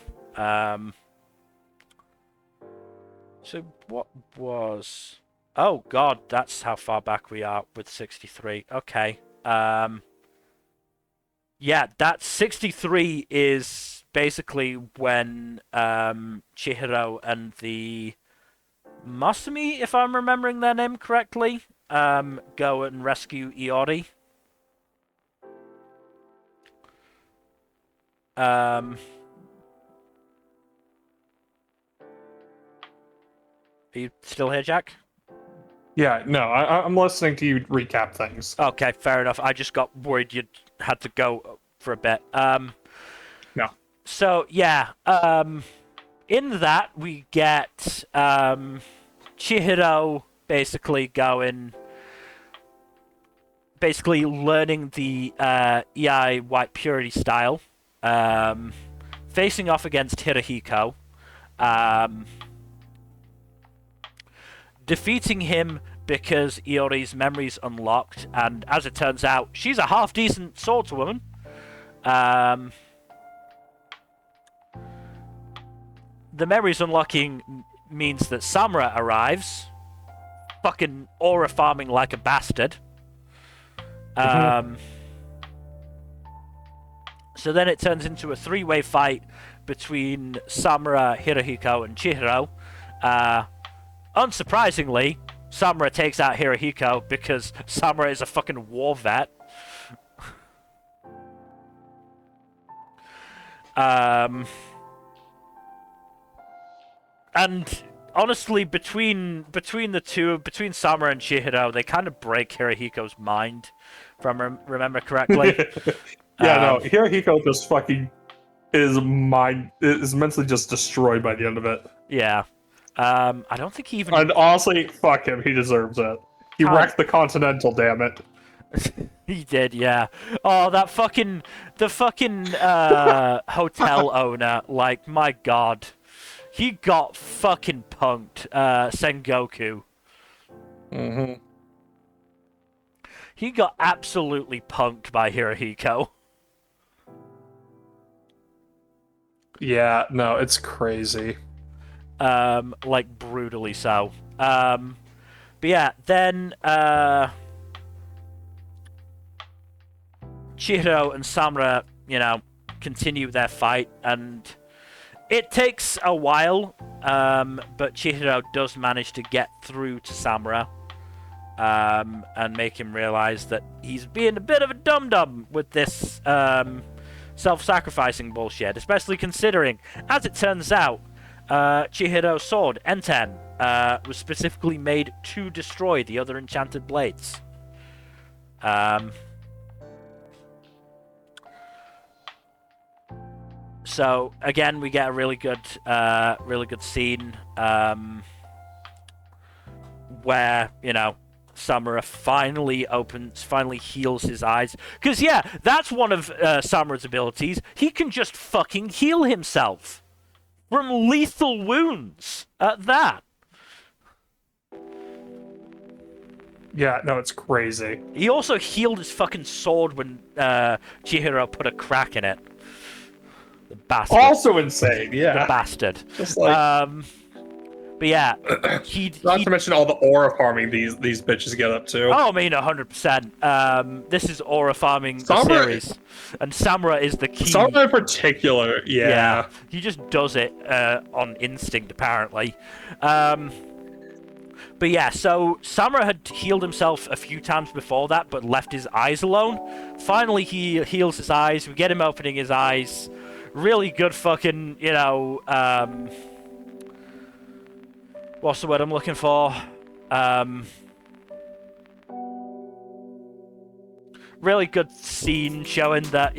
So what was... Oh god, that's how far back we are with 63. Okay. Yeah, that 63 is basically when Chihiro and the Masumi, if I'm remembering their name correctly, go and rescue Iori. Are you still here, Jack? Yeah, no, I'm listening to you recap things. Okay, fair enough. I just got worried you had to go for a bit. No. So yeah, in that we get Chihiro basically learning the EI White Purity style, facing off against Hirohiko, defeating him because Iori's memory's unlocked, and as it turns out, she's a half-decent swordswoman. The memory's unlocking means that Samura arrives, fucking aura farming like a bastard. So then it turns into a three-way fight between Samura, Hirohiko, and Chihiro. Unsurprisingly, Samura takes out Hirohiko because Samura is a fucking war vet. And honestly, between the two, between Samura and Chihiro, they kind of break Hirohiko's mind, if I remember correctly. Yeah, no, Hirohiko just fucking is mentally just destroyed by the end of it. Yeah. I don't think he even... And honestly, fuck him, he deserves it. He wrecked the Continental, damn it. He did, yeah. Oh, the fucking hotel owner, like, my god. He got fucking punked, Sengoku. Mm-hmm. He got absolutely punked by Hirohiko. Yeah, no, it's crazy. Like, brutally so. But yeah, then, Chihiro and Samura, continue their fight, and it takes a while, but Chihiro does manage to get through to Samura, and make him realize that he's being a bit of a dum-dum with this, self-sacrificing bullshit, especially considering, as it turns out, Chihiro's sword, Enten, was specifically made to destroy the other enchanted blades. So again, we get a really good scene where Samura finally heals his eyes. Because yeah, that's one of Samura's abilities. He can just fucking heal himself from lethal wounds. At that. Yeah, no, it's crazy. He also healed his fucking sword when Chihiro put a crack in it. The bastard. Also insane, yeah. The bastard. Just like... but yeah, Not to mention all the aura farming these bitches get up to. Oh, I mean, 100%. This is aura farming series, and Samura is the key. Samura in particular, yeah. He just does it on instinct, apparently. But yeah, so Samura had healed himself a few times before that, but left his eyes alone. Finally, he heals his eyes. We get him opening his eyes. Really good fucking, what's the word I'm looking for? Really good scene showing that,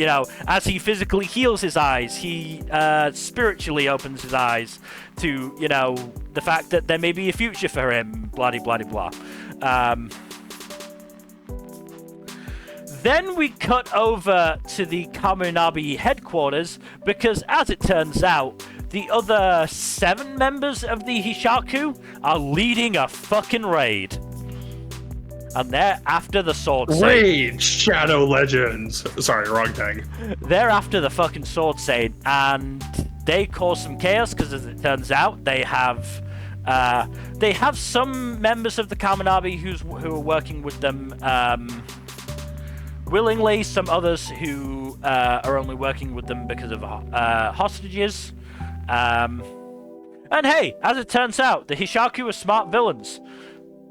as he physically heals his eyes, he spiritually opens his eyes to, the fact that there may be a future for him, blah-de-blah-de-blah. Then we cut over to the Kamunabi headquarters, because as it turns out, the other 7 members of the Hishaku are leading a fucking raid. And they're after the sword Saint. Raid Shadow Legends. Sorry, wrong thing. They're after the fucking sword Saint, and they cause some chaos, because as it turns out, they have some members of the Kamunabi who are working with them, willingly, some others who are only working with them because of hostages. And hey, as it turns out, the Hishaku are smart villains.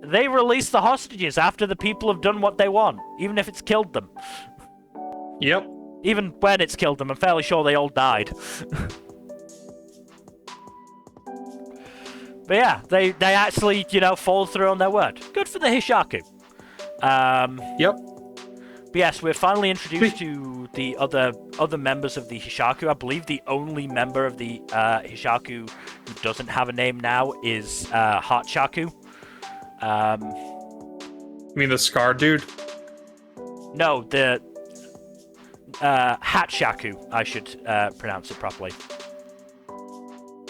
They release the hostages after the people have done what they want, even if it's killed them. Yep. Even when it's killed them, I'm fairly sure they all died. But yeah, they actually, follow through on their word. Good for the Hishaku. Yep. But yes, we're finally introduced to the other members of the Hishaku. I believe the only member of the Hishaku who doesn't have a name now is Hatshaku. You mean the Scar dude? No, the Hatshaku. I should pronounce it properly.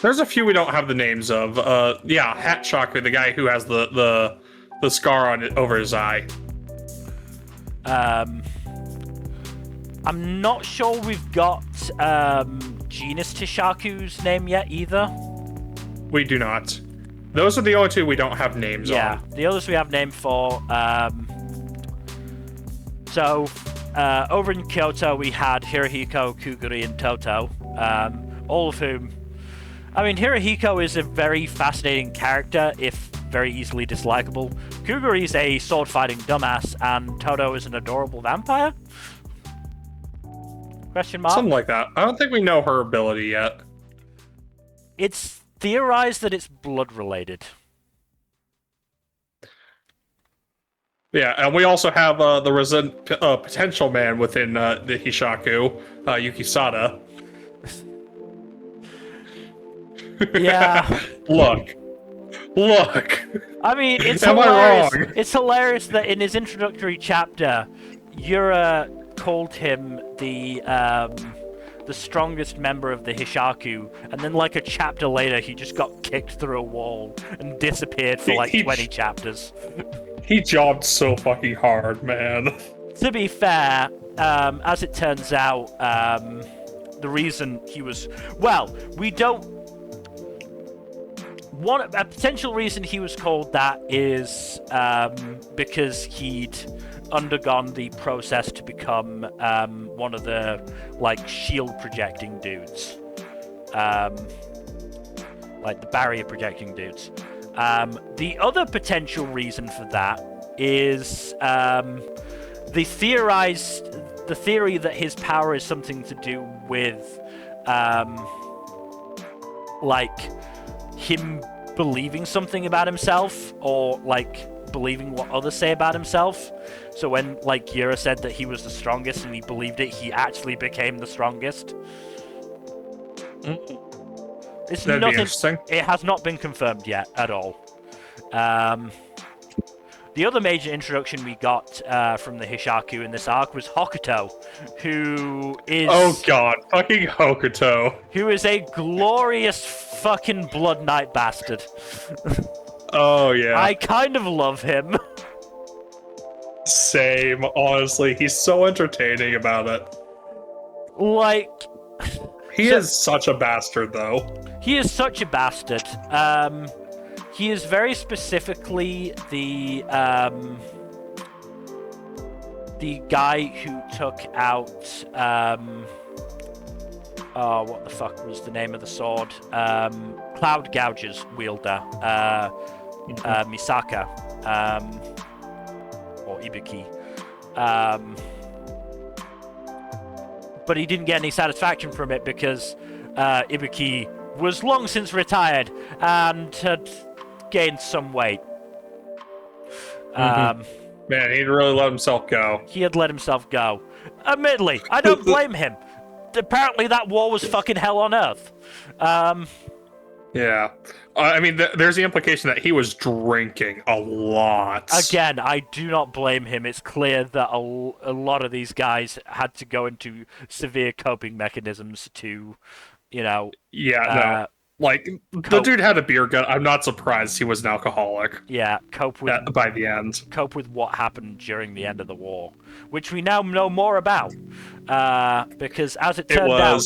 There's a few we don't have the names of. Yeah, Hatshaku, the guy who has the scar on it over his eye. I'm not sure we've got Genus Tishaku's name yet either. We do not. Those are the only two we don't have names on. Yeah, the others we have named for. So, over in Kyoto, we had Hirohiko, Kuguri, and Toto, all of whom... I mean, Hirohiko is a very fascinating character, if very easily dislikable. Kuguri's a sword-fighting dumbass, and Toto is an adorable vampire? Question mark? Something like that. I don't think we know her ability yet. It's theorized that it's blood-related. Yeah, and we also have the potential man within the Hishaku, Yukisada. Yeah. Look. I mean, it's Am hilarious. I wrong? It's hilarious that in his introductory chapter, Yura called him the strongest member of the Hishaku, and then like a chapter later, he just got kicked through a wall and disappeared for like 20 chapters. He jobbed so fucking hard, man. To be fair, as it turns out, the reason he was... Well, we don't... A potential reason he was called that is because he'd undergone the process to become one of the, like, shield-projecting dudes. Like, the barrier-projecting dudes. The other potential reason for that is the theory that his power is something to do with like him believing something about himself, or like believing what others say about himself. So when like Yura said that he was the strongest and he believed it, he actually became the strongest. It's That'd nothing, be interesting. It has not been confirmed yet at all. The other major introduction we got from the Hishaku in this arc was Hokuto, who is... Oh god, fucking Hokuto. Who is a glorious fucking Blood Knight bastard. Oh yeah. I kind of love him. Same, honestly. He's so entertaining about it. Like... He is such a bastard, though. He is such a bastard. He is very specifically the guy who took out what the fuck was the name of the sword? Cloud Gouger's wielder, Misaka, or Ibuki. But he didn't get any satisfaction from it because Ibuki was long since retired and had gained some weight. Man, he'd really let himself go. He had let himself go. Admittedly, I don't blame him. Apparently that war was fucking hell on earth. Yeah. I mean, there's the implication that he was drinking a lot. Again, I do not blame him. It's clear that a lot of these guys had to go into severe coping mechanisms to, Yeah, no. Like, the dude had a beer gut. I'm not surprised he was an alcoholic. Yeah, cope with... by the end. Cope with what happened during the end of the war, which we now know more about. Because as it turned out...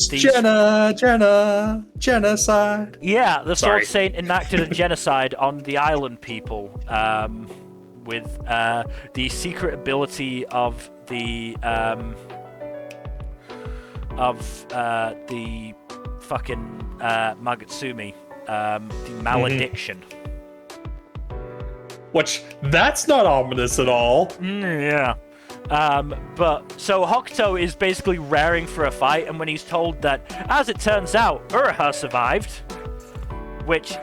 genocide. Yeah, the Sword Saint enacted a genocide on the island people, with the secret ability of the fucking Magatsumi, the malediction. Which, that's not ominous at all. Yeah. But, so Hokuto is basically raring for a fight, and when he's told that, as it turns out, Uraha survived, which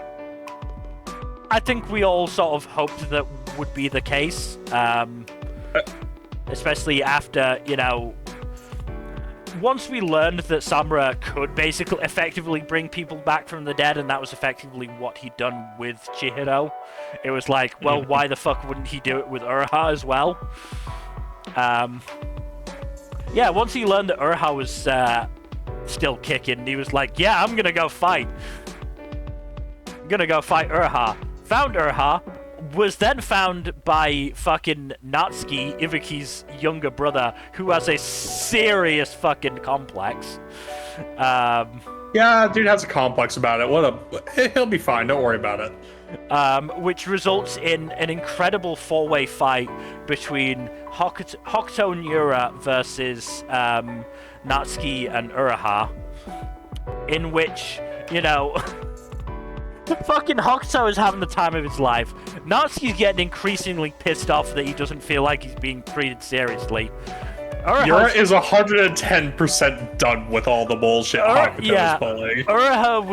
I think we all sort of hoped that would be the case, especially after, you know, once we learned that Samura could basically effectively bring people back from the dead, and that was effectively what he'd done with Chihiro, it was like, well, why the fuck wouldn't he do it with Uraha as well? Yeah, once he learned that Uraha was still kicking, he was like, yeah, I'm gonna go fight. I'm gonna go fight Uraha. Found Uraha, was then found by fucking Natsuki, Ibuki's younger brother, who has a serious fucking complex. Yeah, dude has a complex about it. He'll be fine. Don't worry about it. Which results in an incredible four-way fight between Hokuto and Yura versus Natsuki and Uraha, in which, you know, fucking Hokuto is having the time of his life. Natsuki's getting increasingly pissed off that he doesn't feel like he's being treated seriously. Yura is 110% done with all the bullshit Hakuto is pulling. Uraha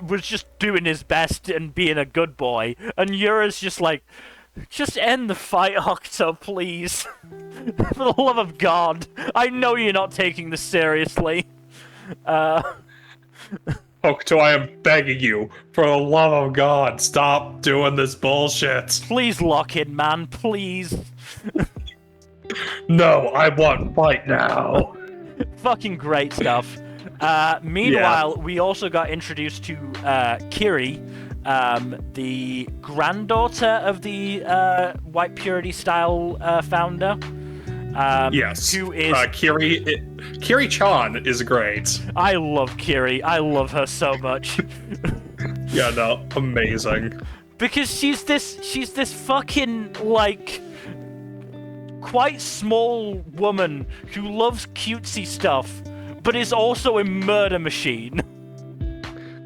was just doing his best and being a good boy, and Yura's just like, just end the fight, Hokuto, please. For the love of God. I know you're not taking this seriously. Hokuto, I am begging you, for the love of God, stop doing this bullshit. Please lock in, man, please. No, I want fight now. Fucking great stuff. Meanwhile, we also got introduced to Kiri, the granddaughter of the White Purity style founder. Yes. Who is Kiri-chan is great. I love Kiri. I love her so much. Yeah, no, amazing. Because she's this fucking like quite small woman who loves cutesy stuff, but is also a murder machine.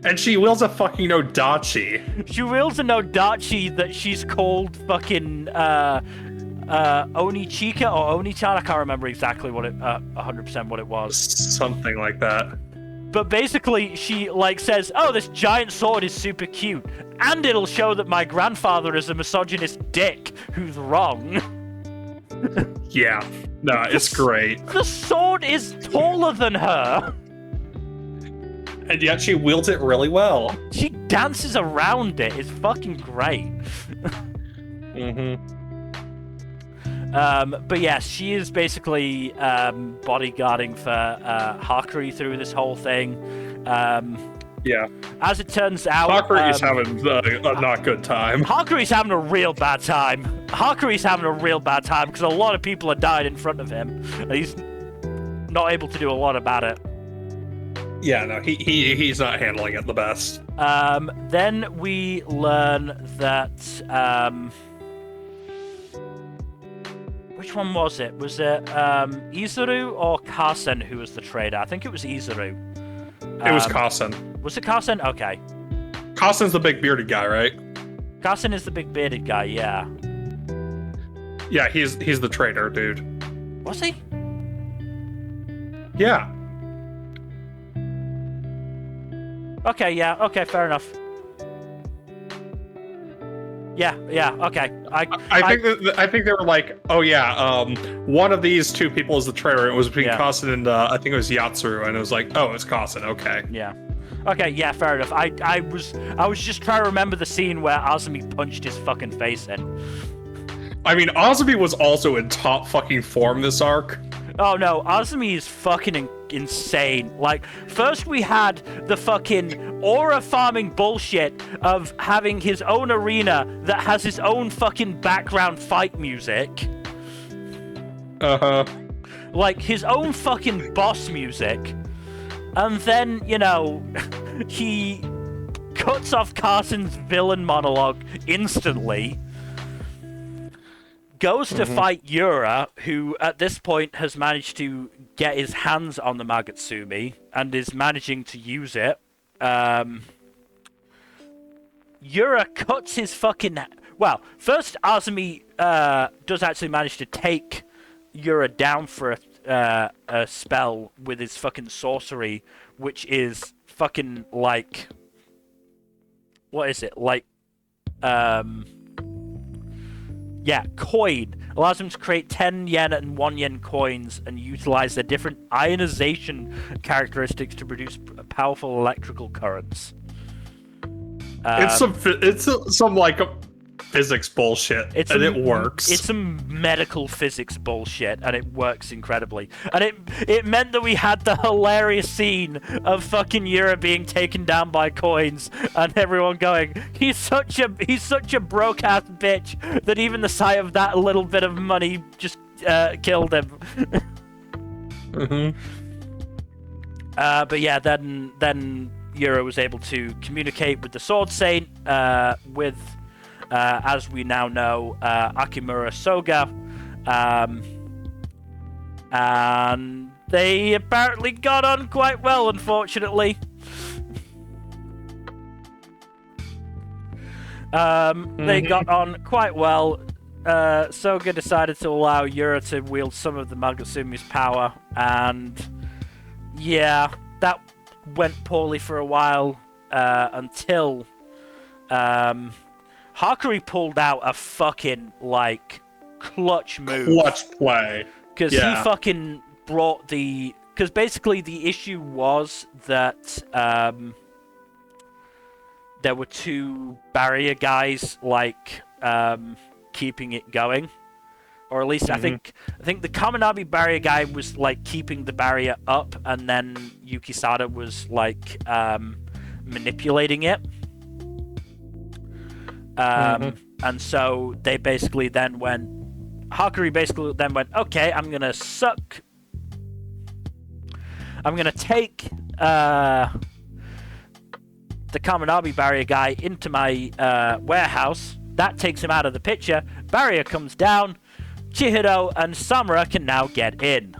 And she wields a fucking Odachi. She wields an Odachi that she's called fucking Onichika or Oni-chan. I can't remember exactly what it 100% what it was. Something like that. But basically, she like says, "Oh, this giant sword is super cute, and it'll show that my grandfather is a misogynist dick who's wrong." Yeah, no, it's great. The sword is taller than her. And yet she wields it really well. She dances around it. It's fucking great. But yes, she is basically bodyguarding for Hakuri through this whole thing. Yeah. As it turns out, Hakuri's having a not good time. Hakuri's having a real bad time. Hakuri's having a real bad time because a lot of people have died in front of him, and he's not able to do a lot about it. Yeah, no, he's not handling it the best. Then we learn that which one was it? Was it Izuru or Kasen who was the trader? I think it was Izuru. It was Kasen. Was it Kasen? Okay. Kasen's the big bearded guy, right? Kasen is the big bearded guy, yeah. Yeah, he's the trader, dude. Was he? Yeah. Okay, yeah, okay, fair enough. Yeah, okay. I think they were like, oh yeah, one of these two people is the trader. It was between Kasen and I think it was Yatsuru, and it was like, oh, it's Kasen. Okay. Yeah. Okay, yeah, fair enough. I was just trying to remember the scene where Azumi punched his fucking face in. I mean, Azumi was also in top fucking form this arc. Oh no, Azumi is fucking insane. Like, first we had the fucking aura farming bullshit of having his own arena that has his own fucking background fight music. Uh-huh. Like, his own fucking boss music. And then, you know, he cuts off Carson's villain monologue instantly. Goes to fight Yura, who at this point has managed to get his hands on the Magatsumi and is managing to use it. Yura cuts his fucking... Well, first Azumi does actually manage to take Yura down for a spell with his fucking sorcery, which is fucking like... What is it? Like coin. Allows them to create 10 yen and 1 yen coins and utilize their different ionization characteristics to produce powerful electrical currents. It's some like physics bullshit, and it works. It's some medical physics bullshit, and it works incredibly. And it meant that we had the hilarious scene of fucking Yura being taken down by coins, and everyone going, he's such a broke ass bitch that even the sight of that little bit of money just killed him. But yeah, then Yura was able to communicate with the Sword Saint, with, as we now know, Akimura Soga, and they apparently got on quite well, unfortunately. They got on quite well. Soga decided to allow Yura to wield some of the Magasumi's power, and yeah, that went poorly for a while, until Hakuri pulled out a fucking, clutch move. Clutch play. Because he fucking brought the... Because basically the issue was that there were two barrier guys, keeping it going. Or at least I think the Kaminabi barrier guy was, keeping the barrier up, and then Yukisada was, manipulating it. And so they basically then went... Hakuri basically then went, okay, I'm gonna take the Kaminabi barrier guy into my warehouse. That takes him out of the picture. Barrier comes down. Chihiro and Samura can now get in.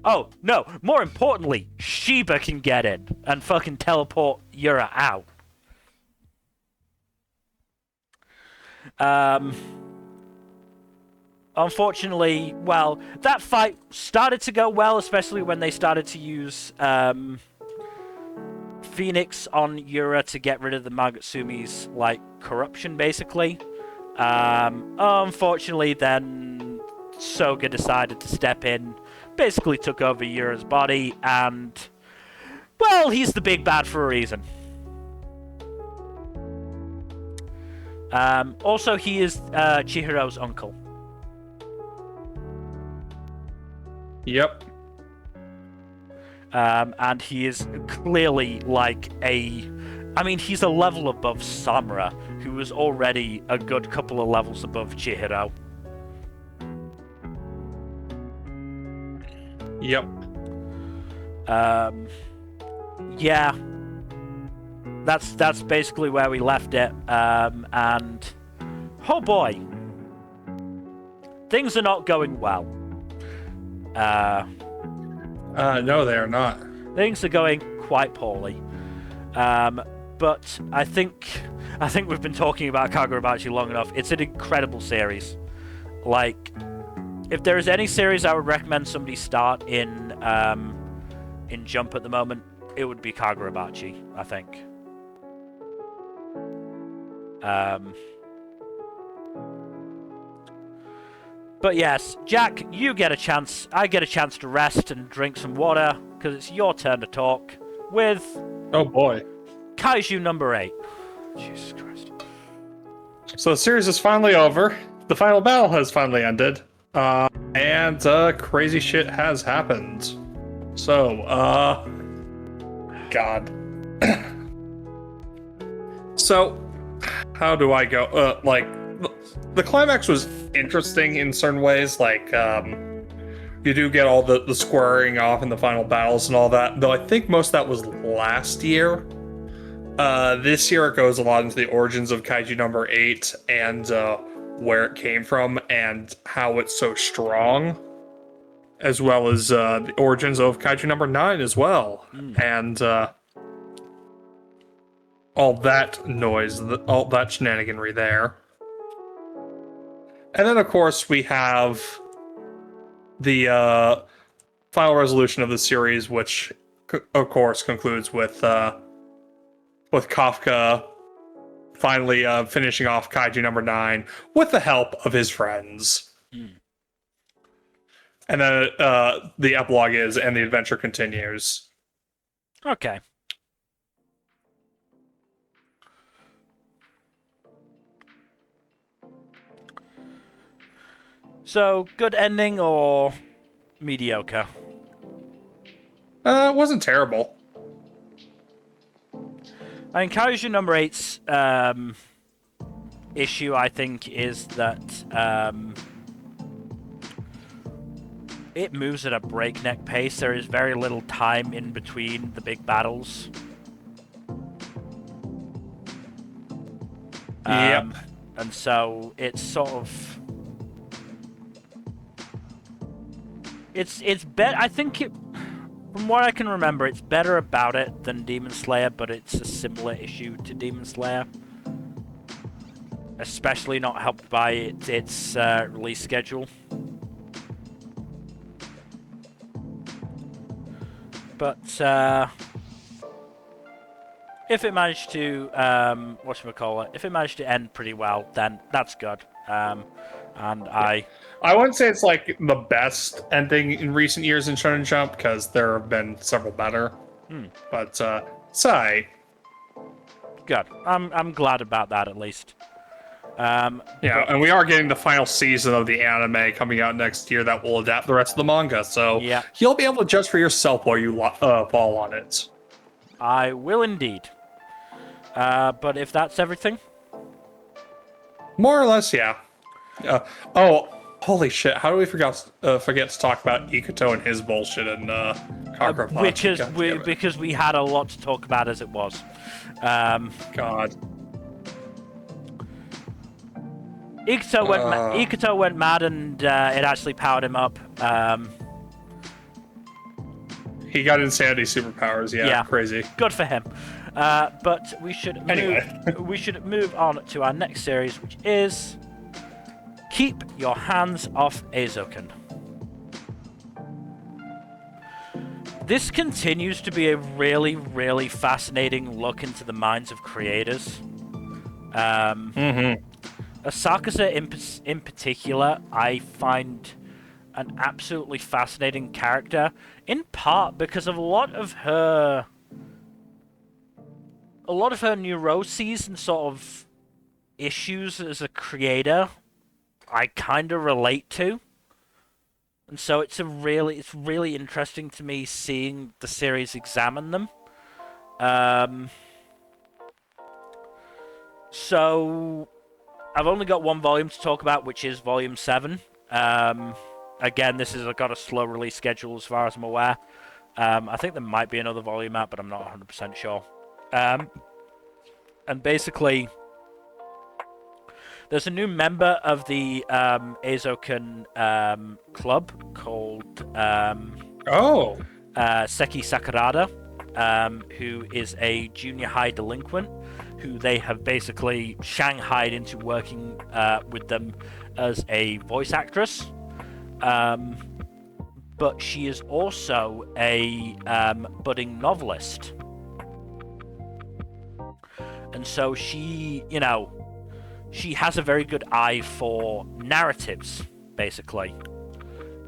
Oh, no. More importantly, Shiba can get in and fucking teleport Yura out. Unfortunately, well, that fight started to go well, especially when they started to use Phoenix on Yura to get rid of the Magatsumi's, corruption, basically. Unfortunately, then Soga decided to step in, basically took over Yura's body, and, well, he's the big bad for a reason. Also, he is Chihiro's uncle. Yep. And he is clearly he's a level above Samura, who was already a good couple of levels above Chihiro. Yep. Yeah. That's basically where we left it. And oh boy, things are not going well. No, they are not. Things are going quite poorly. But I think we've been talking about Kagurabachi long enough. It's an incredible series. If there is any series I would recommend somebody start in Jump at the moment, it would be Kagurabachi, I think. But yes, Jack, you get a chance. I get a chance to rest and drink some water, because it's your turn to talk with... Oh boy. Kaiju number 8. Jesus Christ. So the series is finally over. The final battle has finally ended. And crazy shit has happened. So, God. So, how do I go? The climax was interesting in certain ways. You do get all the squaring off in the final battles and all that. Though I think most of that was last year. This year it goes a lot into the origins of Kaiju number 8 and where it came from and how it's so strong, as well as the origins of Kaiju number 9 as well, and all that noise, all that shenaniganry there. And then, of course, we have the final resolution of the series, which, of course, concludes with Kafka finally finishing off Kaiju number 9 with the help of his friends. And then the epilogue is, and the adventure continues. Okay. So, good ending or mediocre? It wasn't terrible. I mean, Kaiju number 8's issue, I think, is that it moves at a breakneck pace. There is very little time in between the big battles. Yep. And so it's sort of... It's better. I think it... From what I can remember, it's better about it than Demon Slayer, but it's a similar issue to Demon Slayer. Especially not helped by its release schedule. But if it managed to, if it managed to end pretty well, then that's good. I wouldn't say it's like the best ending in recent years in Shonen Jump, because there have been several better. But it's good. I'm glad about that, at least. And we are getting the final season of the anime coming out next year that will adapt the rest of the manga, so you'll be able to judge for yourself while you fall on it. I will indeed. But if that's everything? More or less, yeah. Holy shit, how do we forget to talk about Ikuto and his bullshit and Kagurabachi? Because we had a lot to talk about as it was. God. Ikuto went mad, and it actually powered him up. He got insanity superpowers, yeah. Crazy. Good for him. But we should move on to our next series, which is Keep Your Hands Off Eizouken. This continues to be a really, really fascinating look into the minds of creators. Asakaza in particular, I find an absolutely fascinating character, in part because of a lot of her neuroses and sort of issues as a creator I kind of relate to. And so it's really interesting to me seeing the series examine them. So I've only got one volume to talk about, which is volume 7. Again, this has got a slow release schedule as far as I'm aware. I think there might be another volume out, but I'm not 100% sure. And basically, there's a new member of the Eizouken club called Seki Sakurada, who is a junior high delinquent who they have basically shanghaied into working with them as a voice actress. But she is also a budding novelist. And so she has a very good eye for narratives, basically.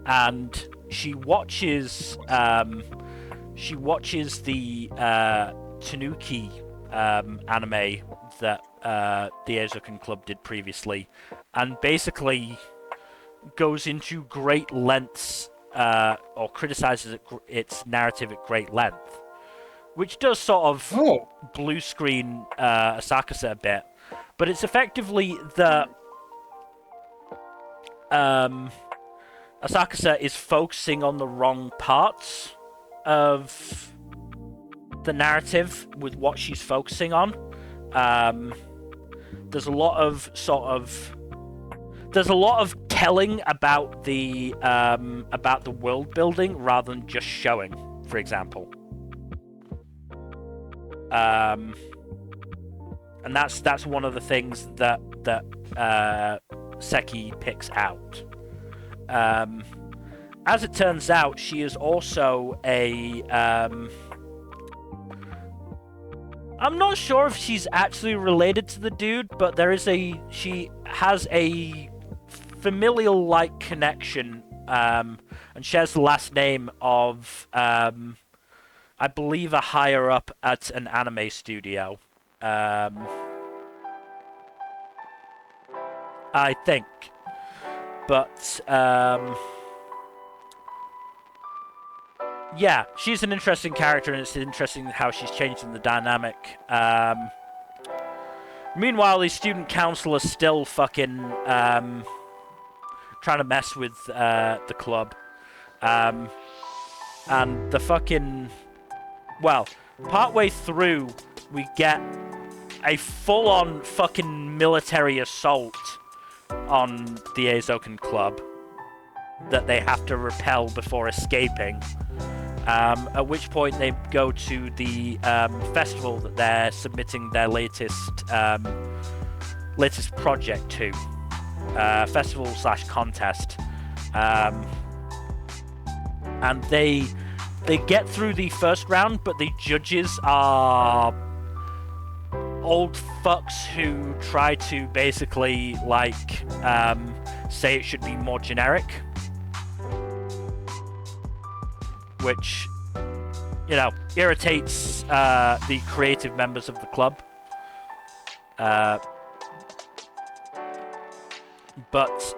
And she watches the Tanuki anime that the Eizouken Club did previously, and basically goes into great lengths, or criticizes its narrative at great length, which does sort of blue screen Asakaza a bit. But it's effectively that Asakaza is focusing on the wrong parts of the narrative with what she's focusing on. There's a lot of telling about the world building rather than just showing, for example. And that's one of the things that Seki picks out. As it turns out, she is also a I'm not sure if she's actually related to the dude, but she has a familial-like connection, and shares the last name of, I believe, a higher-up at an anime studio. I think. But, yeah, she's an interesting character, and it's interesting how she's changed in the dynamic. Meanwhile, the student council is still fucking trying to mess with the club. And the fucking... Well, partway through, we get a full-on fucking military assault on the Eizouken club that they have to repel before escaping. At which point they go to the festival that they're submitting their latest project to. Festival/contest. And they get through the first round, but the judges are old fucks who try to basically, like, say it should be more generic. Which, you know, irritates the creative members of the club. But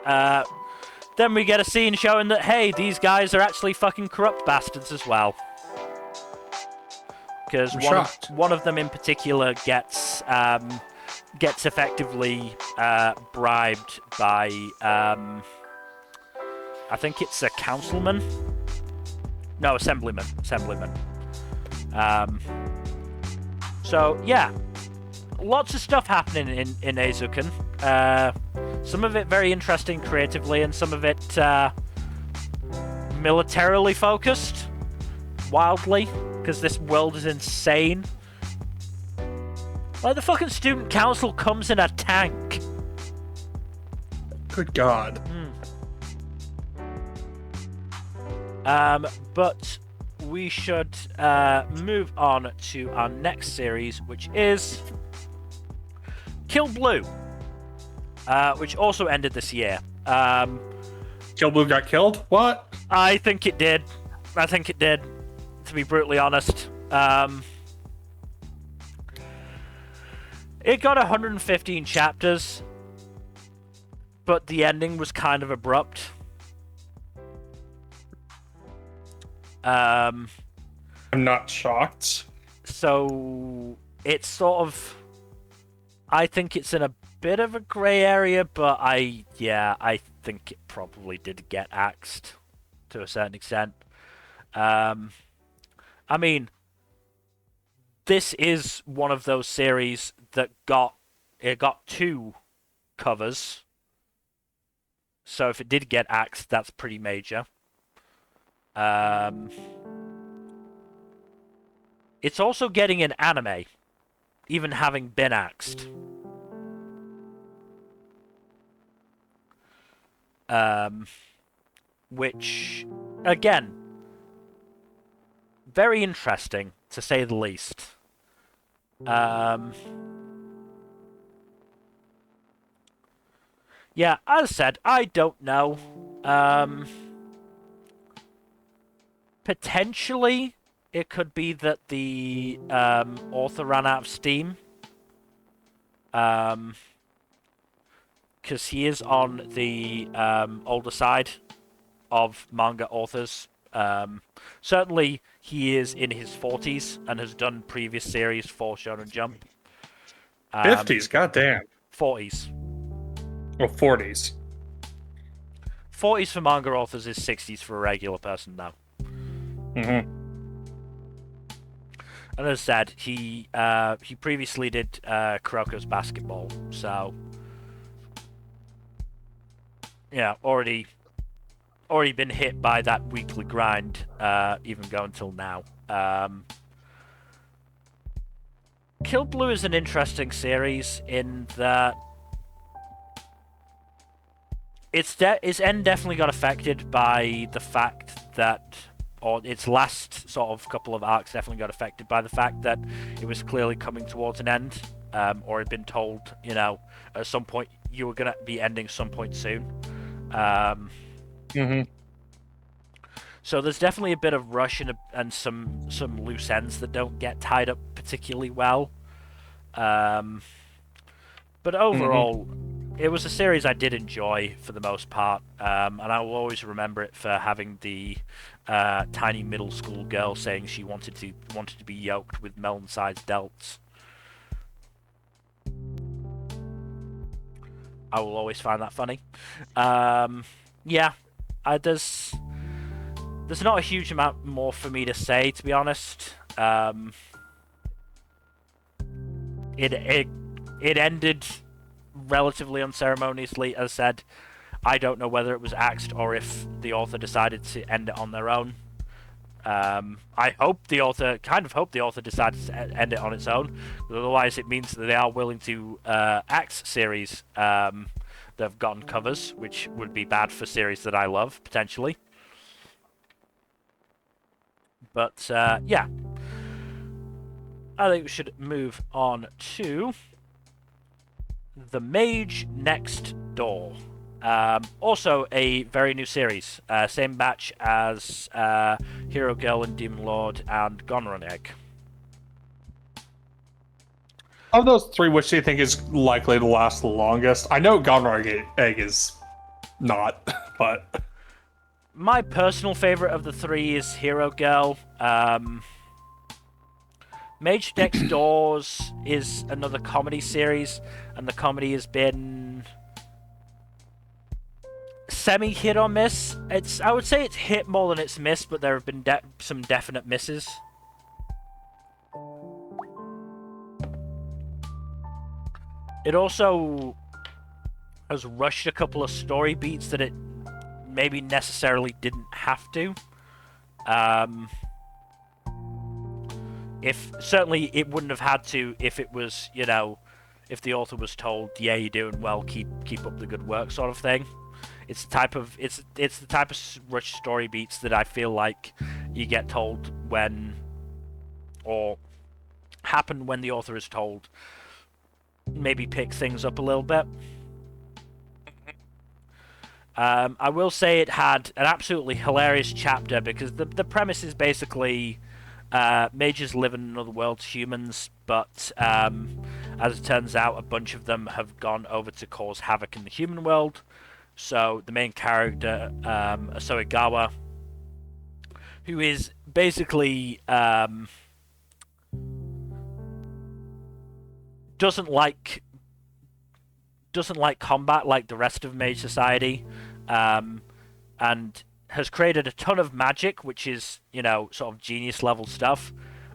then we get a scene showing that, hey, these guys are actually fucking corrupt bastards as well. Because one of them in particular gets effectively bribed by, I think it's a councilman? No, assemblyman. So, yeah. Lots of stuff happening in Eizouken. Some of it very interesting creatively, and some of it militarily focused. Wildly. Because this world is insane. Like, the fucking student council comes in a tank. Good God. But we should move on to our next series, which is Kill Blue, which also ended this year. Kill Blue got killed? What? I think it did. To be brutally honest. It got 115 chapters, but the ending was kind of abrupt. I'm not shocked. So it's sort of, I think it's in a bit of a grey area, but I think it probably did get axed to a certain extent. I mean, this is one of those series that got 2 covers. So if it did get axed, that's pretty major. It's also getting an anime, even having been axed. Which, again, very interesting, to say the least. Yeah, as I said, I don't know. Potentially, it could be that the author ran out of steam. Because he is on the older side of manga authors. Certainly, he is in his 40s and has done previous series for Shonen Jump. 50s, goddamn. 40s. Well, 40s. 40s for manga authors is 60s for a regular person now. Mm-hmm. And as I said, he previously did Kuroko's Basketball, so yeah, already been hit by that weekly grind, even going till now. Kill Blue is an interesting series in that its end definitely got affected by the fact that or its last sort of couple of arcs definitely got affected by the fact that it was clearly coming towards an end, or had been told, at some point you were going to be ending some point soon. So there's definitely a bit of rush and some loose ends that don't get tied up particularly well. But overall, it was a series I did enjoy for the most part, and I will always remember it for having the tiny middle school girl saying she wanted to be yoked with melon-sized delts. I will always find that funny. There's not a huge amount more for me to say, to be honest. It ended relatively unceremoniously. As I said, I don't know whether it was axed or if the author decided to end it on their own. I hope the author decided to end it on its own. Otherwise, it means that they are willing to axe series that have gotten covers, which would be bad for series that I love, potentially. But, yeah. I think we should move on to The Mage Next Door. Also a very new series. Same batch as Hero Girl and Demon Lord and Gonron Egg. Of those three, which do you think is likely to last the longest? I know Gonron Egg is not, but... My personal favorite of the three is Hero Girl. Mage Next Doors is another comedy series, and the comedy has been semi-hit or miss. I would say it's hit more than it's missed, but there have been some definite misses. It also has rushed a couple of story beats that it maybe necessarily didn't have to. Certainly it wouldn't have had to if it was, if the author was told, yeah, you're doing well, keep up the good work, sort of thing. It's the type of rushed story beats that I feel like you get told when, or happen when the author is told, maybe pick things up a little bit. I will say it had an absolutely hilarious chapter because the premise is basically mages live in another world to humans, but as it turns out, a bunch of them have gone over to cause havoc in the human world. So the main character, Asoigawa, who is basically doesn't like combat like the rest of Mage Society, and has created a ton of magic, which is, sort of genius level stuff,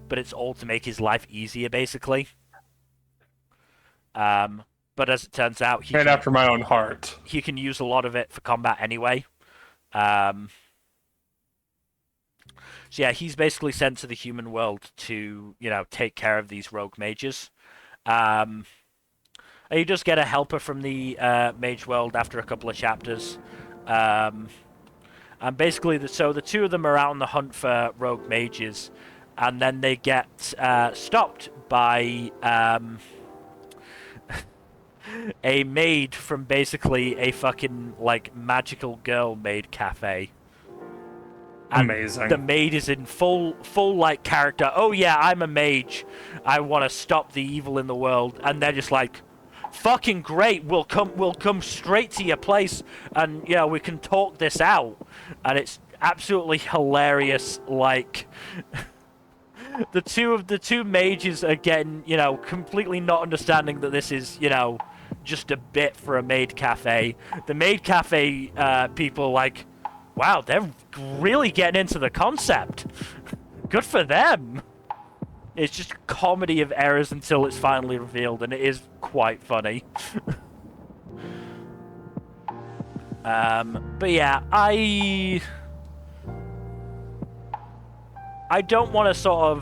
but it's all to make his life easier, basically. But as it turns out, after my own heart. He can use a lot of it for combat anyway. So yeah, he's basically sent to the human world to, take care of these rogue mages. And you just get a helper from the mage world after a couple of chapters. And basically, the two of them are out on the hunt for rogue mages, and then they get stopped by a maid from basically a fucking, magical girl maid cafe. And amazing. The maid is in full character. Oh yeah, I'm a mage. I want to stop the evil in the world. And they're just like, fucking great. We'll come straight to your place, and we can talk this out. And it's absolutely hilarious. The two mages are getting, completely not understanding that this is, just a bit for a maid cafe. The maid cafe people wow, they're really getting into the concept. Good for them. It's just a comedy of errors until it's finally revealed, and it is quite funny. But yeah, I don't want to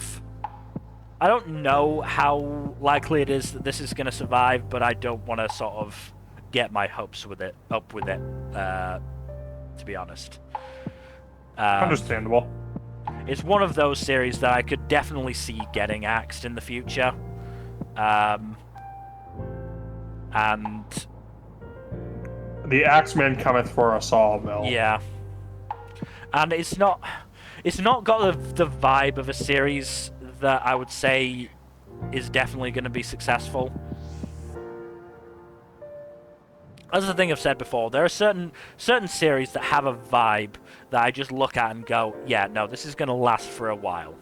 I don't know how likely it is that this is going to survive, but I don't want to get my hopes up with it, to be honest. Understandable. it's one of those series that I could definitely see getting axed in the future. And The Axeman cometh for a sawmill. yeah, and it's not got the vibe of a series that I would say is definitely going to be successful. As the thing I've said before, there are certain series that have a vibe that I just look at and go, yeah, no, this is going to last for a while.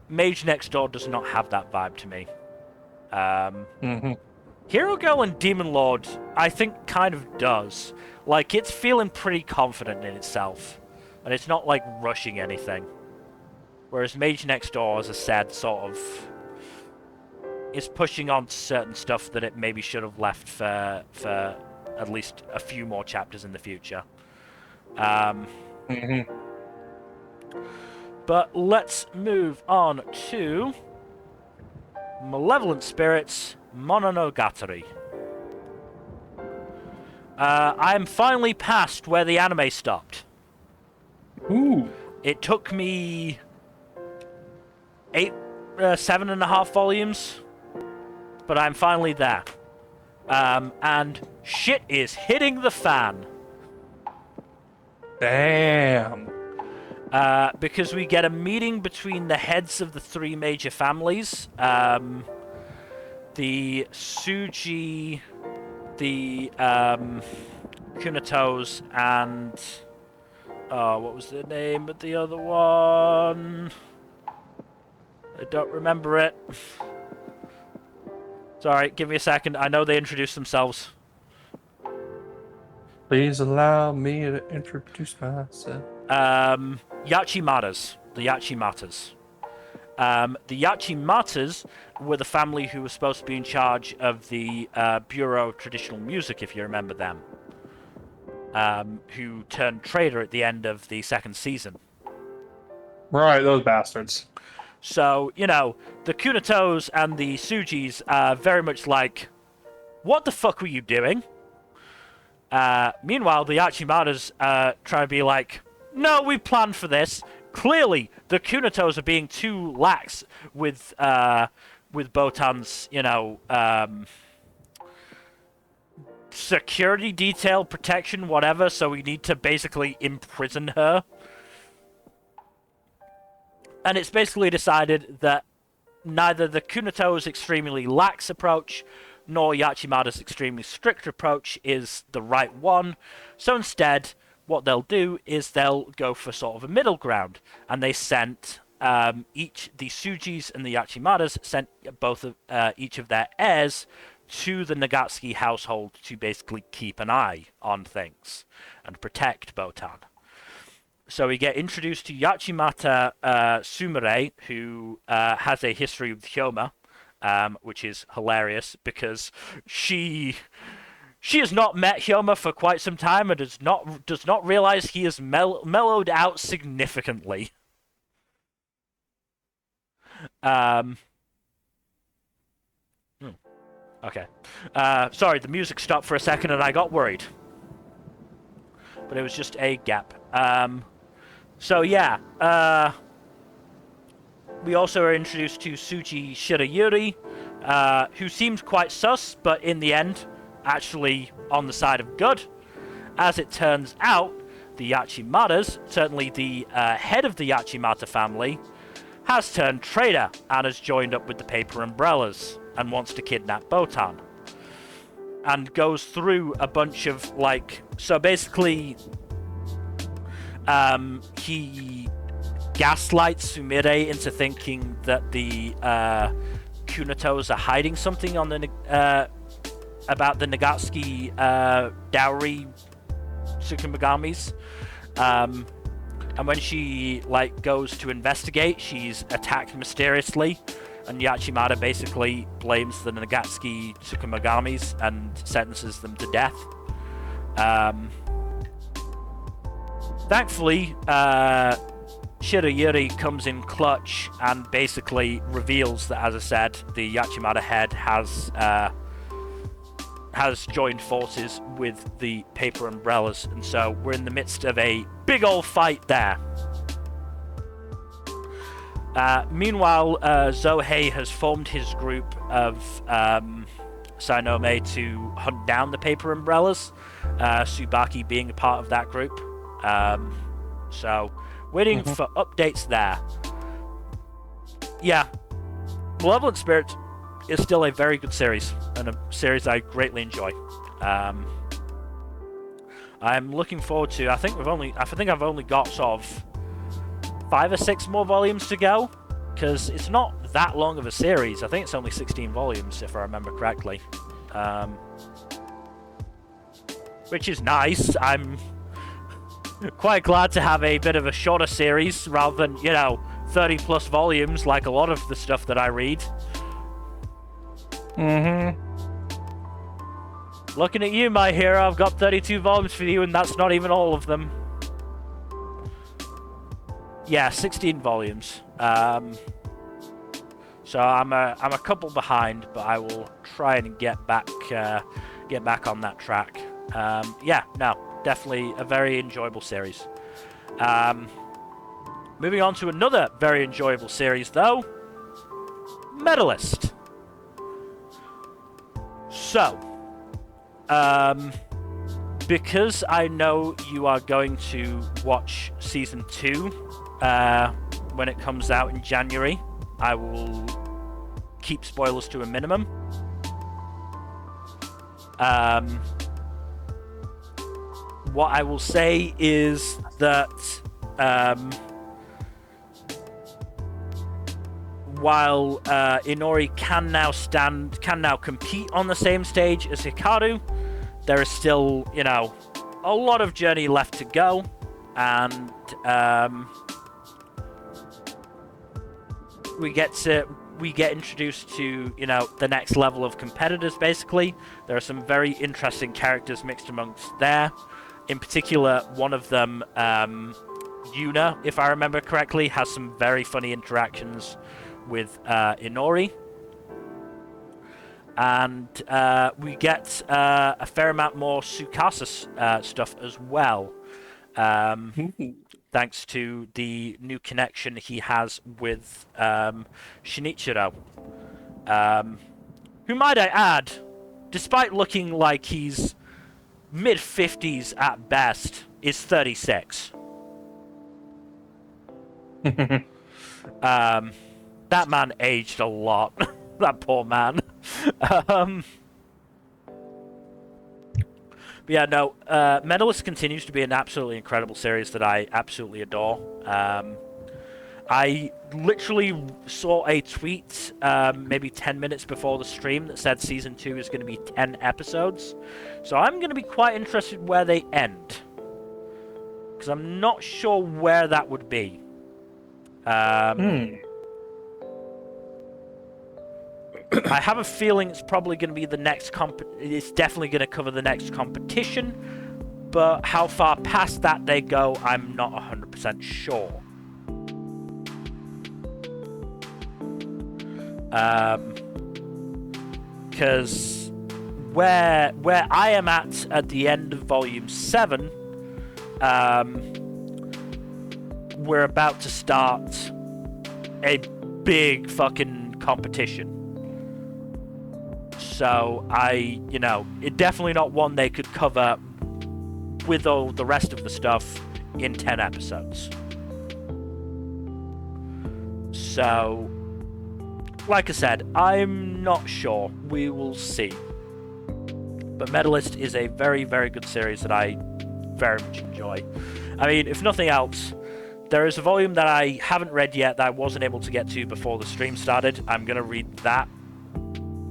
Mage Next Door does not have that vibe to me. Hero Girl and Demon Lord, I think, kind of does. Like, it's feeling pretty confident in itself, and it's not, like, rushing anything. Whereas Mage Next Door, as I said, sort of is pushing on certain stuff that it maybe should have left for at least a few more chapters in the future. But let's move on to Malevolent Spirits Mononogatari. I am finally past where the anime stopped. Ooh. It took me 7.5 volumes, but I'm finally there. And shit is hitting the fan. Damn. Because we get a meeting between the heads of the three major families. The Tsuji, the Kunatos, and what was the name of the other one? I don't remember it. Sorry, give me a second. I know they introduced themselves. Please allow me to introduce myself. Yachimatas. The Yachimatas. The Yachimatas were the family who were supposed to be in charge of the Bureau of Traditional Music, if you remember them. Who turned traitor at the end of the second season. Right, those bastards. So, you know, the Kunatos and the Tsujis are very much like, what the fuck were you doing? Meanwhile, the Yachimatas are trying to be like, no, we planned for this. Clearly, the Kunatos are being too lax with Botan's, you know, security detail, protection, whatever, so we need to basically imprison her. And it's basically decided that neither the Kunato's extremely lax approach nor Yachimada's extremely strict approach is the right one. So instead, what they'll do is they'll go for sort of a middle ground. And they sent the Tsujis and the Yachimadas sent each of their heirs to the Nagatsuki household to basically keep an eye on things and protect Botan. So we get introduced to Yachimata Sumire, who has a history with Hyoma, which is hilarious because she has not met Hyoma for quite some time and does not realize he is mellowed out significantly. Okay. Sorry, the music stopped for a second and I got worried. But it was just a gap. So yeah, we also are introduced to Tsuji Shirayuri, who seemed quite sus, but in the end, actually on the side of good. As it turns out, the Yachimatas, certainly the head of the Yachimata family, has turned traitor and has joined up with the Paper Umbrellas and wants to kidnap Botan. And goes through a bunch of, like, so basically, he gaslights Sumire into thinking that the Kunatos are hiding something on the about the Nagatsuki dowry Tsukumagamis. And when she goes to investigate, she's attacked mysteriously, and Yachimata basically blames the Nagatsuki Tsukumagamis and sentences them to death. Thankfully, Shirayuri comes in clutch and basically reveals that, as I said, the Yachimata head has has joined forces with the Paper Umbrellas, and so we're in the midst of a big old fight there. Meanwhile, Zohei has formed his group of Sainome to hunt down the Paper Umbrellas, Tsubaki being a part of that group. So, waiting for updates there. Yeah, Malevolent Spirit is still a very good series, and a series I greatly enjoy. I'm looking forward to. I think I've only got sort of 5 or 6 more volumes to go, because it's not that long of a series. I think it's only 16 volumes, if I remember correctly. Which is nice. I'm quite glad to have a bit of a shorter series rather than, 30 plus volumes like a lot of the stuff that I read. Looking at you, my hero, I've got 32 volumes for you, and that's not even all of them. Yeah, 16 volumes. So I'm a couple behind, but I will try and get back on that track. Yeah, no, definitely a very enjoyable series. Moving on to another very enjoyable series, though, Medalist. So, because I know you are going to watch Season 2 when it comes out in January, I will keep spoilers to a minimum. What I will say is that while Inori can now compete on the same stage as Hikaru, there is still, a lot of journey left to go, and we get introduced to, the next level of competitors, basically. There are some very interesting characters mixed amongst there. In particular, one of them, Yuna, if I remember correctly, has some very funny interactions with Inori. And we get a fair amount more Tsukasa stuff as well. Thanks to the new connection he has with Shinichiro. Who, might I add, despite looking like he's mid-50s at best, is 36. That man aged a lot. That poor man. But yeah, no, Medalist continues to be an absolutely incredible series that I absolutely adore. I literally saw a tweet maybe 10 minutes before the stream that said Season 2 is going to be 10 episodes. So I'm going to be quite interested where they end, because I'm not sure where that would be. I have a feeling it's probably going to be the next it's definitely going to cover the next competition, but how far past that they go, I'm not 100% sure. Because where I am at the end of Volume 7, we're about to start a big fucking competition. So it's definitely not one they could cover with all the rest of the stuff in 10 episodes. So, like I said, I'm not sure. We will see. But Medalist is a very, very good series that I very much enjoy. I mean, if nothing else, there is a volume that I haven't read yet that I wasn't able to get to before the stream started. I'm going to read that.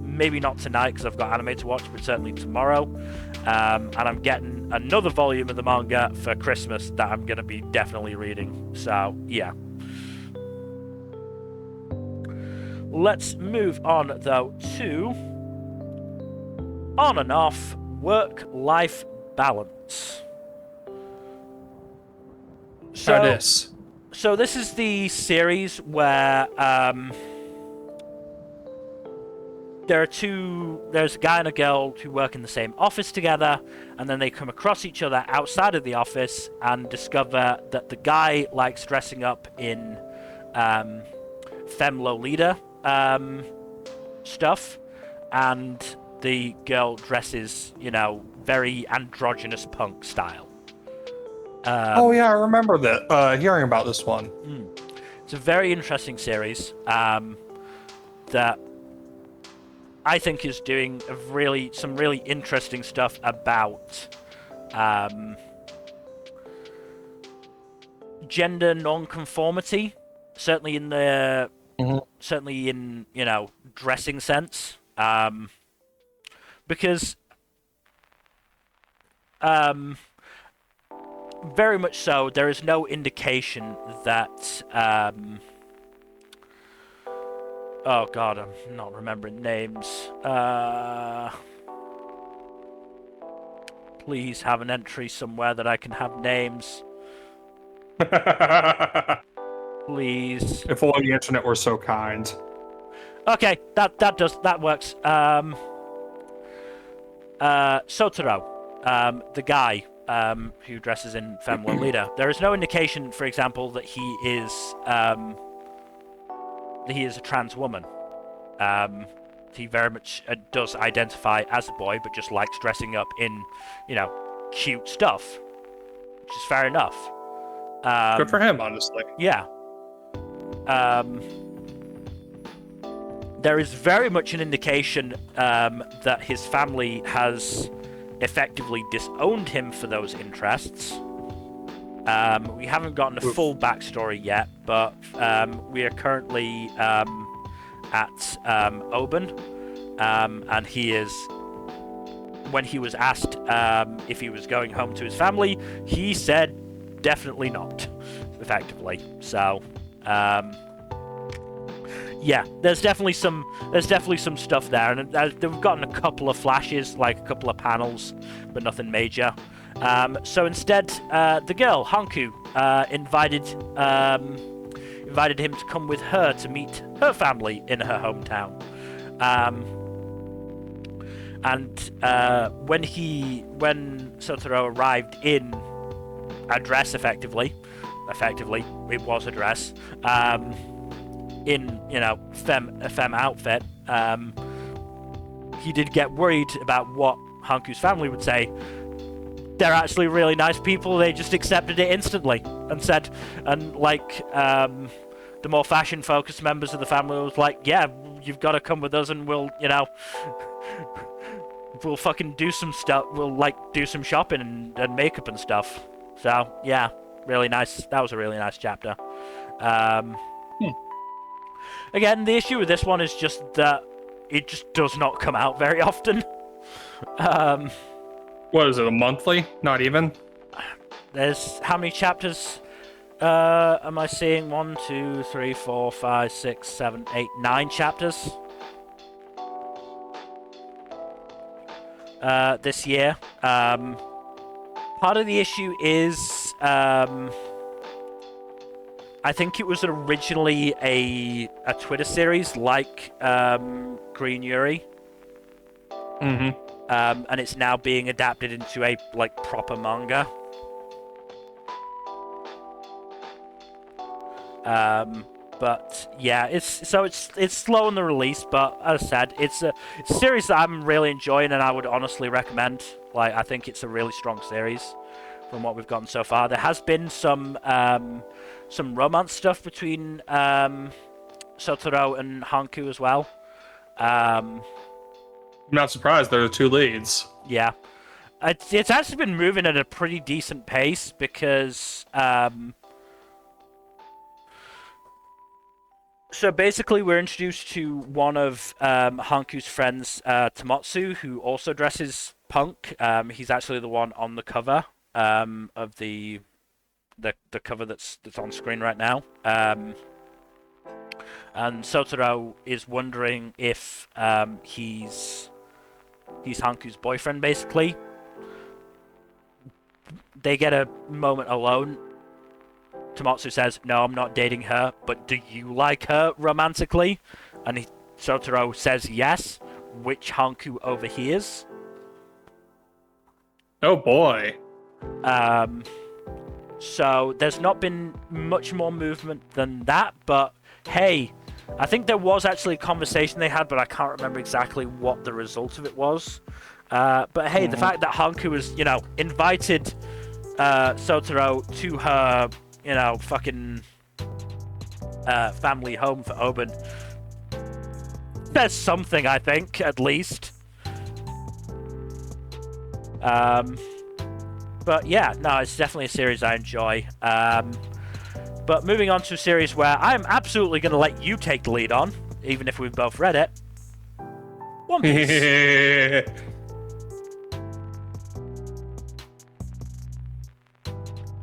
Maybe not tonight because I've got anime to watch, but certainly tomorrow. And I'm getting another volume of the manga for Christmas that I'm going to be definitely reading. So, yeah. Let's move on, though, to on and off work-life balance. So this is the series where there's a guy and a girl who work in the same office together, and then they come across each other outside of the office and discover that the guy likes dressing up in Femme Lolita stuff, and the girl dresses, very androgynous punk style. Oh yeah, I remember that. Hearing about this one. It's a very interesting series that I think is doing some really interesting stuff about gender non-conformity, certainly in dressing sense, because very much so there is no indication that oh god, I'm not remembering names. Please have an entry somewhere that I can have names. Please. If only the internet were so kind. Okay, that works. Sotaro, the guy who dresses in Femme Lolita. There is no indication, for example, that he is a trans woman. He very much does identify as a boy, but just likes dressing up in, cute stuff, which is fair enough. Good for him, honestly. Yeah. There is very much an indication that his family has effectively disowned him for those interests. We haven't gotten a full backstory yet, but we are currently at Oban, and he is. When he was asked if he was going home to his family, he said definitely not, effectively. So, yeah, there's definitely some stuff there, and we've gotten a couple of flashes, like a couple of panels, but nothing major. So instead, the girl Hanku invited him to come with her to meet her family in her hometown. And when Sotaro arrived in a dress, effectively it was a dress, in a femme outfit, he did get worried about what Hanku's family would say. They're actually really nice people. They just accepted it instantly and said, and the more fashion-focused members of the family was like, yeah, you've got to come with us, and we'll fucking do some stuff. We'll do some shopping and makeup and stuff. So yeah, really nice. That was a really nice chapter. Again, the issue with this one is just that it just does not come out very often. What is it, a monthly? Not even? There's how many chapters am I seeing? 1, 2, 3, 4, 5, 6, 7, 8, 9 chapters this year. Part of the issue is I think it was originally a Twitter series like Green Yuri. Mm-hmm. And it's now being adapted into a proper manga. But yeah, it's slow on the release, but as I said, it's a series that I'm really enjoying, and I would honestly recommend. I think it's a really strong series from what we've gotten so far. There has been some romance stuff between Sotaro and Hanku as well. I'm not surprised. They're the two leads. Yeah. It's actually been moving at a pretty decent pace because... So basically, we're introduced to one of Hanku's friends, Tomotsu, who also dresses punk. He's actually the one on the cover of the cover that's on screen right now. And Sotaro is wondering if he's Hanku's boyfriend, basically. They get a moment alone. Tomotsu says, "No, I'm not dating her, but do you like her romantically?" And Sotaro says yes, which Hanku overhears. Oh boy. So there's not been much more movement than that, but hey, I think there was actually a conversation they had, but I can't remember exactly what the result of it was. But hey, the fact that Hanku has, invited Sotaro to her, fucking family home for Oben, there's something, I think, at least. But yeah, no, it's definitely a series I enjoy. But moving on to a series where I'm absolutely going to let you take the lead on, even if we've both read it. One Piece.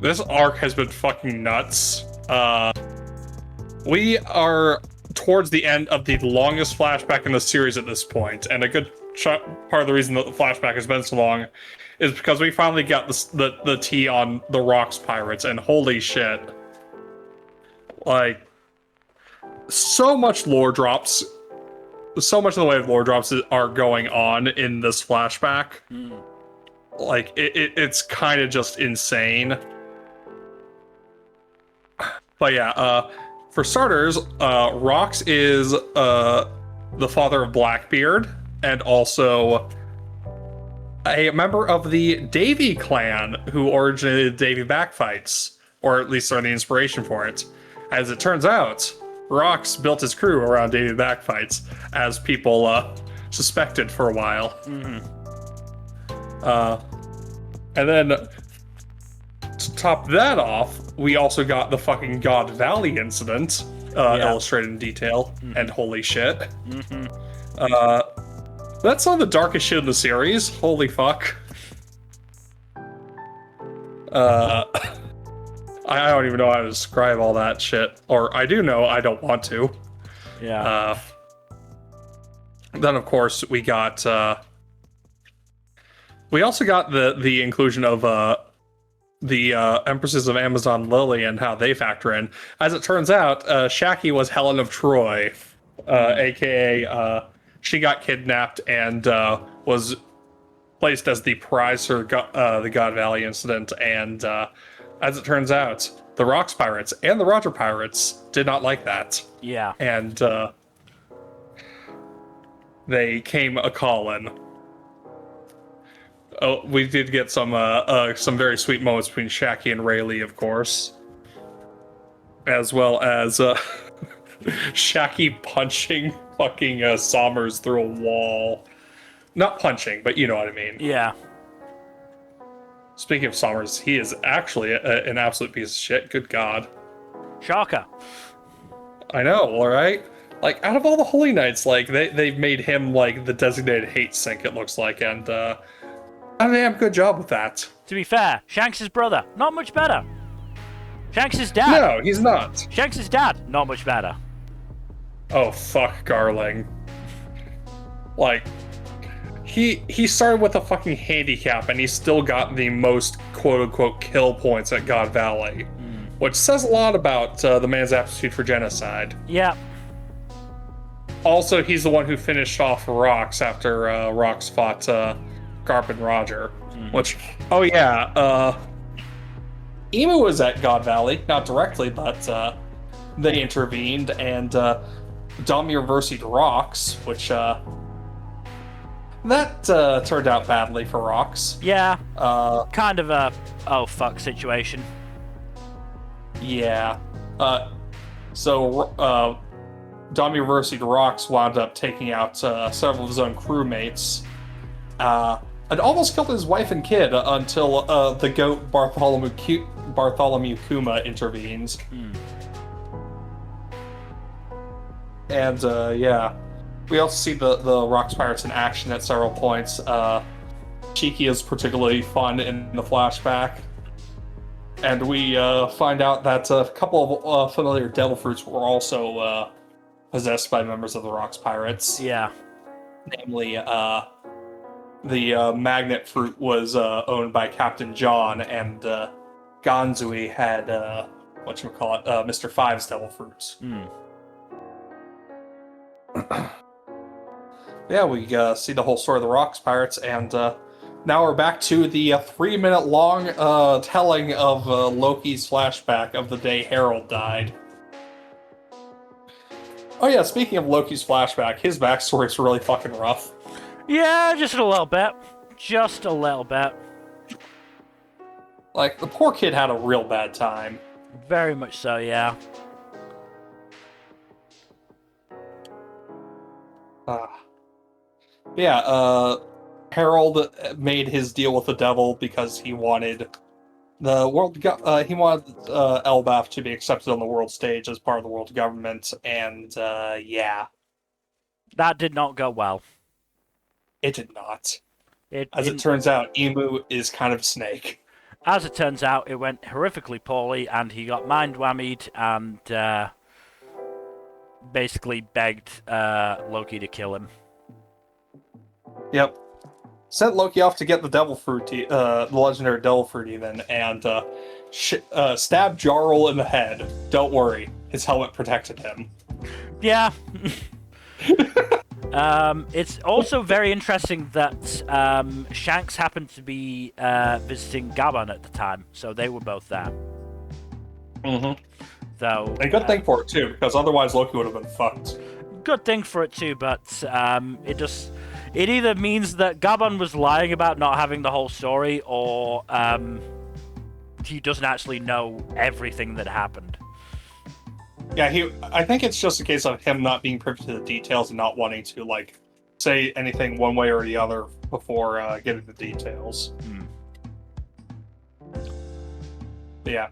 This arc has been fucking nuts. We are towards the end of the longest flashback in the series at this point, and a good part of the reason that the flashback has been so long is because we finally got the tea on the Rocks Pirates, and holy shit. Like, so much lore drops, so much in the way of lore drops are going on in this flashback. Like, it's kind of just insane. But yeah, for starters, Rocks is the father of Blackbeard, and also a member of the Davy clan who originated Davy backfights, or at least are the inspiration for it. As it turns out, Rocks built his crew around Davy backfights, as people suspected for a while. And then to top that off, we also got the fucking God Valley incident, illustrated in detail, and holy shit. That's some of the darkest shit in the series. Holy fuck. I don't even know how to describe all that shit. Or I do know, I don't want to. Yeah. Then, of course, we got... we also got the inclusion of the Empresses of Amazon Lily and how they factor in. As it turns out, Shaki was Helen of Troy, aka she got kidnapped and was placed as the prize for the God Valley incident. And as it turns out, the Rocks Pirates and the Roger Pirates did not like that. Yeah. And they came a-calling. Oh, we did get some very sweet moments between Shaki and Rayleigh, of course, as well as Shaki punching fucking Sommers through a wall. Not punching, but you know what I mean. Yeah. Speaking of Sommers, he is actually an absolute piece of shit. Good God. Shocker. I know, all right. Like, out of all the Holy Knights, like they've made him like the designated hate sink. It looks like, and a damn good job with that. To be fair, Shanks' brother, not much better. Shanks' dad. No, he's not. Shanks' dad, not much better. Oh, fuck, Garling. Like, he started with a fucking handicap, and he still got the most quote-unquote kill points at God Valley. Which says a lot about the man's aptitude for genocide. Yeah. Also, he's the one who finished off Rocks after Rocks fought Garp and Roger. Which, oh yeah, Emu was at God Valley, not directly, but they intervened, and Domir versied Rocks, which that turned out badly for Rocks. Yeah. Kind of a oh fuck situation. Yeah. So Domir versied Rocks wound up taking out several of his own crewmates, and almost killed his wife and kid until the goat Bartholomew Kuma intervenes. And yeah, we also see the Rocks Pirates in action at several points. Cheeky is particularly fun in the flashback. And we find out that a couple of familiar devil fruits were also possessed by members of the Rocks Pirates. Yeah. Namely, the magnet fruit was owned by Captain John, and Ganzui had, Mr. Five's devil fruits. Yeah, we see the whole story of the Rocks Pirates, and now we're back to the 3-minute long telling of Loki's flashback of the day Harold died. Oh yeah, speaking of Loki's flashback, his backstory's really fucking rough. Yeah, just a little bit. Just a little bit. Like, the poor kid had a real bad time. Very much so, yeah. Harold made his deal with the devil because he wanted Elbaf to be accepted on the world stage as part of the world government, and yeah. That did not go well. It did not. As it turns out, Emu is kind of a snake. As it turns out, it went horrifically poorly, and he got mind-whammied and basically begged Loki to kill him. Yep. Sent Loki off to get the Devil Fruity, the legendary Devil Fruit even, and stabbed Jarl in the head. Don't worry, his helmet protected him. Yeah. It's also very interesting that Shanks happened to be visiting Gaban at the time, so they were both there. Mm-hmm. Though, and good thing for it too, because otherwise Loki would have been fucked. Good thing for it too, but it either means that Gaban was lying about not having the whole story, or he doesn't actually know everything that happened. Yeah, I think it's just a case of him not being privy to the details and not wanting to, like, say anything one way or the other before getting the details. Yeah.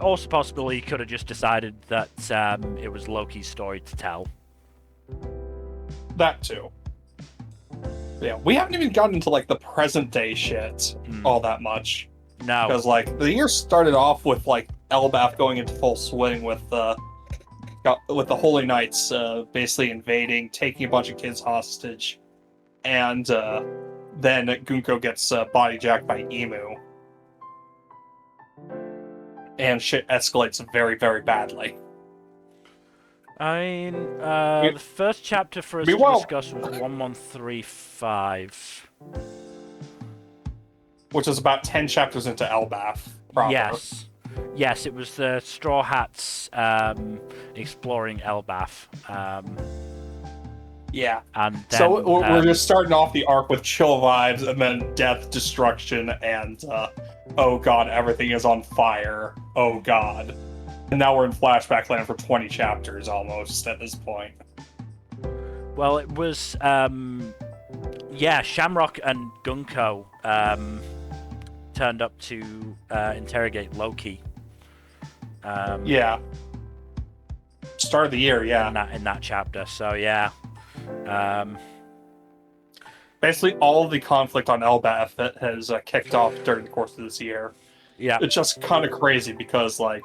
Also possible he could have just decided that it was Loki's story to tell. That too. Yeah, we haven't even gotten into, like, the present day shit all that much. No. Because, like, the year started off with, like, Elbaf going into full swing with the Holy Knights basically invading, taking a bunch of kids hostage, and then Gunko gets bodyjacked by Emu. And shit escalates very, very badly. I mean, the first chapter for us to discuss was 1135. Which is about 10 chapters into Elbaf proper. Yes, it was the Straw Hats exploring Elbaf. Yeah. And then, so we're just starting off the arc with chill vibes, and then death, destruction, and oh god, everything is on fire. Oh god. And now we're in flashback land for 20 chapters almost at this point. Well, it was Shamrock and Gunko turned up to interrogate Loki. Yeah. Start of the year, yeah. In that chapter, so yeah. Basically, all of the conflict on Elbaf that has kicked off during the course of this year. Yeah. It's just kind of crazy because, like,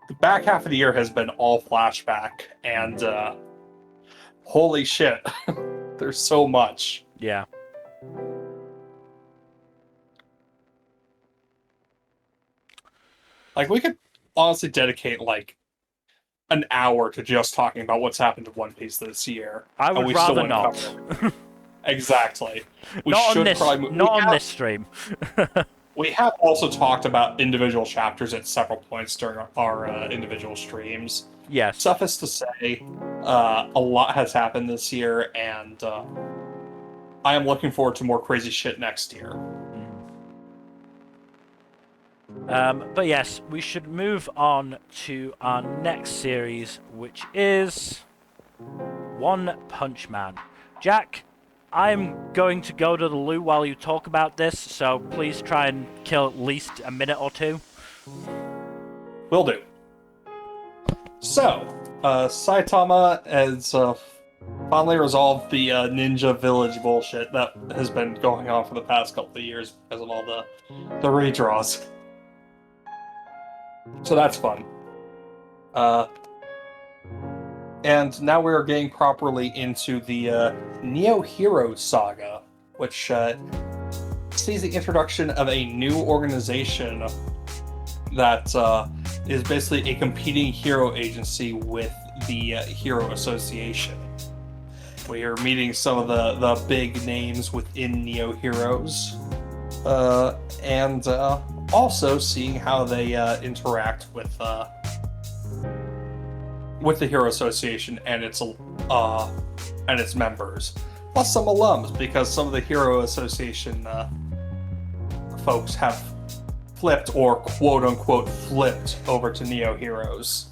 the back half of the year has been all flashback, and holy shit, there's so much. Yeah. Like, we could honestly dedicate, like, an hour to just talking about what's happened to One Piece this year. I would rather not. Exactly. Not on this stream. We have also talked about individual chapters at several points during our individual streams. Yes. Suffice to say, a lot has happened this year, and I am looking forward to more crazy shit next year. But yes, we should move on to our next series, which is One Punch Man. Jack, I'm going to go to the loo while you talk about this, so please try and kill at least a minute or two. Will do. So, Saitama has finally resolved the ninja village bullshit that has been going on for the past couple of years because of all the redraws. So that's fun. And now we are getting properly into the Neo Hero saga, which sees the introduction of a new organization that is basically a competing hero agency with the Hero Association. We are meeting some of the big names within Neo Heroes, and also seeing how they interact with the Hero Association and its members, plus some alums, because some of the Hero Association folks have flipped, or quote unquote flipped, over to Neo Heroes.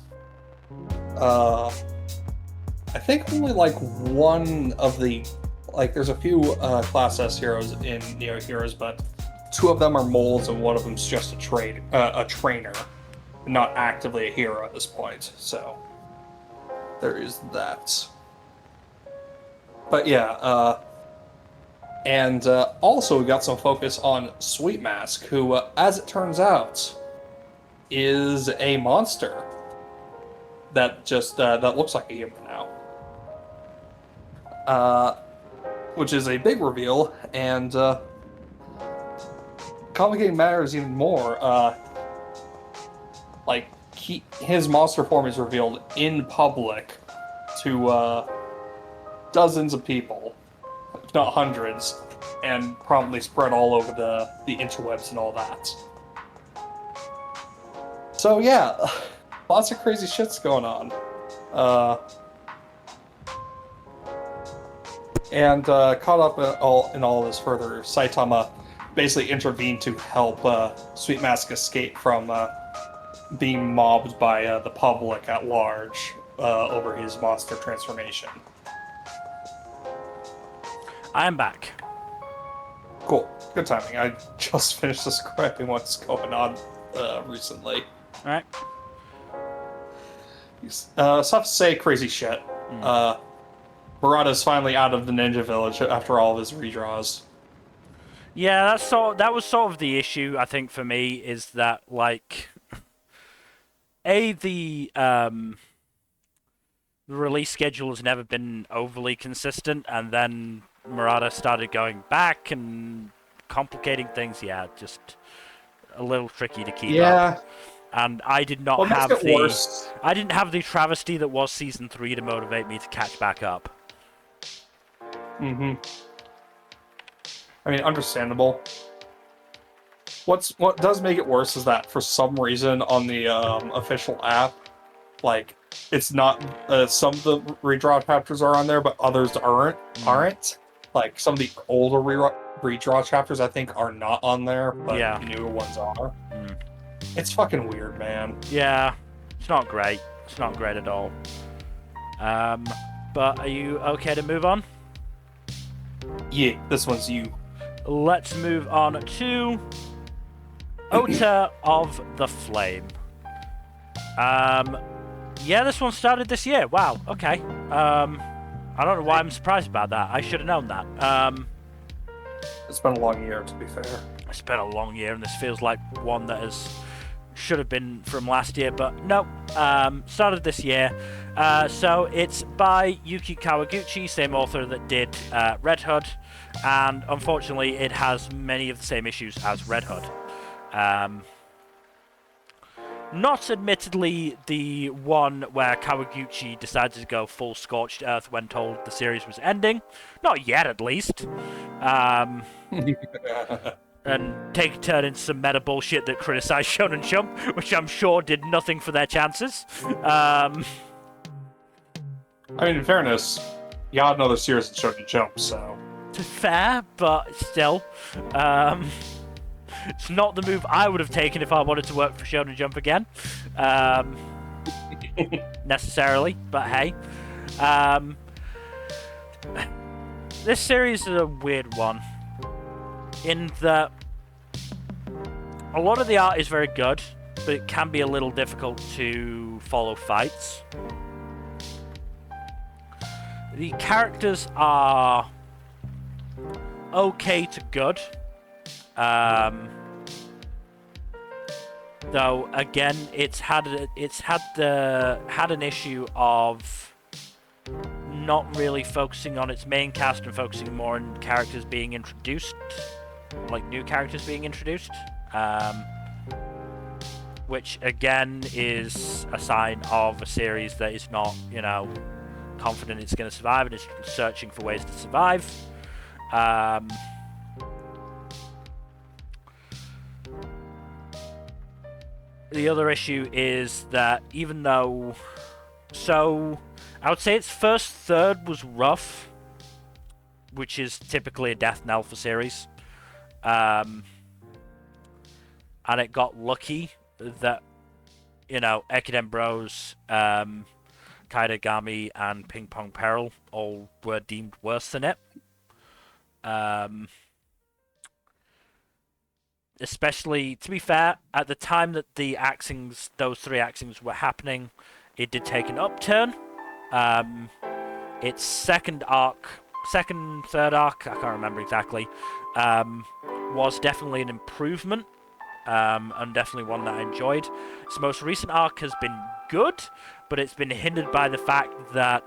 I think only like one of the, there's a few Class S heroes in Neo Heroes, but two of them are moles and one of them's just a trainer, not actively a hero at this point. So there is that. But yeah, and also we got some focus on Sweet Mask, who, as it turns out, is a monster that just that looks like a human now. Which is a big reveal, and complicating matters even more. His monster form is revealed in public to dozens of people, if not hundreds, and probably spread all over the interwebs and all that. So yeah, lots of crazy shit's going on. And caught up in all this further, Saitama basically intervened to help Sweet Mask escape from being mobbed by the public at large over his monster transformation. I am back. Cool. Good timing. I just finished describing what's going on recently. Alright. So I have to say crazy shit. Murata's finally out of the ninja village after all of his redraws. Yeah, that was sort of the issue, I think, for me, is that, the release schedule has never been overly consistent, and then Murata started going back and complicating things. Yeah, just a little tricky to keep up. And I did not have I didn't have the travesty that was Season 3 to motivate me to catch back up. I mean, understandable. What does make it worse is that for some reason on the official app, it's not some of the redraw chapters are on there, but others aren't. Like some of the older redraw chapters, I think, are not on there, but the newer ones are. It's fucking weird, man. Yeah, it's not great. It's not great at all. But are you okay to move on? Yeah, this one's you. Let's move on to Ota of the Flame. Yeah, this one started this year. Wow, okay. I don't know why I'm surprised about that. I should have known that. It's been a long year, to be fair. It's been a long year, and this feels like one that should have been from last year, but no. Started this year. So it's by Yuki Kawaguchi, same author that did Red Hood, and unfortunately it has many of the same issues as Red Hood. Not admittedly the one where Kawaguchi decided to go full Scorched Earth when told the series was ending. Not yet, at least. And take a turn into some meta bullshit that criticized Shonen Jump, which I'm sure did nothing for their chances. I mean, in fairness, you got another series in Shonen Jump, so... Fair, but still. It's not the move I would have taken if I wanted to work for Shonen Jump again. Necessarily, but hey. This series is a weird one, in that a lot of the art is very good, but it can be a little difficult to follow fights. The characters are okay to good. Though again, it's had an issue of not really focusing on its main cast and focusing more on characters being introduced, like new characters being introduced, which again is a sign of a series that is not, confident it's going to survive and is searching for ways to survive. The other issue is that even though... So, I would say its first third was rough, which is typically a death knell for series. And it got lucky that, you know, Ekiden Bros, Kaedegami, and Ping Pong Peril all were deemed worse than it. Especially, to be fair, at the time that the axings, those three axings were happening, it did take an upturn. Its third arc, I can't remember exactly, was definitely an improvement, and definitely one that I enjoyed. Its most recent arc has been good, but it's been hindered by the fact that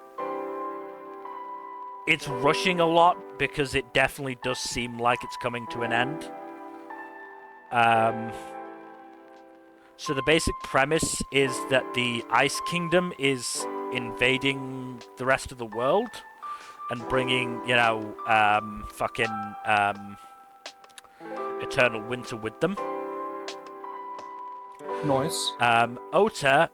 it's rushing a lot, because it definitely does seem like it's coming to an end. So the basic premise is that the Ice Kingdom is invading the rest of the world and bringing, you know, eternal winter with them. Nice. Ota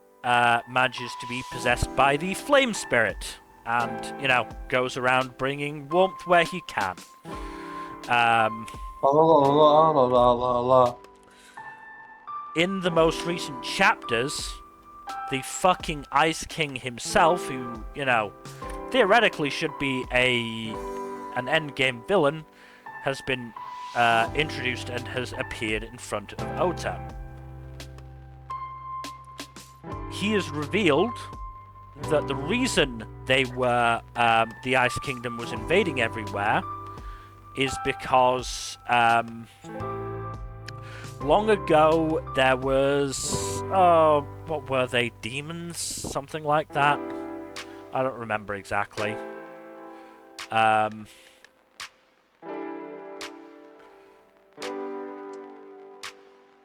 manages to be possessed by the Flame Spirit and, you know, goes around bringing warmth where he can. La la la la la la. In the most recent chapters, the fucking Ice King himself, who, you know, theoretically should be an endgame villain, has been introduced and has appeared in front of Ota. He has revealed that the reason they were the Ice Kingdom was invading everywhere is because long ago there was what were they, demons, something like that? I don't remember exactly.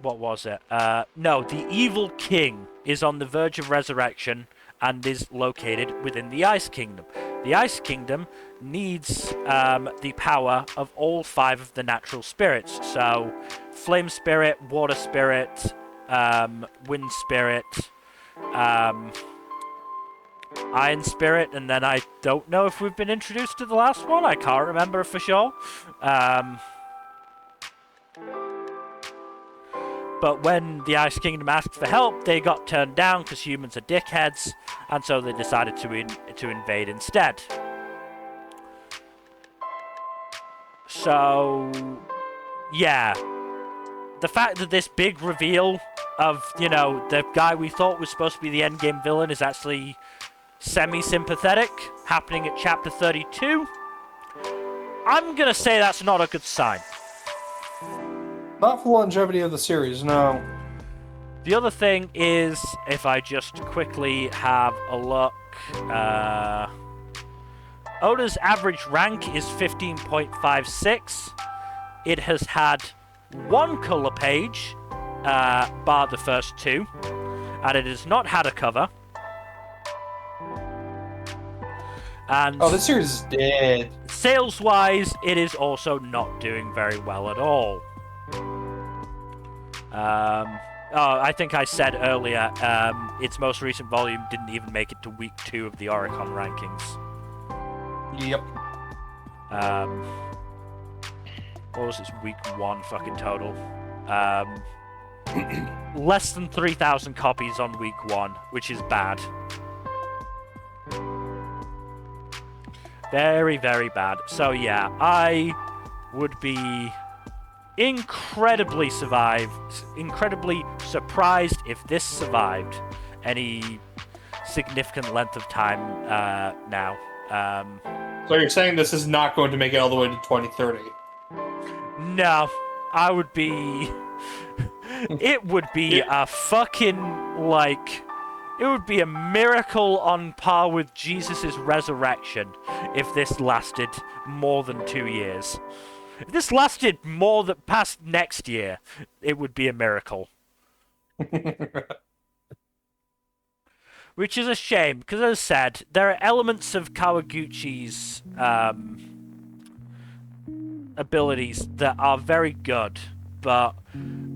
What was it? No, the evil king is on the verge of resurrection and is located within the Ice Kingdom. The Ice Kingdom needs the power of all 5 of the natural spirits. So, Flame Spirit, Water Spirit, Wind Spirit, Iron Spirit, and then I don't know if we've been introduced to the last one. I can't remember for sure. But when the Ice Kingdom asked for help, they got turned down because humans are dickheads, and so they decided to invade instead. So, yeah. The fact that this big reveal of, you know, the guy we thought was supposed to be the endgame villain is actually semi-sympathetic, happening at chapter 32, I'm gonna say that's not a good sign. Not for longevity of the series, no. The other thing is, if I just quickly have a look, Oda's average rank is 15.56. It has had 1 color page, bar the first 2, and it has not had a cover. And this series is dead. Sales-wise, it is also not doing very well at all. I think I said earlier, its most recent volume didn't even make it to week 2 of the Oricon rankings. Yep. What was its week 1 fucking total? Less than 3,000 copies on week 1, which is bad. Very, very bad. So yeah, I would be incredibly surprised if this survived any significant length of time now. So you're saying this is not going to make it all the way to 2030? No, I would be... It would be a fucking, like... It would be a miracle on par with Jesus' resurrection if this lasted more than 2 years. If this lasted more than past next year, it would be a miracle. Which is a shame, because as I said, there are elements of Kawaguchi's abilities that are very good, but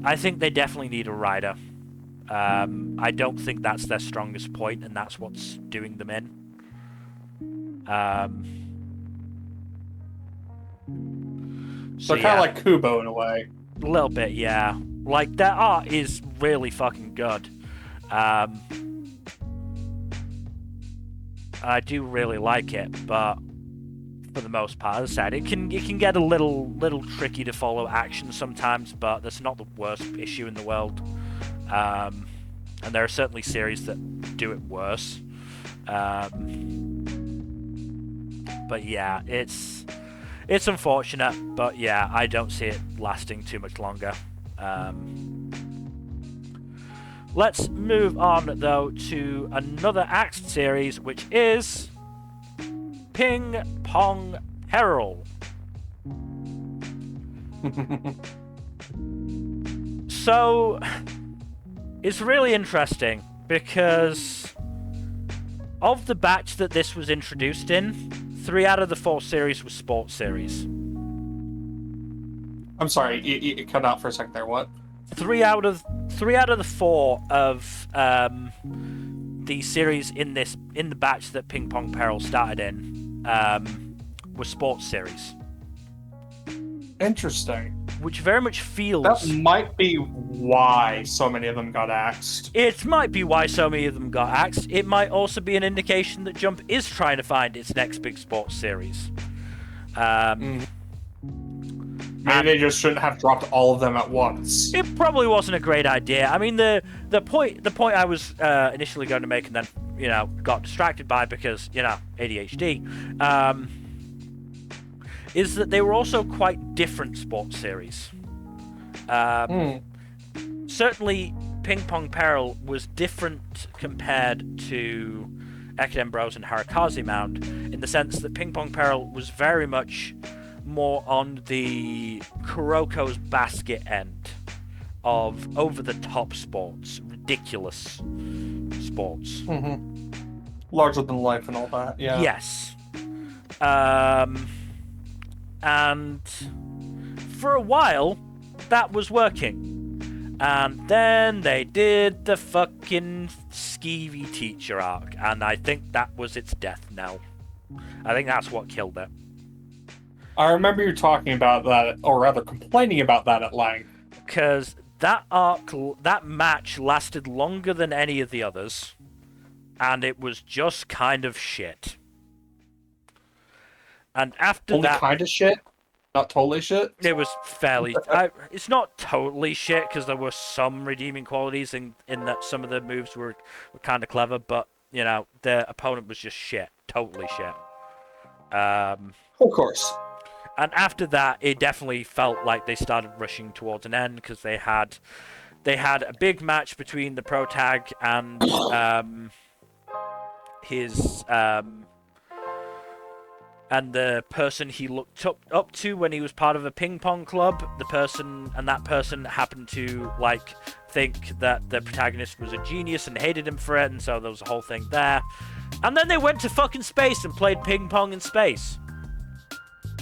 I think they definitely need a rider. I don't think that's their strongest point, and that's what's doing them in. So kind of like Kubo in a way. A little bit, yeah. Like, their art is really fucking good. I do really like it, but for the most part, as I said, it can get a little tricky to follow action sometimes, but that's not the worst issue in the world. And there are certainly series that do it worse. But yeah, it's unfortunate, but yeah, I don't see it lasting too much longer. Let's move on, though, to another Axed series, which is Ping Pong Peril. So, it's really interesting, because of the batch that this was introduced in, 3 out of the 4 series were sports series. I'm sorry, you cut out for a second there. What? 3 out of the 4 of the series in the batch that Ping Pong Peril started in were sports series. Interesting. Which very much feels... That might be why so many of them got axed. It might be why so many of them got axed. It might also be an indication that Jump is trying to find its next big sports series. Maybe they just shouldn't have dropped all of them at once. It probably wasn't a great idea. I mean, the point I was initially going to make and then, got distracted by because, ADHD, is that they were also quite different sports series. Certainly, Ping Pong Peril was different compared to Ekiden Bros and Harukaze Mound, in the sense that Ping Pong Peril was very much more on the Kuroko's basket end of over-the-top sports, ridiculous sports. Mm-hmm. Larger than life and all that, yeah. Yes. And for a while, that was working. And then they did the fucking skeevy teacher arc, and I think that was its death knell. I think that's what killed it. I remember you talking about that, or rather complaining about that at length. Because that match lasted longer than any of the others, and it was just kind of shit. And after Only that... kind of shit? Not totally shit? It was fairly... it's not totally shit, because there were some redeeming qualities in that some of the moves were kind of clever, but, the opponent was just shit. Totally shit. Of course. And after that, it definitely felt like they started rushing towards an end, because they had a big match between the pro tag and his and the person he looked up to when he was part of a ping pong club. That person happened to think that the protagonist was a genius and hated him for it, and so there was a whole thing there. And then they went to fucking space and played ping pong in space.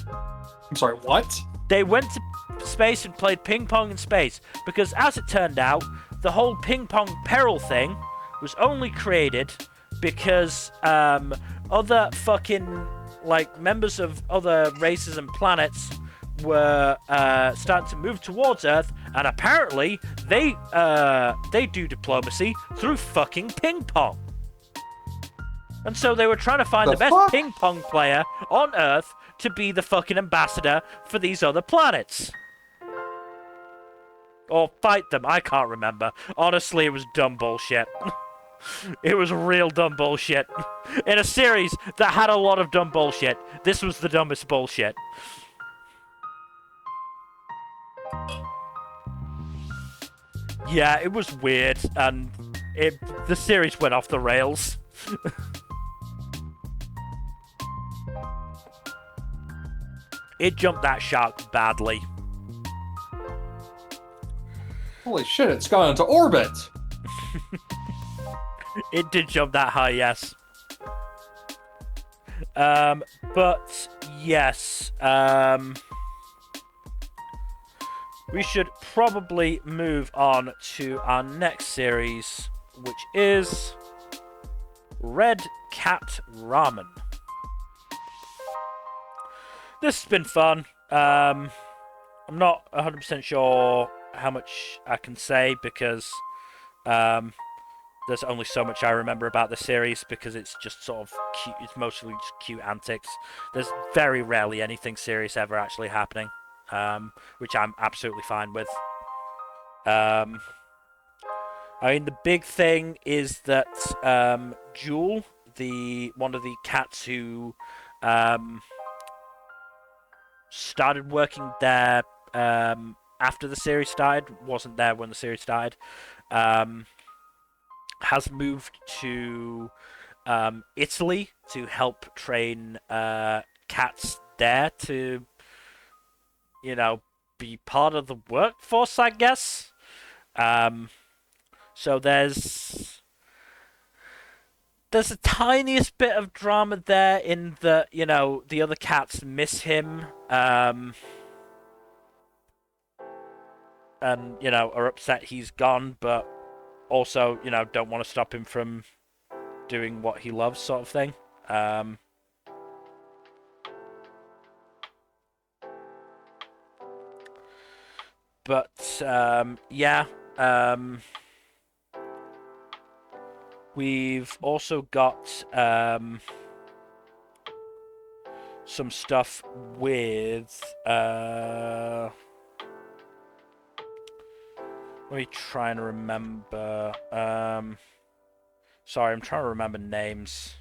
I'm sorry, what? They went to space and played ping pong in space, because as it turned out, the whole Ping Pong Peril thing was only created because other fucking members of other races and planets were starting to move towards Earth, and apparently they do diplomacy through fucking ping pong. And so they were trying to find the best ping pong player on Earth to be the fucking ambassador for these other planets. Or fight them, I can't remember. Honestly, it was dumb bullshit. It was real dumb bullshit. In a series that had a lot of dumb bullshit, this was the dumbest bullshit. Yeah, it was weird, and the series went off the rails. It jumped that shark badly. Holy shit, it's gone into orbit! It did jump that high, yes. But yes, we should probably move on to our next series, which is Red Cat Ramen. This has been fun. I'm not 100% sure how much I can say because there's only so much I remember about the series because it's just sort of cute. It's mostly just cute antics. There's very rarely anything serious ever actually happening, which I'm absolutely fine with. I mean, the big thing is that Jewel, one of the cats who started working there after the series started, wasn't there when the series started, has moved to Italy to help train cats there to, be part of the workforce, I guess. So there's a tiniest bit of drama there in that, the other cats miss him, and, are upset he's gone, but also, don't want to stop him from doing what he loves, sort of thing. Yeah. We've also got some stuff with let me try and remember. Sorry, I'm trying to remember names.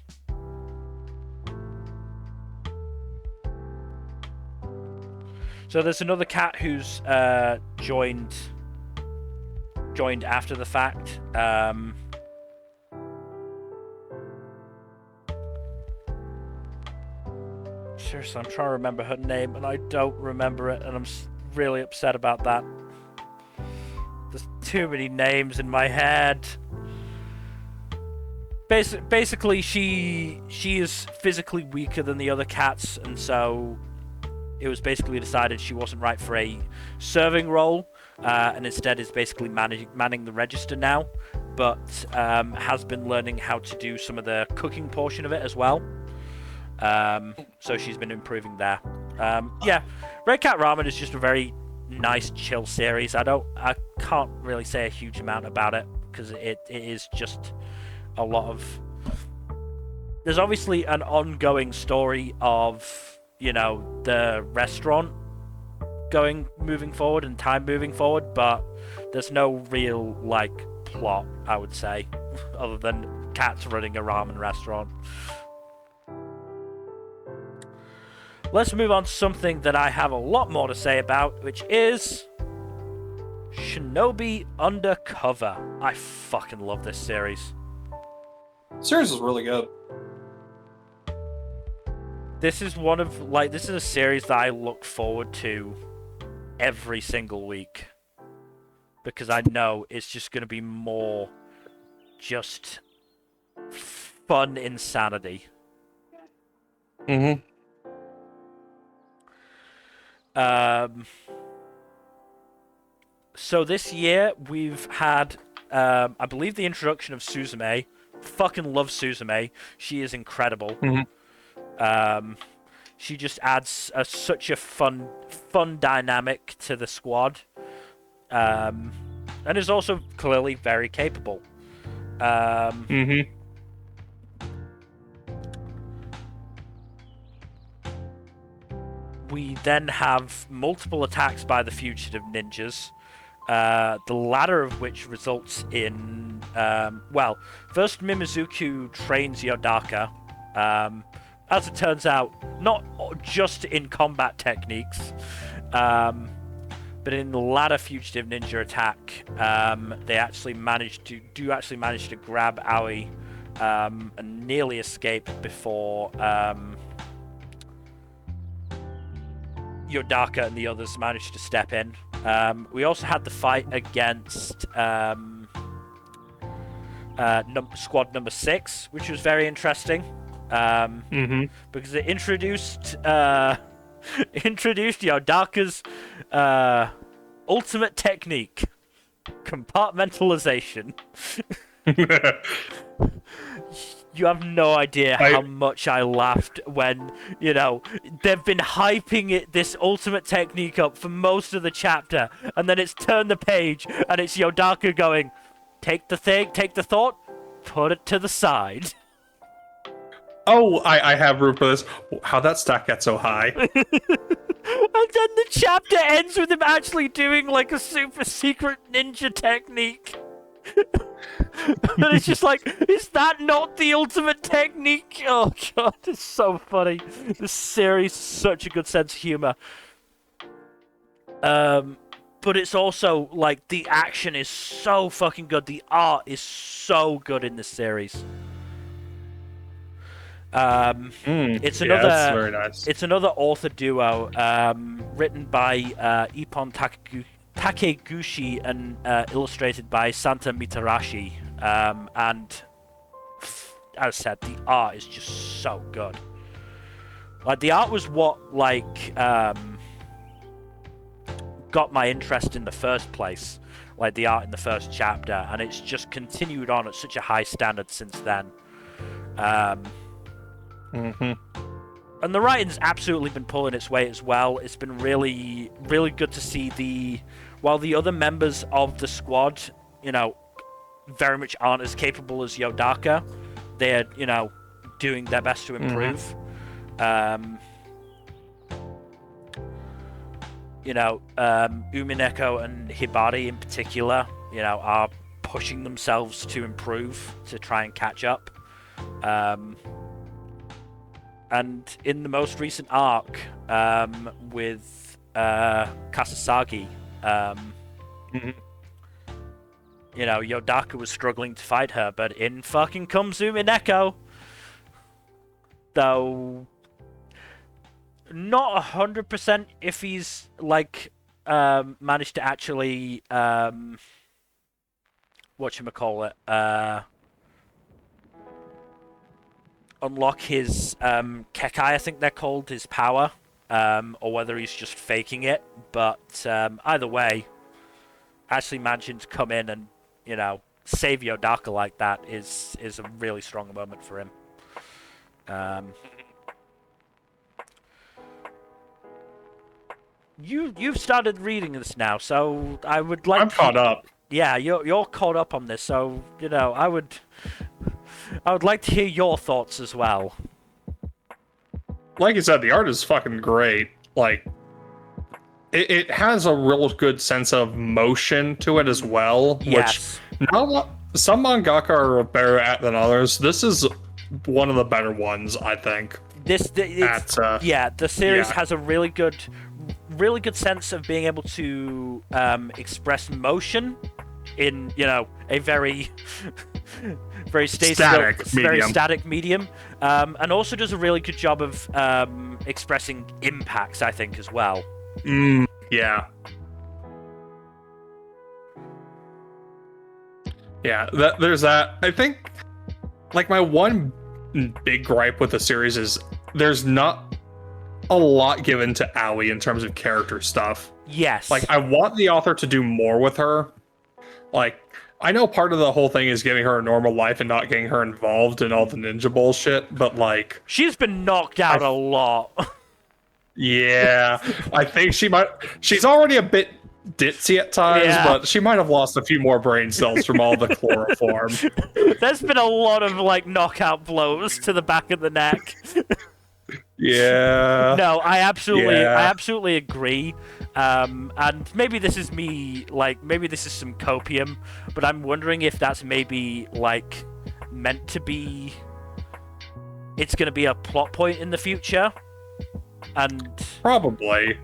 So there's another cat who's joined after the fact. Seriously, I'm trying to remember her name, and I don't remember it, and I'm really upset about that. There's too many names in my head. Basically, she is physically weaker than the other cats, and so it was basically decided she wasn't right for a serving role, and instead is basically manning the register now, but has been learning how to do some of the cooking portion of it as well. So she's been improving there. Yeah, Red Cat Ramen is just a very nice, chill series. I can't really say a huge amount about it because it is just a lot of. There's obviously an ongoing story of the restaurant moving forward and time moving forward, but there's no real plot, I would say, other than cats running a ramen restaurant. Let's move on to something that I have a lot more to say about, which is Shinobi Undercover. I fucking love this series. The series is really good. This is this is a series that I look forward to every single week. Because I know it's just going to be more just fun insanity. Mm-hmm. So this year we've had, I believe, the introduction of Suzume. Fucking love Suzume. She is incredible. Mm-hmm. She just adds such a fun dynamic to the squad, and is also clearly very capable. Mm-hmm. We then have multiple attacks by the fugitive ninjas, the latter of which results in, first Mimizuku trains Yodaka, as it turns out, not just in combat techniques, but in the latter fugitive ninja attack, they actually manage to grab Aoi, and nearly escape before, Yodaka and the others managed to step in. We also had the fight against squad number 6, which was very interesting. Because it introduced Yodaka's ultimate technique, compartmentalization. You have no idea how much I laughed when, they've been hyping this ultimate technique up for most of the chapter, and then it's turned the page, and it's Yodaka going, take the thought, put it to the side. Oh, I have room for this. How'd that stack get so high? And then the chapter ends with him actually doing like a super secret ninja technique. And it's just like, is that not the ultimate technique? Oh god, it's so funny. This series has such a good sense of humor. But it's also like the action is so fucking good. The art is so good in this series. It's another. That's very nice. It's another author duo, written by Ippon Takeguchi and illustrated by Santa Mitarashi. And as I said, the art is just so good. Like the art was what got my interest in the first place. Like the art in the first chapter, and it's just continued on at such a high standard since then. And the writing's absolutely been pulling its weight as well. It's been really, really good to see while the other members of the squad, very much aren't as capable as Yodaka, they're, doing their best to improve. Umineko and Hibari in particular, are pushing themselves to improve, to try and catch up. And in the most recent arc, with Kasasagi, Yodaka was struggling to fight her, but in fucking comes Umineko. Though, not 100% if he's, managed to actually, unlock his Kekai, I think they're called, his power, or whether he's just faking it. But either way, actually managing to come in and save Yodaka like that is a really strong moment for him. You've started reading this now, so I would like. I'm caught up. Yeah, you're caught up on this, so I would like to hear your thoughts as well. Like you said, the art is fucking great. Like, it has a real good sense of motion to it as well, Yes. which some mangaka are better at than others. This is one of the better ones, I think. The series has a really good sense of being able to express motion in a very very static medium, and also does a really good job of expressing impacts, I think, as well. Yeah, there's that. I think my one big gripe with the series is there's not a lot given to Aoi in terms of character stuff. Yes. I want the author to do more with her. I know part of the whole thing is giving her a normal life and not getting her involved in all the ninja bullshit, but she's been knocked out a lot. Yeah, I think she's already a bit ditzy at times, but she might have lost a few more brain cells from all the chloroform. There's been a lot of knockout blows to the back of the neck. Yeah. No, I absolutely agree. And maybe this is me, maybe this is some copium, but I'm wondering if that's maybe meant to be. It's going to be a plot point in the future, and probably.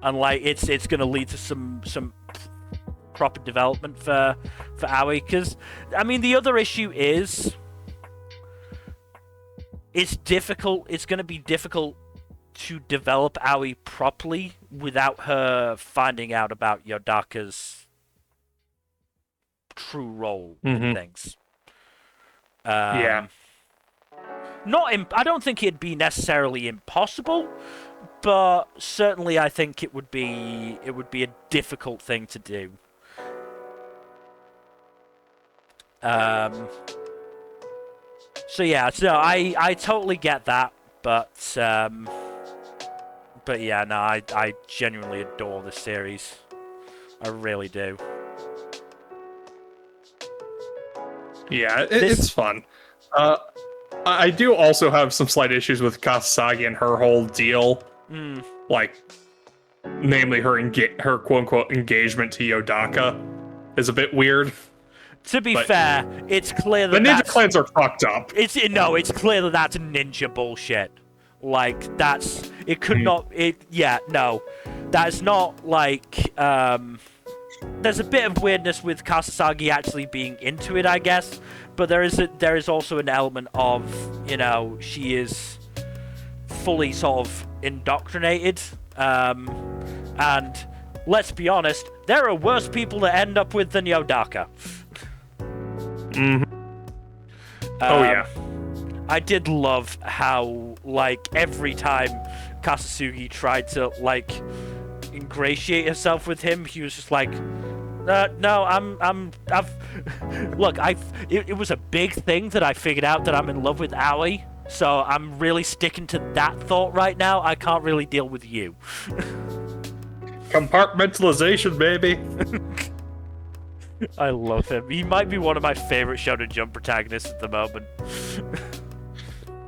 And it's going to lead to some proper development for Aoi, because I mean the other issue is it's difficult. It's going to be difficult to develop Aoi properly without her finding out about Yodaka's true role Mm-hmm. in things. Yeah. I don't think it'd be necessarily impossible, but certainly I think it would be a difficult thing to do. So yeah, I totally get that, but yeah, no, I genuinely adore this series. I really do. Yeah, it's fun. I do also have some slight issues with Kasasagi and her whole deal. Like, namely her quote-unquote engagement to Yodaka is a bit weird. To be fair, it's clear that the ninja clans are fucked up. It's clear that that's ninja bullshit. Like, it could not, that's not like, there's a bit of weirdness with Kasasagi actually being into it, I guess, but there is also an element of, she is fully sort of indoctrinated, and let's be honest, there are worse people to end up with than Yodaka. Oh yeah. I did love how, like, every time Kasasugi tried to, like, ingratiate herself with him, he was just like, no, it was a big thing that I figured out that I'm in love with Aoi, so I'm really sticking to that thought right now. I can't really deal with you. Compartmentalization, baby. I love him. He might be one of my favorite Shonen Jump protagonists at the moment.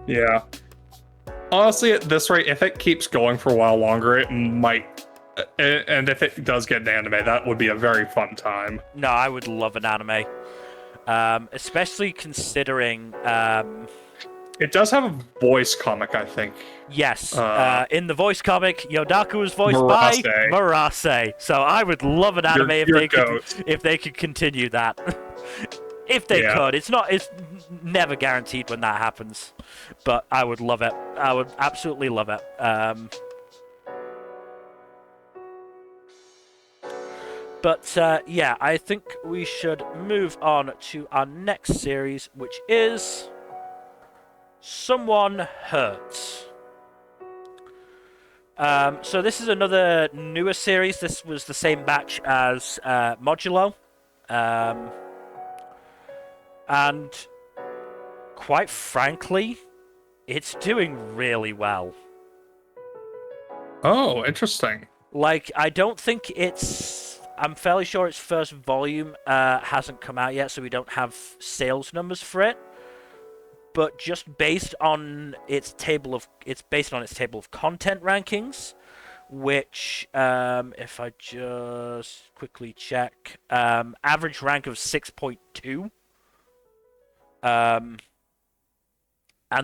Yeah. Honestly, at this rate, if it keeps going for a while longer, it might... And if it does get an anime, that would be a very fun time. No, I would love an anime. Especially considering... It does have a voice comic, I think. Yes. In the voice comic, Yodaka was voiced by Murase. So I would love an anime if they could continue that. If they could. It's never guaranteed when that happens. But I would love it. I would absolutely love it. But yeah, I think we should move on to our next series, which is Someone Hurts. So this is another newer series. This was the same batch as Modulo. And quite frankly, it's doing really well. Oh, interesting. Like, I don't think I'm fairly sure its first volume hasn't come out yet, so we don't have sales numbers for it. But just based on its table of content rankings, which if I just quickly check, average rank of 6.2. And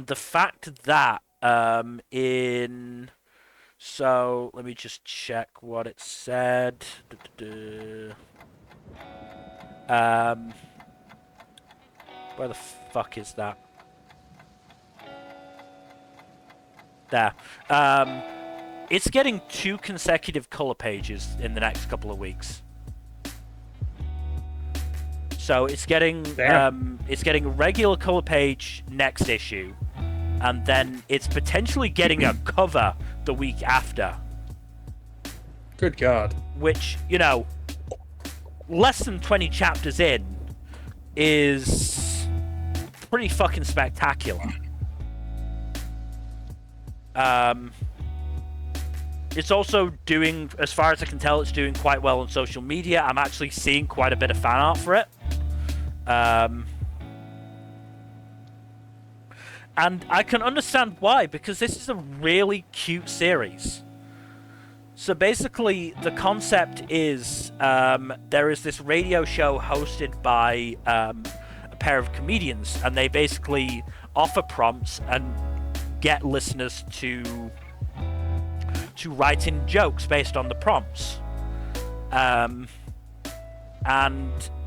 the fact that so let me just check what it said. Where the fuck is that? There. It's getting 2 consecutive color pages in the next couple of weeks. So it's getting a regular color page next issue, and then it's potentially getting a cover the week after. Good God. Which, less than 20 chapters in is pretty fucking spectacular. It's also doing, as far as I can tell, it's doing quite well on social media. I'm actually seeing quite a bit of fan art for it. And I can understand why, because this is a really cute series. So basically, the concept is there is this radio show hosted by a pair of comedians, and they basically offer prompts and get listeners to write in jokes based on the prompts. And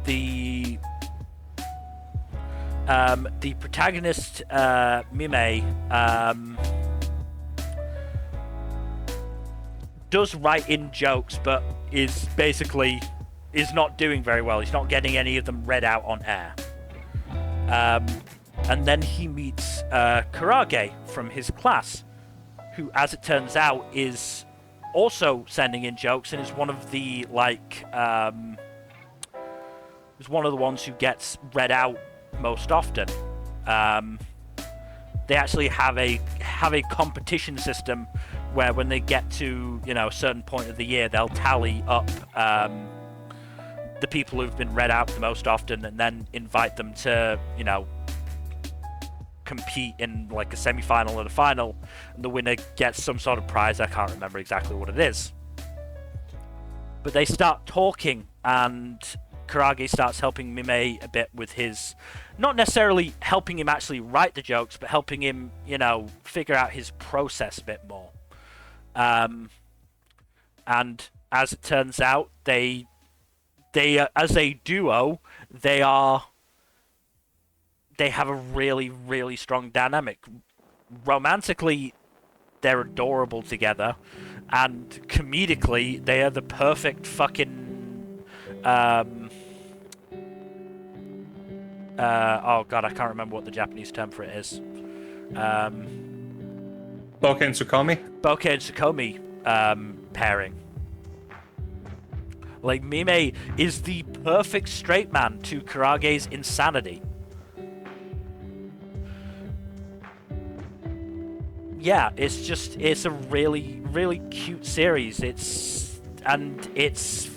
the protagonist, Mime, does write in jokes, but is basically is not doing very well. He's not getting any of them read out on air. And then he meets Kurage from his class, who, as it turns out, is also sending in jokes and is one of the is one of the ones who gets read out most often. They actually have a competition system where when they get to a certain point of the year, they'll tally up the people who've been read out the most often, and then invite them to compete in like a semi-final and a final, and the winner gets some sort of prize. I can't remember exactly what it is, but they start talking, and Kurage starts helping Mime a bit with his, not necessarily helping him actually write the jokes, but helping him figure out his process a bit more. And as it turns out, they as a duo, they have a really, really strong dynamic. Romantically, they're adorable together, and comedically, they are the perfect fucking oh god, I can't remember what the Japanese term for it is. Bokeh and Tsukomi? Bokeh and Tsukomi pairing. Like, Mime is the perfect straight man to Kurage's insanity. Yeah, it's a really, really cute series. It's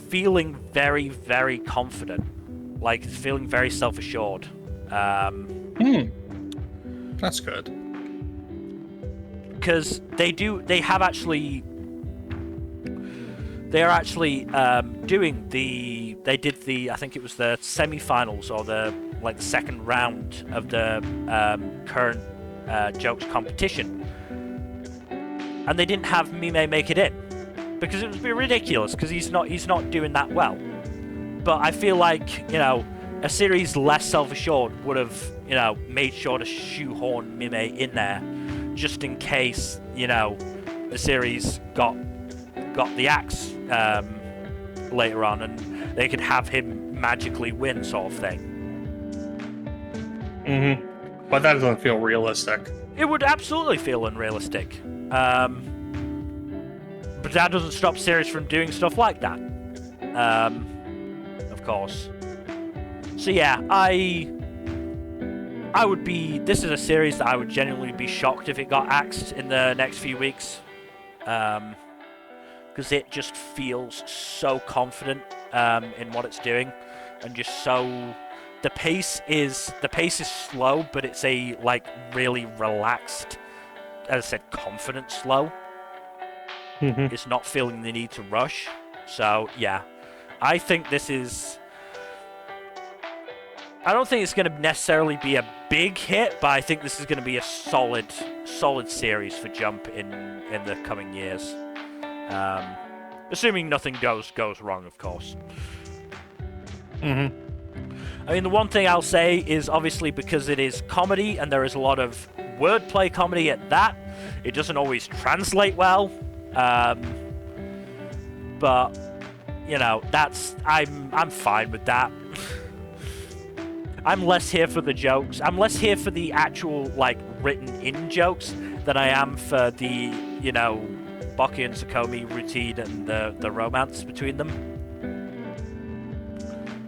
feeling very, very confident. Like, it's feeling very self-assured. That's good. Because they are actually doing I think it was the semi-finals or the second round of the current jokes competition, and they didn't have Mime make it in because it would be ridiculous because he's not doing that well. But I feel like a series less self-assured would have made sure to shoehorn Mime in there just in case the series got the axe later on, and they could have him magically win, sort of thing. But that doesn't feel realistic. It would absolutely feel unrealistic. But that doesn't stop series from doing stuff like that. Of course. So yeah, this is a series that I would genuinely be shocked if it got axed in the next few weeks. Because it just feels so confident in what it's doing, and just so the pace is slow, but it's a really relaxed, as I said, confident slow. It's not feeling the need to rush. So yeah, I think this is. I don't think it's going to necessarily be a big hit, but I think this is going to be a solid series for Jump in the coming years. Assuming nothing goes wrong, of course. I mean, the one thing I'll say is, obviously, because it is comedy and there is a lot of wordplay comedy at that, it doesn't always translate well. But I'm fine with that. I'm less here for the jokes. I'm less here for the actual written-in jokes than I am for the Bokeh and Tsukomi routine and the romance between them,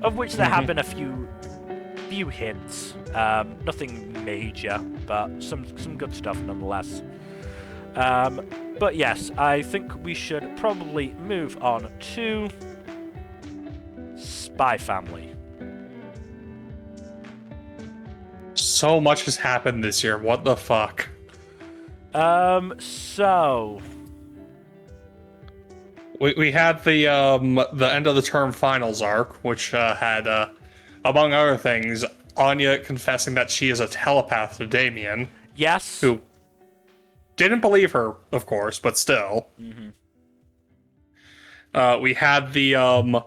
of which there have been a few hints. Nothing major, but some good stuff nonetheless. But yes, I think we should probably move on to Spy Family. So much has happened this year. What the fuck? So we had the end of the term finals arc, which had among other things, Anya confessing that she is a telepath to Damien. Yes. Who didn't believe her, of course, but still. We had the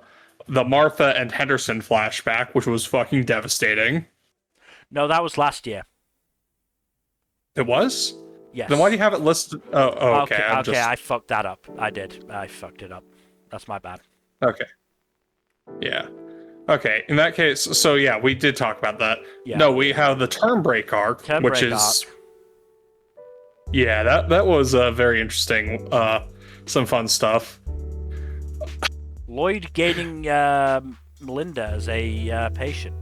Martha and Henderson flashback, which was fucking devastating. No, that was last year. It was? Yes. Then why do you have it listed? Okay. I fucked that up. I did. I fucked it up. That's my bad. Okay. Yeah. Okay, in that case, so yeah, we did talk about that. Yeah. No, we have the Turn Break arc, Turn which Break is... arc. Yeah, that was very interesting. Some fun stuff. Lloyd gaining Melinda as a patient.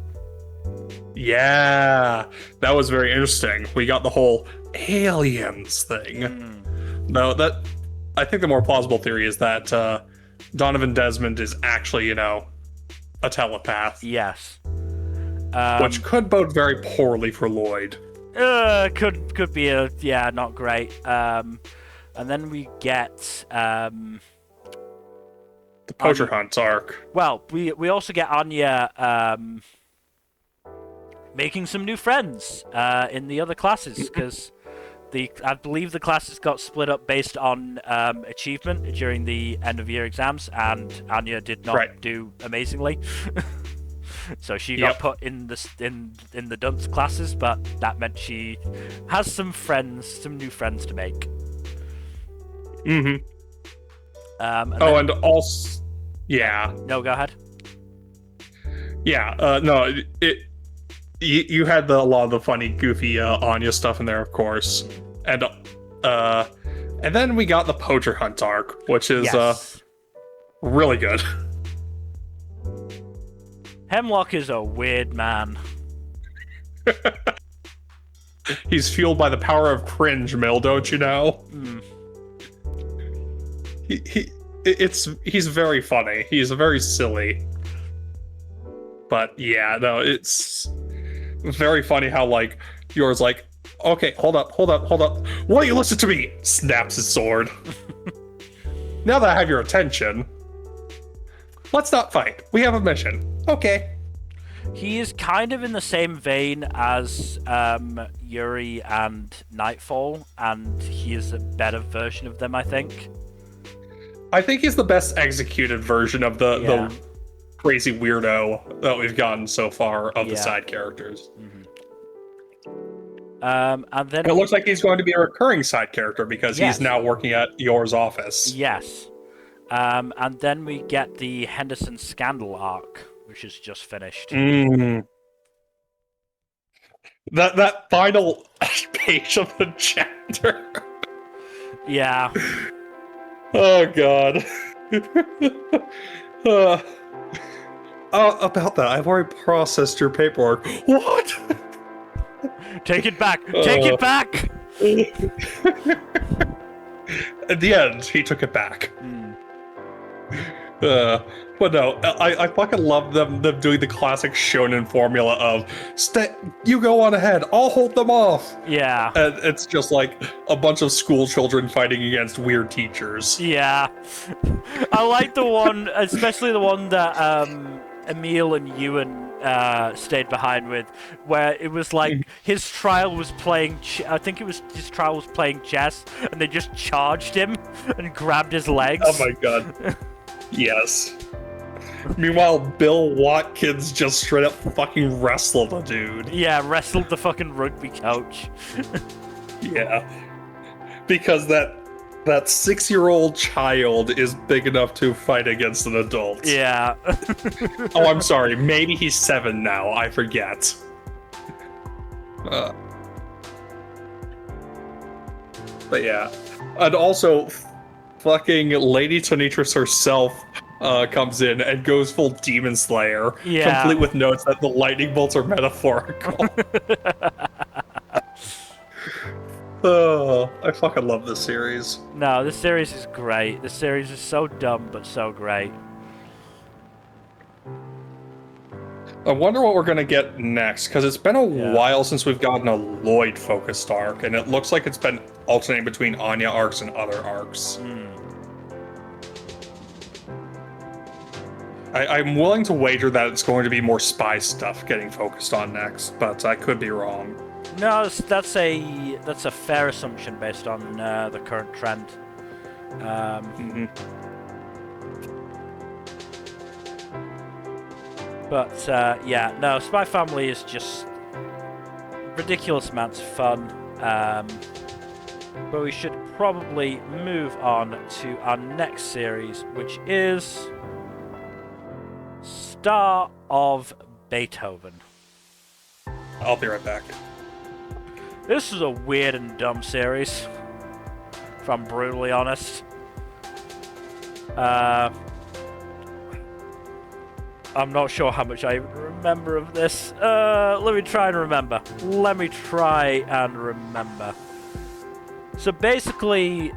Yeah, that was very interesting. We got the whole aliens thing. No, that I think the more plausible theory is that Donovan Desmond is actually, a telepath, Yes. which could bode very poorly for Lloyd. Could be not great. And then we get The Poacher Hunt arc. Well, we also get Anya making some new friends in the other classes, because I believe the classes got split up based on achievement during the end of year exams, and Anya did not do amazingly. So she got put in the dunce classes, but that meant she has some new friends to make. Mm-hmm. And also, yeah. No, go ahead. Yeah. No. You had a lot of the funny, goofy Anya stuff in there, of course, and then we got the Poacher Hunt arc, which is really good. Hemlock is a weird man. He's fueled by the power of cringe, Mill, don't you know? He's very funny. He's very silly. But yeah, no, it's very funny how yours okay, hold up. Why don't you listen to me? Snaps his sword. Now that I have your attention, let's not fight. We have a mission. Okay. He is kind of in the same vein as Yuri and Nightfall, and he is a better version of them, I think. I think he's the best executed version of the crazy weirdo that we've gotten so far of the side characters. And then it looks like he's going to be a recurring side character because he's now working at Yor's office. Yes. And then we get the Henderson Scandal arc, which is just finished. That final page of the chapter. Yeah. Oh god. About that, I've already processed your paperwork. What? Take it back! Take it back! At the end, he took it back. But no, I fucking love them doing the classic shonen formula of you go on ahead, I'll hold them off. Yeah. And it's just like a bunch of school children fighting against weird teachers. Yeah. I like the one, especially the one that Emil and Ewan stayed behind with, where it was like his trial was playing chess, and they just charged him and grabbed his legs. Oh my god. Yes. Meanwhile, Bill Watkins just straight up fucking wrestled a dude. Yeah, wrestled the fucking rugby coach. Yeah. Because that 6-year-old child is big enough to fight against an adult. Yeah. Oh, I'm sorry. Maybe he's 7 now. I forget. But yeah. And also, fucking Lady Tonitris herself comes in and goes full Demon Slayer, complete with notes that the lightning bolts are metaphorical. Oh, I fucking love this series. No, this series is great. This series is so dumb, but so great. I wonder what we're gonna get next, because it's been a while since we've gotten a Lloyd-focused arc, and it looks like it's been alternating between Anya arcs and other arcs. I'm willing to wager that it's going to be more spy stuff getting focused on next, but I could be wrong. No, that's a fair assumption based on the current trend. But yeah, no, Spy Family is just ridiculous amounts of fun. But we should probably move on to our next series, which is start of Beethoven. I'll be right back. This is a weird and dumb series, if I'm brutally honest. I'm not sure how much I remember of this. Let me try and remember. So basically,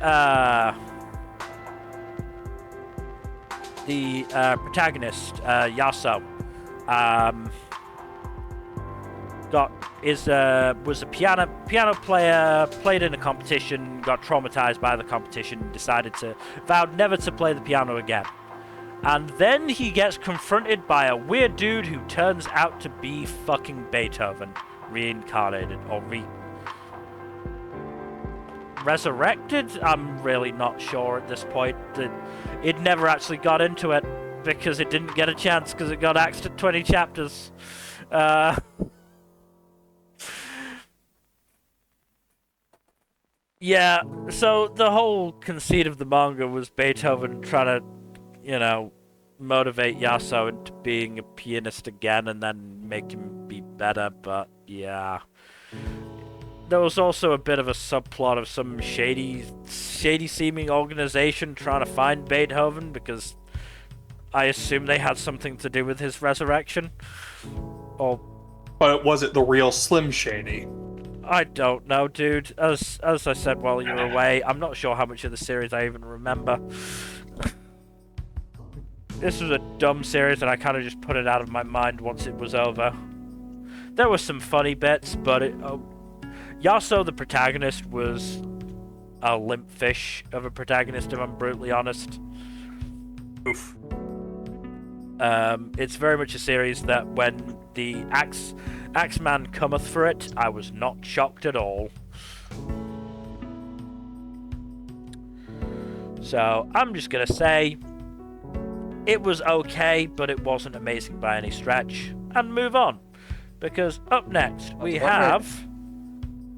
the protagonist, Yasuo, was a piano player, played in a competition, got traumatized by the competition, vowed never to play the piano again. And then he gets confronted by a weird dude who turns out to be fucking Beethoven, reincarnated or resurrected. I'm really not sure at this point. It never actually got into it because it didn't get a chance because it got axed at 20 chapters. Yeah, so the whole conceit of the manga was Beethoven trying to, motivate Yasuo into being a pianist again and then make him be better, but yeah. There was also a bit of a subplot of some shady seeming organization trying to find Beethoven because I assume they had something to do with his resurrection. But was it the real Slim Shady? I don't know, dude. As I said while you were away, I'm not sure how much of the series I even remember. This was a dumb series and I kind of just put it out of my mind once it was over. There were some funny bits, but Yasuo, the protagonist, was a limp fish of a protagonist, if I'm brutally honest. Oof. It's very much a series that when the Axeman cometh for it, I was not shocked at all. So, I'm just gonna say, it was okay, but it wasn't amazing by any stretch, and move on. Because up next, we have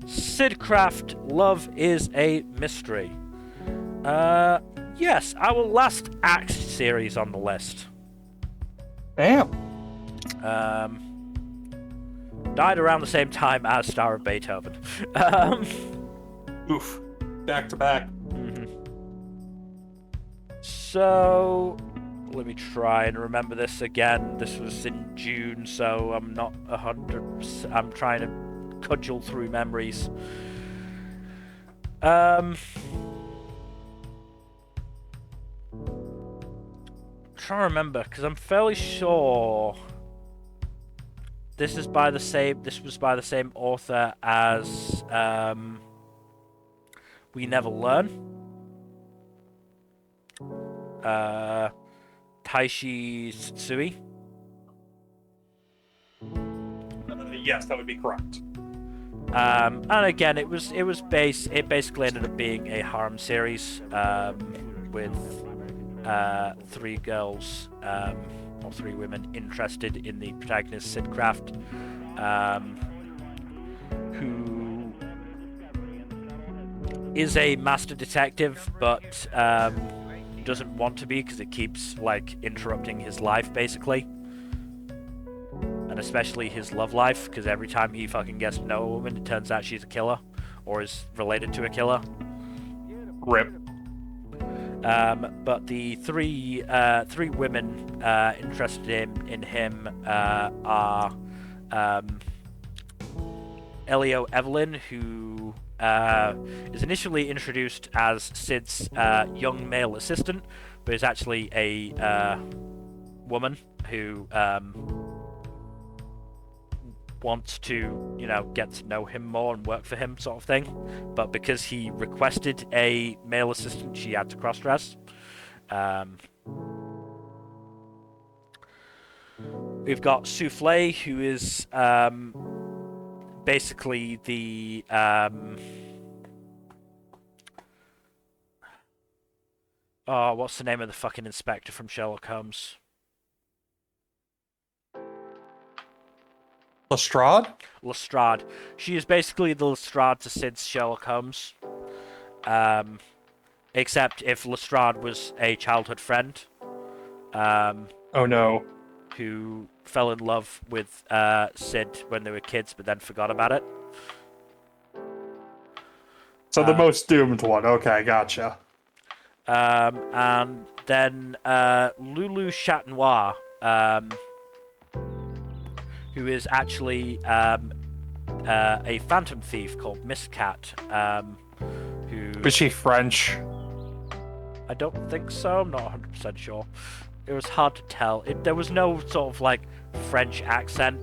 Sidcraft Love is a Mystery. Yes, our last Axe series on the list. Damn. Died around the same time as Star of Beethoven. Oof. Back to back. So, let me try and remember this again. This was in June, so I'm not 100%. I'm trying to cudgel through memories. Trying to remember because I'm fairly sure this was by the same author as We Never Learn. Taishi Tsutsui. Yes, that would be correct. And again, it basically ended up being a harem series with three girls or three women interested in the protagonist Sidcraft, who is a master detective, but doesn't want to be because it keeps interrupting his life basically, and especially his love life, because every time he fucking gets to know a woman, it turns out she's a killer or is related to a killer. Rip. But the three women interested in him are Elio Evelyn, who is initially introduced as Sid's young male assistant, but is actually a woman who wants to, get to know him more and work for him, sort of thing. But because he requested a male assistant, she had to cross-dress. We've got Souffle, who is basically the what's the name of the fucking inspector from Sherlock Holmes? Lestrade. She is basically the Lestrade to Sid's Sherlock Holmes. Except if Lestrade was a childhood friend. Oh no. who fell in love with Sid when they were kids, but then forgot about it. So the most doomed one. Okay, gotcha. And then Lulu Chat-Noir, who is actually a phantom thief called Miss Cat. Who... Was she French? I don't think so. I'm not 100% sure. It was hard to tell. There was no sort of like French accent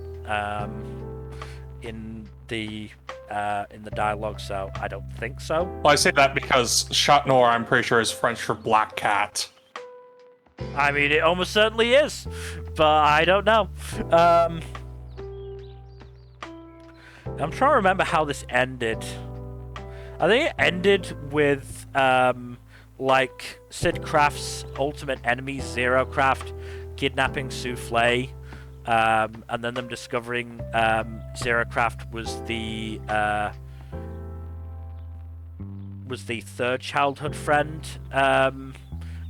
in the dialogue, so I don't think so. Well, I say that because Chat Noir, I'm pretty sure, is French for black cat. I mean, it almost certainly is, but I don't know. I'm trying to remember how this ended. I think it ended with like Sid Kraft's ultimate enemy, Zero Kraft, kidnapping Souffle, and then them discovering Zero Kraft was the third childhood friend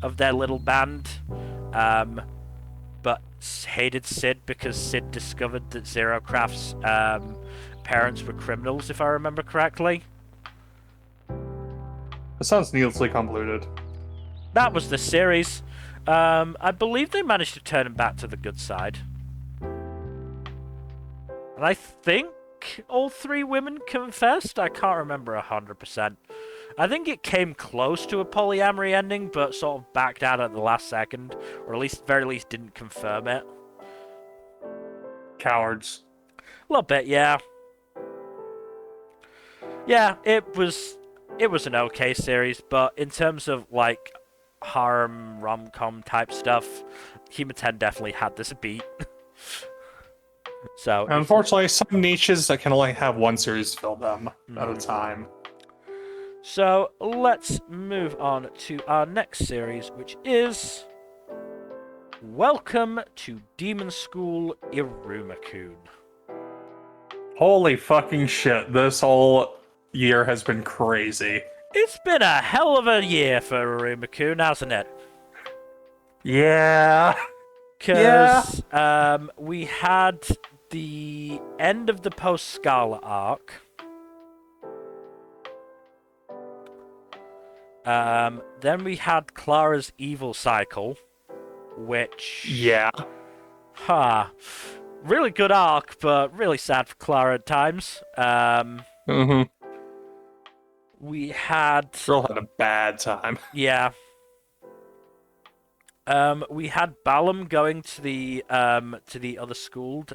of their little band, but hated Sid because Sid discovered that Zero Kraft's parents were criminals, if I remember correctly. It sounds needlessly convoluted. That was the series. I believe they managed to turn him back to the good side. And I think all three women confessed? I can't remember 100%. I think it came close to a polyamory ending, but sort of backed out at the last second. Or at least, very least, didn't confirm it. Cowards. A little bit, yeah. Yeah, it was an okay series, but in terms of, like, harem, rom-com type stuff, Hima-Ten definitely had this beat. So, unfortunately, some niches that can only have one series fill them at a time. So, let's move on to our next series, which is Welcome to Demon School Iruma-kun. Holy fucking shit, this whole year has been crazy. It's been a hell of a year for Iruma-kun, hasn't it? Yeah. Because we had the end of the post-Scala arc. Then we had Clara's evil cycle, which... Yeah. Really good arc, but really sad for Clara at times. We had... Girl had a bad time. Yeah. We had Balam going to the other school,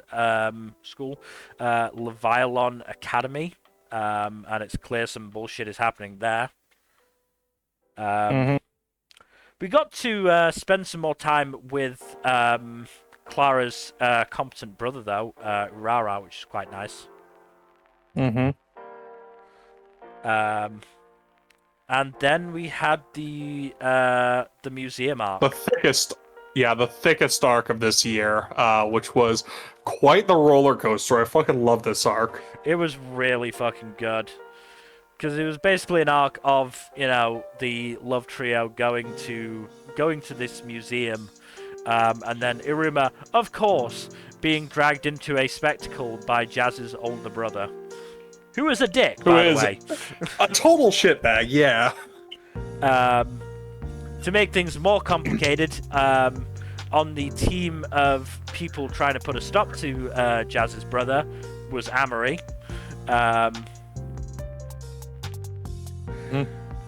Leviathan Academy, and it's clear some bullshit is happening there. We got to spend some more time with Clara's competent brother, though, Rara, which is quite nice. And then we had the museum arc. The thickest arc of this year, which was quite the roller coaster. I fucking love this arc. It was really fucking good. Because it was basically an arc of, you know, the love trio going to this museum, and then Iruma, of course, being dragged into a spectacle by Jazz's older brother. Who is a dick, by the way. A total shitbag, yeah. To make things more complicated, on the team of people trying to put a stop to Jazz's brother was Amory.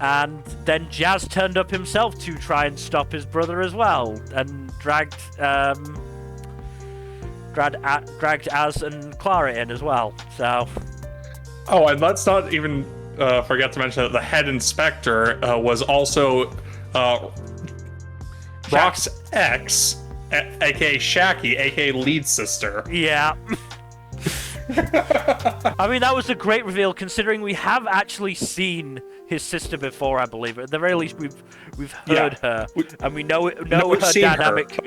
And then Jazz turned up himself to try and stop his brother as well, and dragged Az and Clara in as well. So. Oh, and let's not even forget to mention that the head inspector was also Rock's ex, aka Shaki, aka lead sister. Yeah. I mean, that was a great reveal, considering we have actually seen his sister before, I believe. At the very least, we've heard her, and we know her dynamic.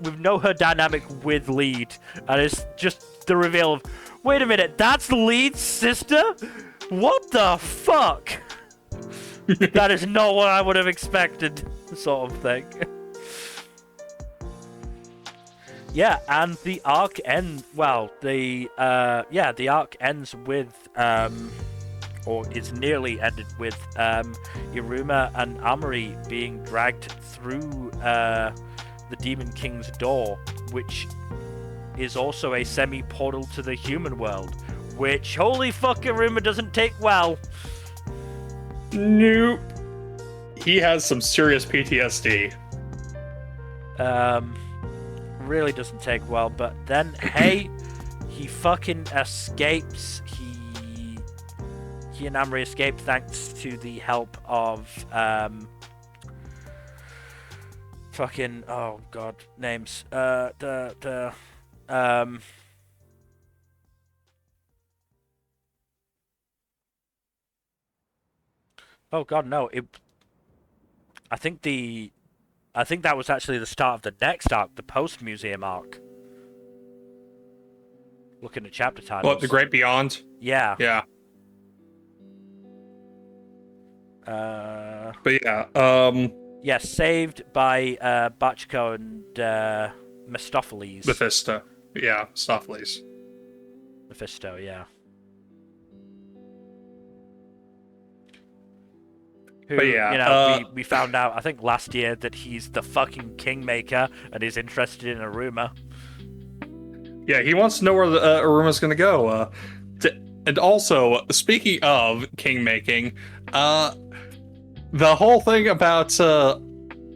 We know her dynamic with Lead, and it's just the reveal of, wait a minute, that's Lead's sister? What the fuck? That is not what I would have expected, sort of thing. Yeah, and the arc the arc ends with or is nearly ended with Iruma and Amari being dragged through the Demon King's door, which is also a semi-portal to the human world, which, holy fuck, Iruma doesn't take well. Nope. He has some serious PTSD. Really doesn't take well, but then, hey, he fucking escapes. He and Amri escaped thanks to the help of, fucking, oh god, names. Oh god, no, I think that was actually the start of the next arc, the post-museum arc. Looking at chapter titles. What, The Great Beyond? Yeah. Yeah. But yeah, yeah, saved by Bachiko and Mephistopheles. Mephisto. Yeah, Mephistopheles. Mephisto, yeah. Who, But yeah, you know, we found out, I think last year, that he's the fucking kingmaker and is interested in Iruma. Yeah, he wants to know where the Aruma's going to go. And also, speaking of king-making, the whole thing about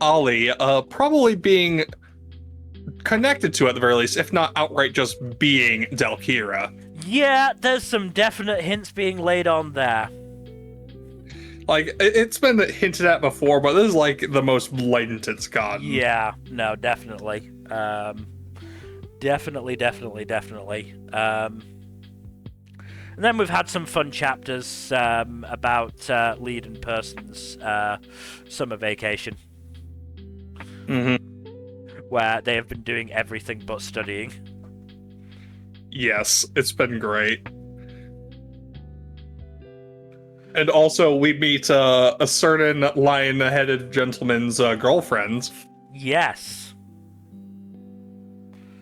Ali probably being connected to, at the very least, if not outright just being Delkira. Yeah, there's some definite hints being laid on there. Like, it's been hinted at before, but this is like the most blatant it's gotten. Yeah, no, definitely. Definitely. And then we've had some fun chapters about lead and person's summer vacation. Mm-hmm. Where they have been doing everything but studying. Yes, it's been great. And also, we meet a certain lion-headed gentleman's girlfriend. Yes.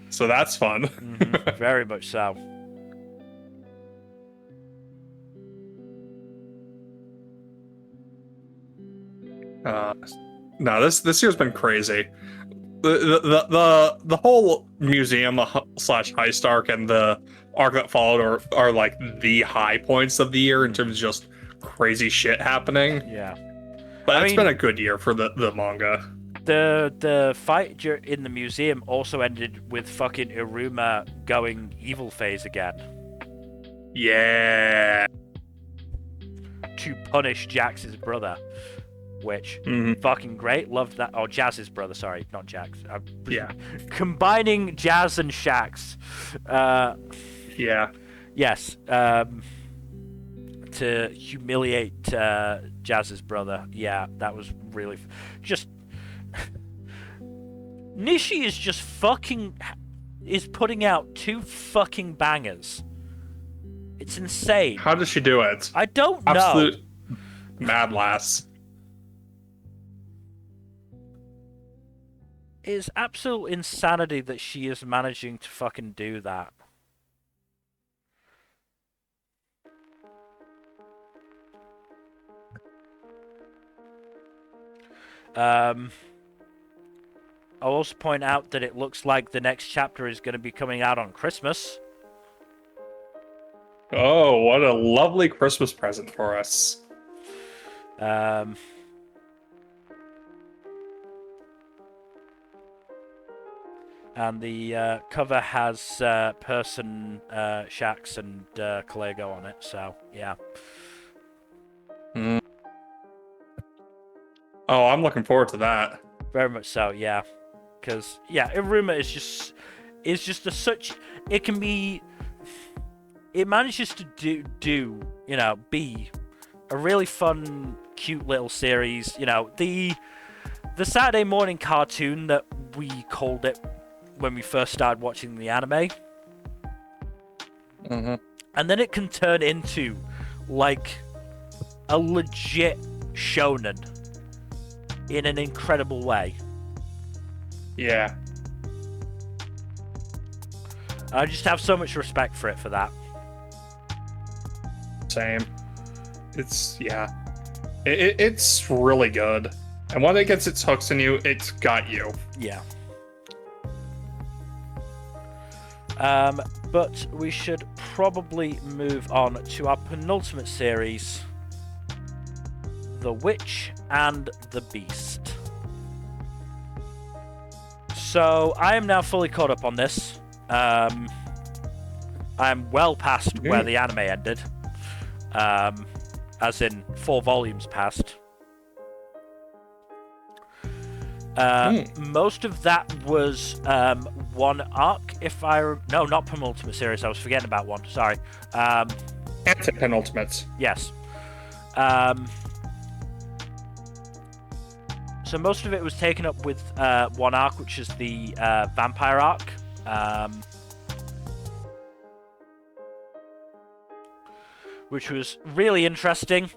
So that's fun. Mm-hmm. Very much so. No, this year's been crazy. The whole museum slash heist arc and the arc that followed are like the high points of the year in terms of just crazy shit happening. Yeah. But it's been a good year for the manga. The fight in the museum also ended with fucking Iruma going evil phase again. Yeah. To punish Jax's brother. Which, fucking great. Loved that. Oh, Jazz's brother, sorry. Not Jax. Yeah. Combining Jazz and Shax. Yeah. Yes. To humiliate Jazz's brother. Yeah, that was really... Just... Nishi is just fucking... is putting out 2 fucking bangers. It's insane. How does she do it? I don't know. Absolute mad lass. It is absolute insanity that she is managing to fucking do that. I'll also point out that it looks like the next chapter is going to be coming out on Christmas. Oh, what a lovely Christmas present for us. And the cover has Person, Shax, and Kalego on it, so yeah. Oh, I'm looking forward to that. Very much so, yeah. Because, yeah, Iruma is just a such... It can be... It manages to do, you know, be a really fun, cute little series. You know, the Saturday morning cartoon that we called it when we first started watching the anime. Mm-hmm. And then it can turn into, like, a legit shonen in an incredible way. Yeah. I just have so much respect for it for that. Same. It's it's really good, and when it gets its hooks in you, it's got you. Yeah. But we should probably move on to our penultimate series, The Witch and the Beast. So I am now fully caught up on this. I am well past where the anime ended, as in 4 volumes past. Most of that was one arc, no, not penultimate series. I was forgetting about one. Sorry. Anti-penultimates. Yes. So most of it was taken up with one arc, which is the vampire arc. Which was really interesting.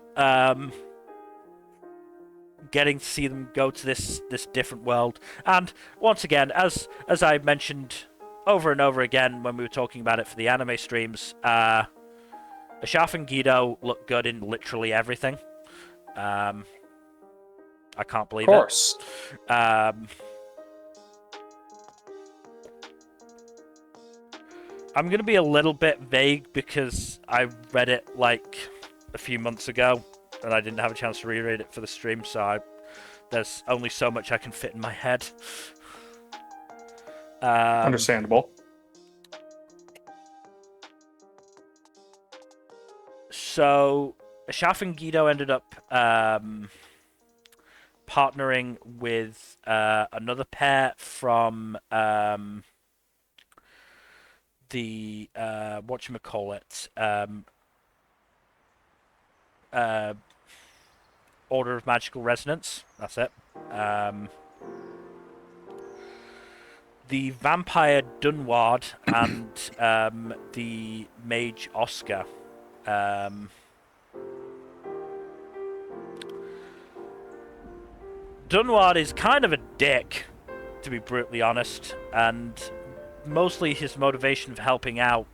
Getting to see them go to this different world, and once again, as I mentioned over and over again when we were talking about it for the anime streams, Asaf and Guido look good in literally everything. I can't believe it. Of course. I'm going to be a little bit vague because I read it like a few months ago, and I didn't have a chance to reread it for the stream, so there's only so much I can fit in my head. Understandable. So, Asaf and Guido ended up partnering with another pair from the whatchamacallit, Order of Magical Resonance. That's it. The vampire Dunward and the mage Oscar. Dunward is kind of a dick, to be brutally honest, and mostly his motivation for helping out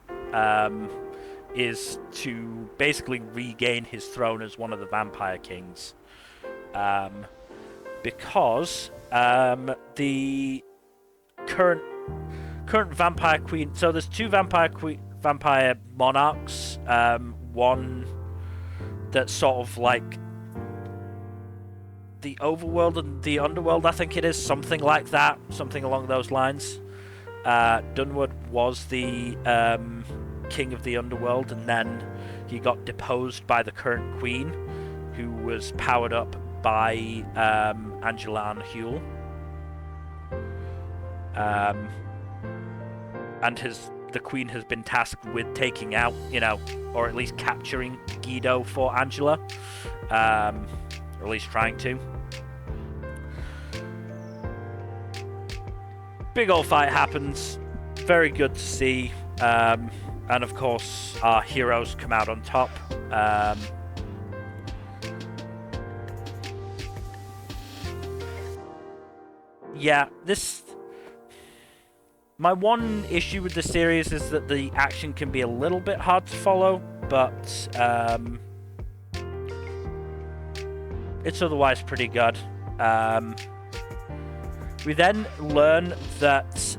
is to basically regain his throne as one of the vampire kings. Because the current vampire queen... So there's 2 vampire monarchs. One that's sort of like the overworld and the underworld, I think it is. Something like that. Something along those lines. Dunward was the king of the underworld, and then he got deposed by the current queen, who was powered up by Angela and Huel. And the queen has been tasked with taking out, or at least capturing Guido for Angela. Or at least trying to. Big old fight happens. Very good to see. And of course, our heroes come out on top. Yeah, my one issue with the series is that the action can be a little bit hard to follow, but it's otherwise pretty good. We then learn that...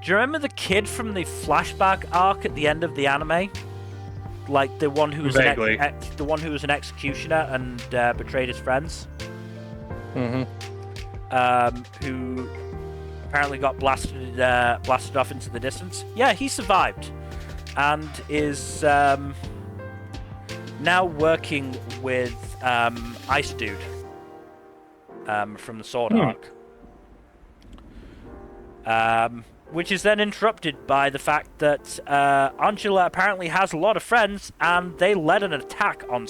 do you remember the kid from the flashback arc at the end of the anime? Like the one who was an executioner and betrayed his friends? Mm-hmm. Who apparently got blasted off into the distance. Yeah, he survived, and is now working with Ice Dude from the Sword arc. Which is then interrupted by the fact that Angela apparently has a lot of friends, and they led an attack on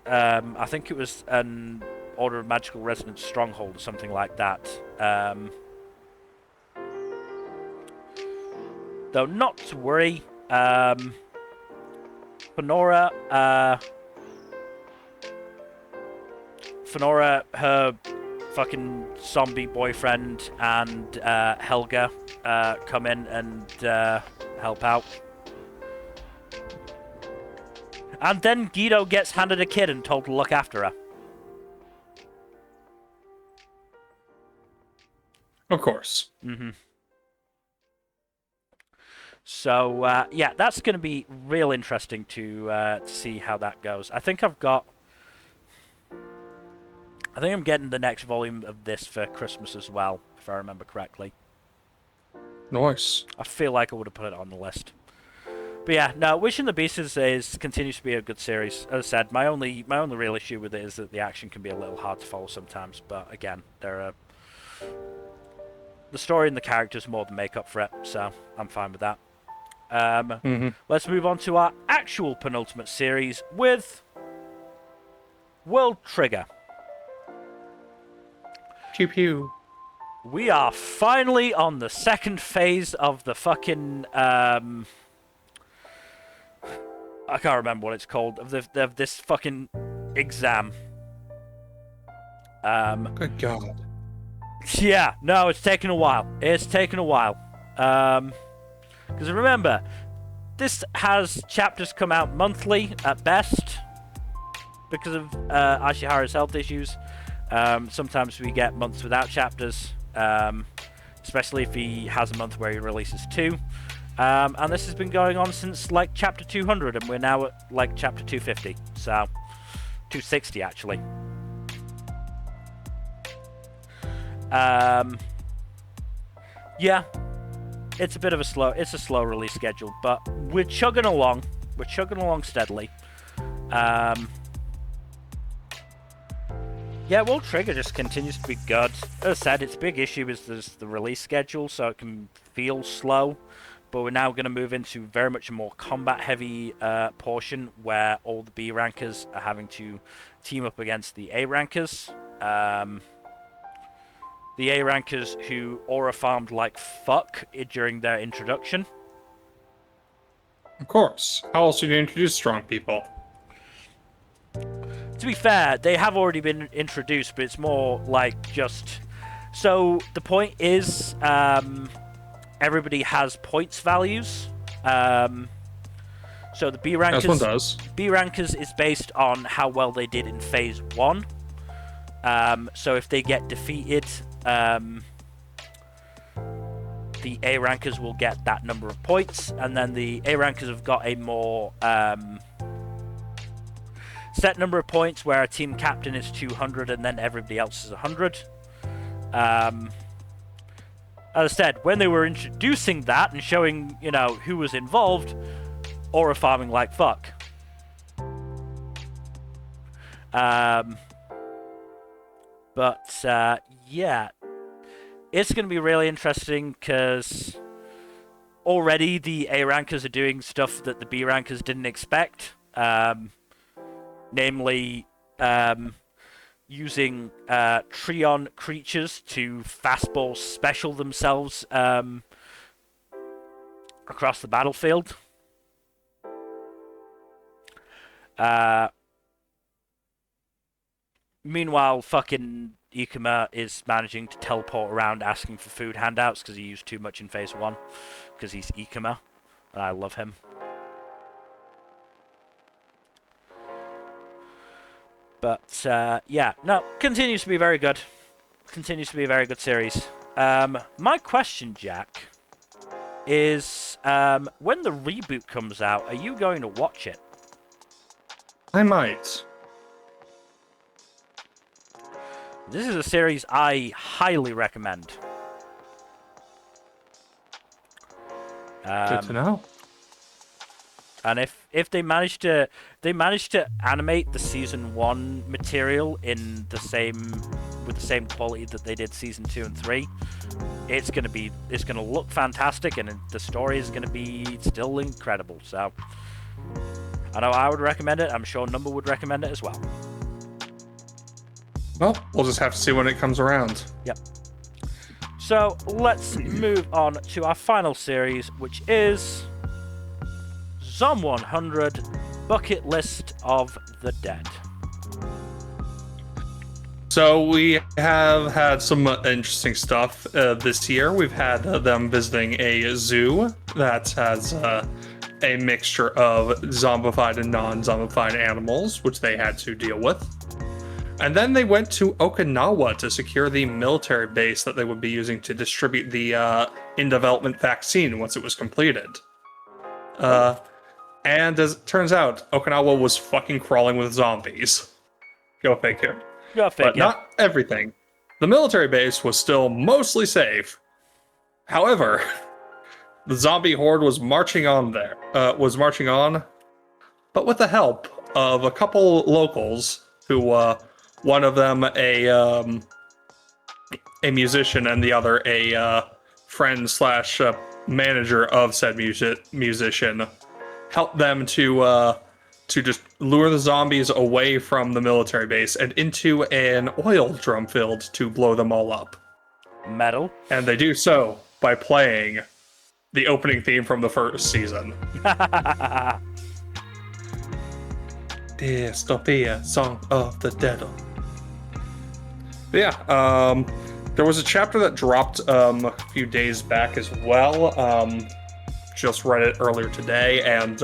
I think it was an Order of Magical Resonance stronghold or something like that. Though not to worry, Fenora, her fucking zombie boyfriend and Helga come in and help out. And then Guido gets handed a kid and told to look after her. Of course. Mm-hmm. So, yeah, that's going to be real interesting to see how that goes. I think I'm getting the next volume of this for Christmas as well, if I remember correctly. Nice. I feel like I would have put it on the list. But yeah, no, Wishing the Beast continues to be a good series. As I said, my only real issue with it is that the action can be a little hard to follow sometimes. But again, the story and the characters more than make up for it, so I'm fine with that. Let's move on to our actual penultimate series with World Trigger. Pew pew. We are finally on the second phase of the fucking I can't remember what it's called, of this fucking exam. Good God. Yeah, no, it's taken a while. Because remember, this has chapters come out monthly at best because of Ashiharu's health issues. Sometimes we get months without chapters, especially if he has a month where he releases 2. And this has been going on since like chapter 200, and we're now at like chapter 250, so 260 actually. Yeah, it's a bit of a slow release schedule, but we're chugging along steadily. Yeah, World Trigger just continues to be good. As I said, its big issue is the release schedule, so it can feel slow. But we're now going to move into very much a more combat-heavy portion, where all the B rankers are having to team up against the A rankers. The A rankers who aura farmed like fuck during their introduction. Of course. How else would you introduce strong people? To be fair, they have already been introduced, but it's more like just... So, the point is, everybody has points values. So the B rankers... As one does. B rankers is based on how well they did in Phase 1. So if they get defeated, the A rankers will get that number of points, and then the A rankers have got a more... set number of points where a team captain is 200 and then everybody else is 100. As I said, when they were introducing that and showing, you know, who was involved, aura farming like fuck. Yeah, it's going to be really interesting because already the A rankers are doing stuff that the B rankers didn't expect. Namely, using Treon creatures to fastball special themselves across the battlefield. Meanwhile, fucking Ikuma is managing to teleport around asking for food handouts because he used too much in Phase 1, because he's Ikuma, and I love him. But, yeah, no, continues to be very good. Continues to be a very good series. My question, Jack, is when the reboot comes out, are you going to watch it? I might. This is a series I highly recommend. Good to know. And if they manage to animate the season 1 material in the same with the same quality that they did season 2 and 3, it's gonna look fantastic, and the story is gonna be still incredible. So I know I would recommend it. I'm sure Number would recommend it as well. Well, we'll just have to see when it comes around. Yep. So let's move on to our final series, which is Zom 100 Bucket List of the Dead. So we have had some interesting stuff this year. We've had them visiting a zoo that has a mixture of zombified and non-zombified animals, which they had to deal with. And then they went to Okinawa to secure the military base that they would be using to distribute the in-development vaccine once it was completed. And as it turns out, Okinawa was fucking crawling with zombies. Go figure. But not everything. The military base was still mostly safe. However, the zombie horde was marching on, but with the help of a couple locals who, one of them a musician and the other a friend slash manager of said musician, helped them to just lure the zombies away from the military base and into an oil drum field to blow them all up. Metal. And they do so by playing the opening theme from the first season. Dystopia, Song of the Devil. Yeah, there was a chapter that dropped a few days back as well. Just read it earlier today, and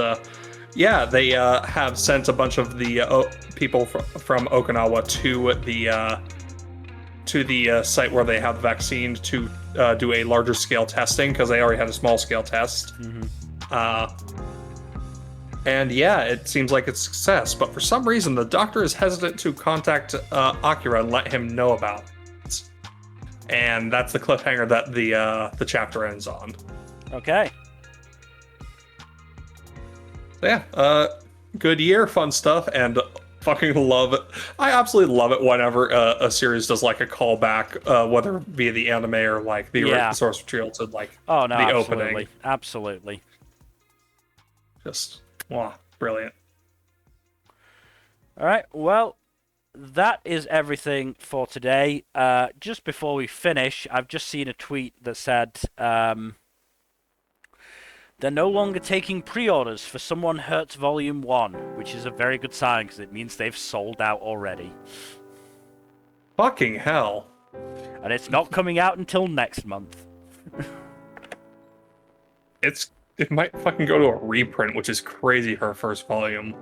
yeah, they have sent a bunch of the people from Okinawa to the site where they have the vaccine to do a larger scale testing, because they already had a small scale test. And yeah, it seems like it's a success, but for some reason the doctor is hesitant to contact Akira and let him know about it. And that's the cliffhanger that the chapter ends on. Okay. Yeah, good year, fun stuff, and fucking love it. I absolutely love it whenever a series does like a callback, whether via the anime or like the source material to like the opening. Absolutely. Just, wow, brilliant. All right, well, that is everything for today. Just before we finish, I've just seen a tweet that said they're no longer taking pre-orders for Someone Hurts Volume 1, which is a very good sign because it means they've sold out already. Fucking hell. And it's not coming out until next month. It might fucking go to a reprint, which is crazy for a first volume.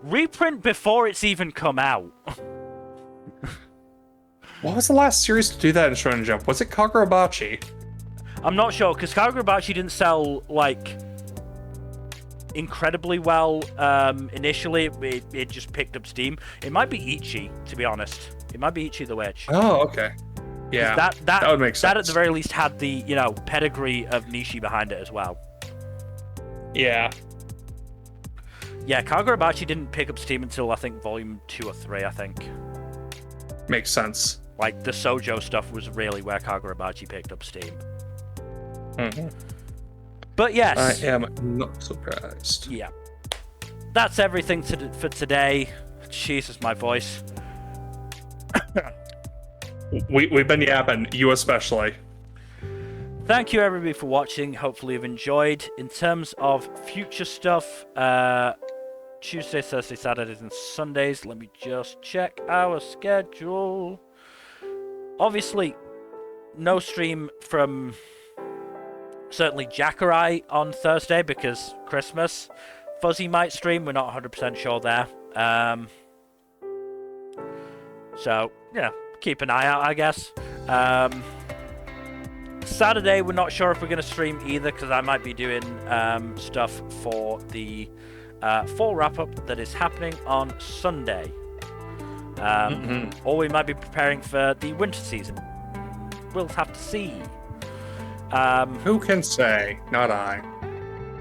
Reprint before it's even come out. What was the last series to do that in Shonen Jump? Was it Kagurabachi? I'm not sure, because Kagurabachi didn't sell, like, incredibly well initially. It just picked up steam. It might be Ichi, to be honest. It might be Ichi the Witch. Oh, okay. Yeah, that would make sense. That, at the very least, had the, pedigree of Nishi behind it as well. Yeah. Yeah, Kagurabachi didn't pick up steam until, I think, Volume 2 or 3, I think. Makes sense. Like, the Shoujo stuff was really where Kagurabachi picked up steam. Mm-hmm. But yes. I am not surprised. Yeah. That's everything for today. Jesus, my voice. We've been yapping, you especially. Thank you, everybody, for watching. Hopefully you've enjoyed. In terms of future stuff, Tuesday, Thursday, Saturdays, and Sundays, let me just check our schedule. Obviously, no stream from certainly Jackarai on Thursday because Christmas. Fuzzy might stream, we're not 100% sure there. So, yeah, keep an eye out, I guess. Saturday, we're not sure if we're going to stream either because I might be doing stuff for the fall wrap-up that is happening on Sunday. Or we might be preparing for the winter season. We'll have to see. Who can say? Not I.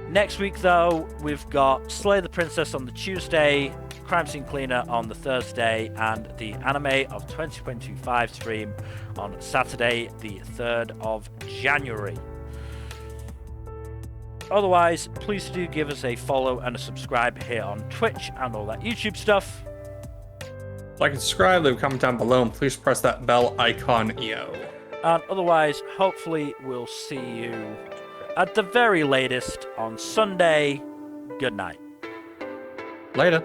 Next week, though, we've got Slay the Princess on the Tuesday, Crime Scene Cleaner on the Thursday, and the Anime of 2025 stream on Saturday, the 3rd of January. Otherwise, please do give us a follow and a subscribe here on Twitch and all that YouTube stuff. Like and subscribe, leave a comment down below, and please press that bell icon, yo. And otherwise, hopefully we'll see you at the very latest on Sunday. Good night. Later.